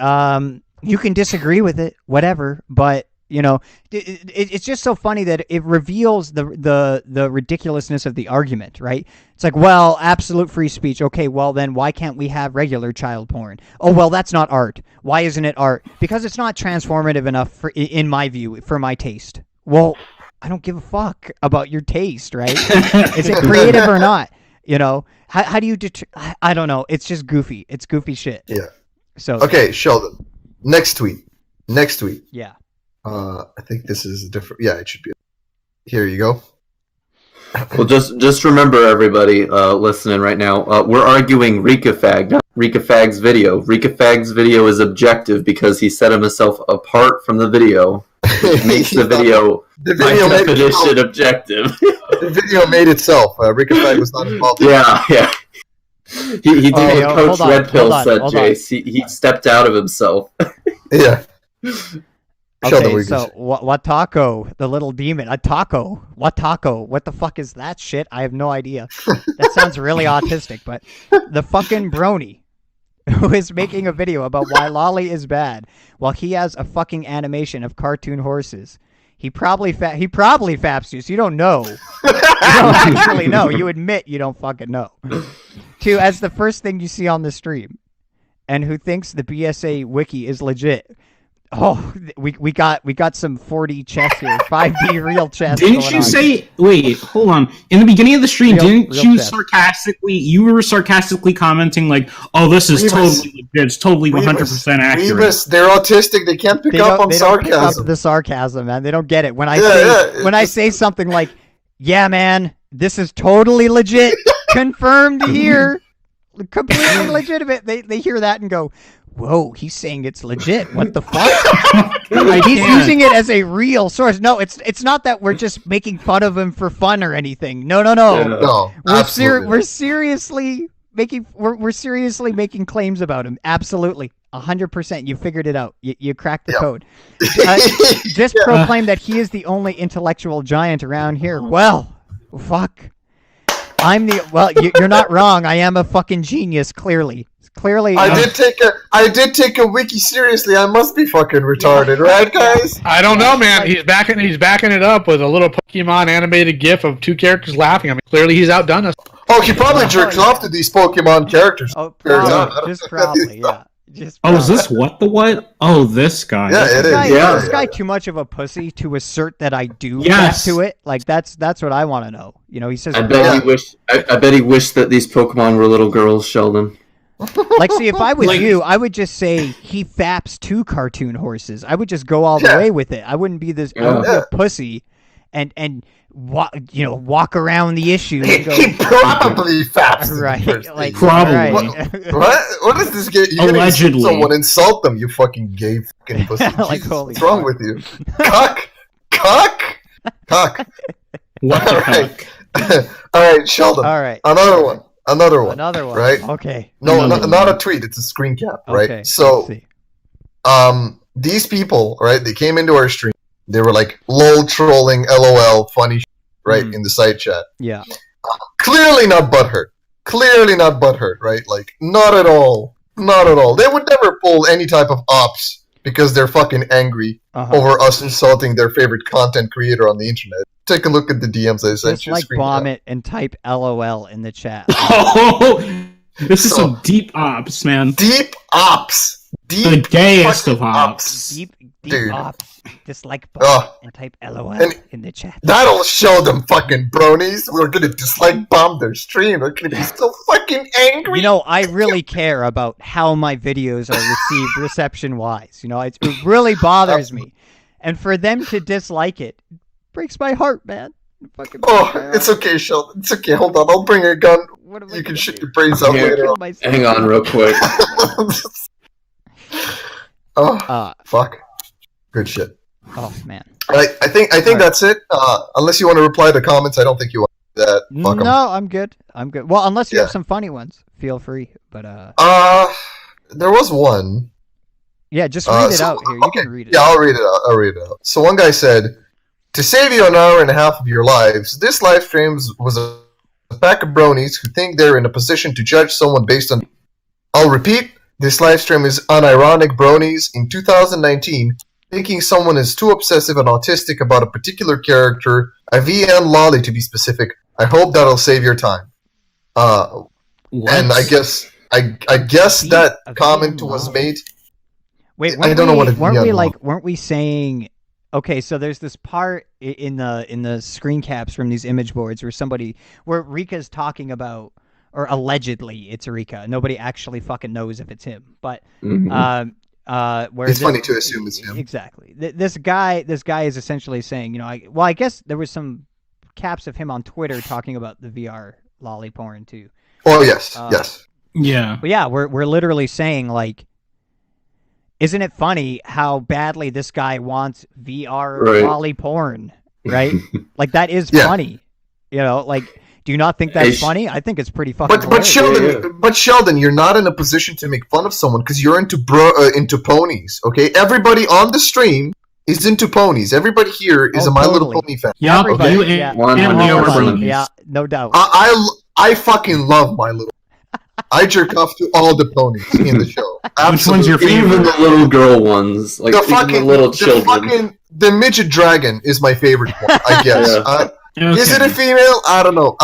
you can disagree with it, whatever, but you know, it's just so funny that it reveals the ridiculousness of the argument, right? It's like, well, absolute free speech. Okay, well then why can't we have regular child porn? Oh, well, that's not art. Why isn't it art? Because it's not transformative enough, in my view, for my taste. Well, I don't give a fuck about your taste, right? Is it creative or not? You know, how do you I don't know. It's just goofy. It's goofy shit. Yeah. So okay, Sheldon. Next tweet. Yeah. I think this is different. Yeah, it should be. Here you go. Well, just remember, everybody listening right now, we're arguing Rika Fag, not Rika Fag's video. Rika Fag's video is objective because he set himself apart from the video, which makes the video by definition objective. The video made itself. Rika Fag was not involved. Yeah. He did what Coach Red Pill said, Jase. He stepped out of himself. Yeah. Okay, so Watako, the little demon, Watako, what the fuck is that shit? I have no idea. That sounds really autistic, but the fucking brony who is making a video about why Lolly is bad while he has a fucking animation of cartoon horses. He probably faps you, so you don't know. You don't actually know. You admit you don't fucking know. Two, as the first thing you see on the stream, and who thinks the BSA wiki is legit. Oh, we got some 4D chess here, 5D real chess. Didn't you say? Wait, hold on. In the beginning of the stream, didn't you chess. You were sarcastically commenting like, "Oh, this is totally legit. It's totally 100% accurate." They're autistic. They can't pick up on sarcasm. They don't pick up the sarcasm, man. They don't get it. When I say something like, "Yeah, man, this is totally legit, confirmed here, completely legitimate," they hear that and go, whoa, he's saying it's legit. What the fuck? He's using it as a real source. No, it's not that we're just making fun of him for fun or anything. No. We're seriously making claims about him. Absolutely. 100%. You figured it out. You cracked the code. Just proclaim that he is the only intellectual giant around here. Well, fuck. You're not wrong. I am a fucking genius, clearly. I did take a wiki seriously. I must be fucking retarded, right, guys? I don't know, man. He's backing it up with a little Pokemon animated GIF of two characters laughing. I mean, clearly he's outdone us. Oh, he probably jerks off to these Pokemon characters. Oh, probably, yeah. Is this what? Oh, this guy. Yeah, it is. Is this guy too much of a pussy to assert that I do to it? Like that's what I want to know. You know, he says. I bet he wished that these Pokemon were little girls, Sheldon. Like, see, if I was you, I would just say he faps two cartoon horses. I would just go all the way with it. I wouldn't be this pussy and walk around the issue. And go, he probably faps. Right. Like, probably. Right. What is this game? You're allegedly. Someone insult them, you fucking gay fucking pussy. Like, holy what's wrong with you? Cock. What the heck? All right, Sheldon. All right. Another one. Right? Okay. No, not a tweet. It's a screen cap, right? Okay. So, these people, right? They came into our stream. They were like, "lol, trolling, lol, funny," right? In the side chat. Yeah. Clearly not butthurt, right? Like, not at all. They would never pull any type of ops because they're fucking angry over us insulting their favorite content creator on the internet. Take a look at the DMs I sent you. Just bomb it and type LOL in the chat. Oh, this is some deep ops, man. Deep ops. The gayest of ops. Dude. dislike button and type LOL in the chat. That'll show them fucking bronies. We're gonna dislike bomb their stream. They're gonna be so fucking angry. You know, I really care about how my videos are received reception-wise. You know, it really bothers me. And for them to dislike it breaks my heart, man. It's okay, Sheldon. It's okay. Hold on. I'll bring a gun. You can shoot your brains out later. Hang on real quick. Fuck. Good shit. Oh, man. I think that's it. Unless you want to reply to comments, I don't think you want to do that. Fuck 'em. No, I'm good. Well, unless you have some funny ones, feel free. But there was one. Yeah, just read it out here. You can read it. Yeah, I'll read it out. So one guy said, "To save you an hour and a half of your lives, this live stream was a pack of bronies who think they're in a position to judge someone based on." I'll repeat. This live stream is unironic bronies in 2019 thinking someone is too obsessive and autistic about a particular character, a VN lolly to be specific. I hope that'll save your time. And I guess that comment was made. Wait, I don't know what it weren't we saying? Okay, so there's this part in the screen caps from these image boards where Rika's talking about, or allegedly it's Rika. Nobody actually fucking knows if it's him, but where it's funny to assume it's him. Exactly. This guy is essentially saying, you know, I guess there was some caps of him on Twitter talking about the VR lolly porn too. Oh yes, yes. Yeah. But yeah, we're literally saying, like, isn't it funny how badly this guy wants VR lolly porn, right? Like, that is funny. You know, like, do you not think that's funny? I think it's pretty fucking hilarious. But Sheldon, you're not in a position to make fun of someone because you're into ponies, okay? Everybody on the stream is into ponies. Everybody here is a My Little Pony fan. Yeah, everybody. You and Leo are bronies. Yeah, no doubt. I fucking love My Little. I jerk off to all the ponies in the show. Absolutely. Which one's your favorite? Even the little girl ones, like the little children. The midget dragon is my favorite one, I guess. Okay. Is it a female? I don't know.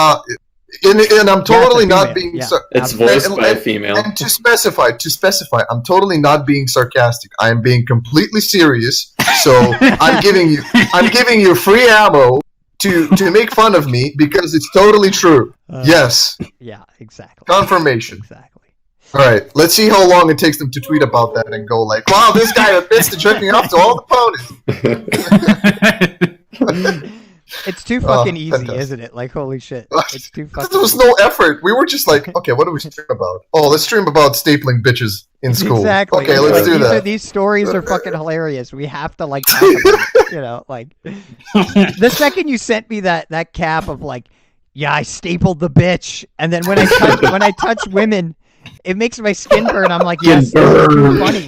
And I'm totally not being. It's voiced by a female. And to specify, I'm totally not being sarcastic. I am being completely serious. So I'm giving you free ammo to make fun of me because it's totally true. Yes. Yeah, exactly. Confirmation. Exactly. All right. Let's see how long it takes them to tweet about that and go like, "Wow, this guy admits to jerking off to all the ponies." It's too fucking easy, isn't it? Like, holy shit. It's too fucking There was no effort. We were just like, okay, what do we stream about? Oh, let's stream about stapling bitches in school. Exactly. Okay, let's do that. These stories are fucking hilarious. We have to, like, talk about it, you know, like. The second you sent me that cap of, like, yeah, I stapled the bitch, and then when I touch women, it makes my skin burn. I'm like, yes, this is too funny.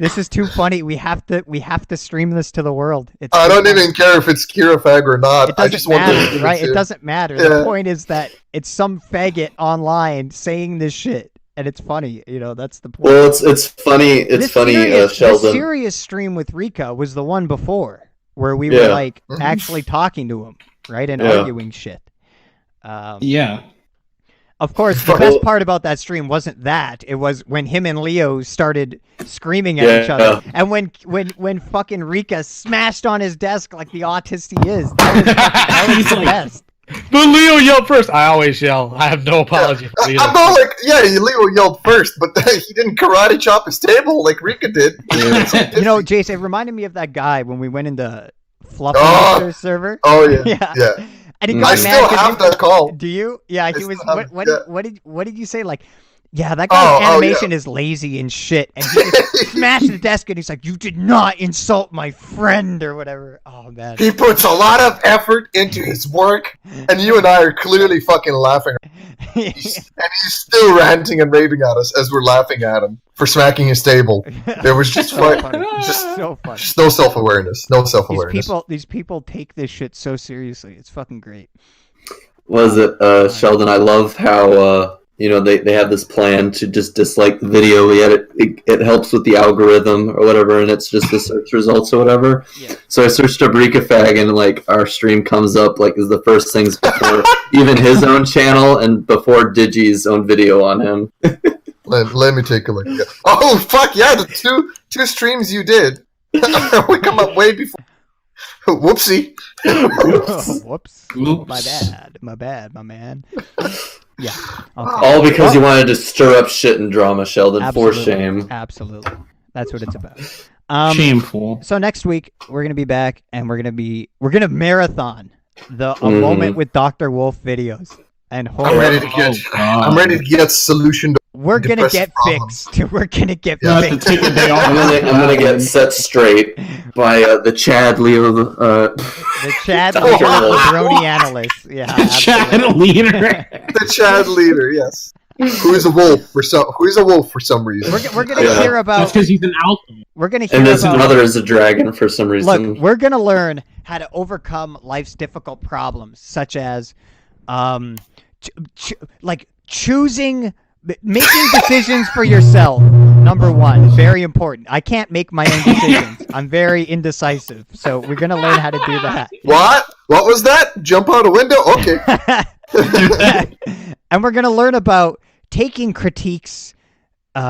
This is too funny. We have to stream this to the world. I don't even care if it's Kira Fag or not. It doesn't matter, right? It doesn't matter. Yeah. The point is that it's some faggot online saying this shit, and it's funny. You know, that's the point. Well, it's funny. It's funny, Sheldon. The serious stream with Rika was the one before, where we were like actually talking to him, right, and arguing shit. Yeah. Of course, the best part about that stream wasn't that. It was when him and Leo started screaming at each other. And when fucking Rika smashed on his desk like the autist he is. That was the best. But Leo yelled first. I always yell. I have no apology for Leo. I'm not like, Leo yelled first, but he didn't karate chop his table like Rika did. You know, Jase, it reminded me of that guy when we went into Fluffy server. Oh, yeah. And he got I still have that call. Do you? Yeah, he was. What did you say? Like, yeah, that guy's animation is lazy and shit. And he just smashed the desk and he's like, "You did not insult my friend," or whatever. Oh man. He puts a lot of effort into his work, and you and I are clearly fucking laughing. And he's still ranting and raving at us as we're laughing at him for smacking his table. There was just so funny. Just no self-awareness. No self-awareness. These people take this shit so seriously. It's fucking great. Was it Sheldon? I love how they have this plan to just dislike the video. Yet it helps with the algorithm or whatever, and it's just the search results or whatever. Yeah. So I searched up Rika Fag, and like our stream comes up like is the first things before even his own channel and before Digi's own video on him. Let me take a look. Oh fuck yeah! The two streams you did. We come up way before. Whoopsie. Whoops. Oops. My bad, my man. Yeah. Okay. All because you wanted to stir up shit and drama, Sheldon. Absolutely. For shame. Absolutely. That's what it's about. Shameful. So next week we're gonna be back and we're gonna marathon a moment with Dr. Wolf videos. And I'm ready to get. I'm ready to get solution. we're gonna depressive get problems. fixed. We're gonna get You have to fixed. take a day off. I'm gonna get set straight by the Chad Leo. The Chad Dr. leader, Wolf. brony analyst. Yeah, Chad absolutely. leader. The Chad leader, yes. Who is a wolf for some reason? We're gonna Yeah. hear That's about. because he's an alchemist. We're gonna hear And his about. mother is a dragon for some reason. Look, we're gonna learn how to overcome life's difficult problems, such as, like making decisions for yourself. Number one, very important. I can't make my own decisions. I'm very indecisive, so we're gonna learn how to do that. What? What was that? Jump out a window? Okay. And we're gonna learn about taking critiques in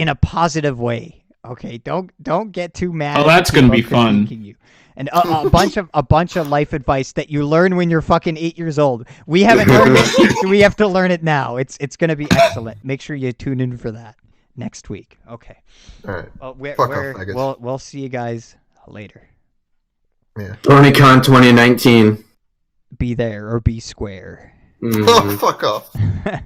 a positive way. Okay, don't get too mad. Oh, at that's the gonna people be fun. critiquing you. And a bunch of life advice that you learn when you're fucking 8 years old. We haven't learned it, so we have to learn it now. It's gonna be excellent. Make sure you tune in for that next week. Okay. All right. Well, Fuck off, I guess. we'll see you guys later. Yeah. TonyCon 2019. Be there or be square. Mhm. Oh, fuck off.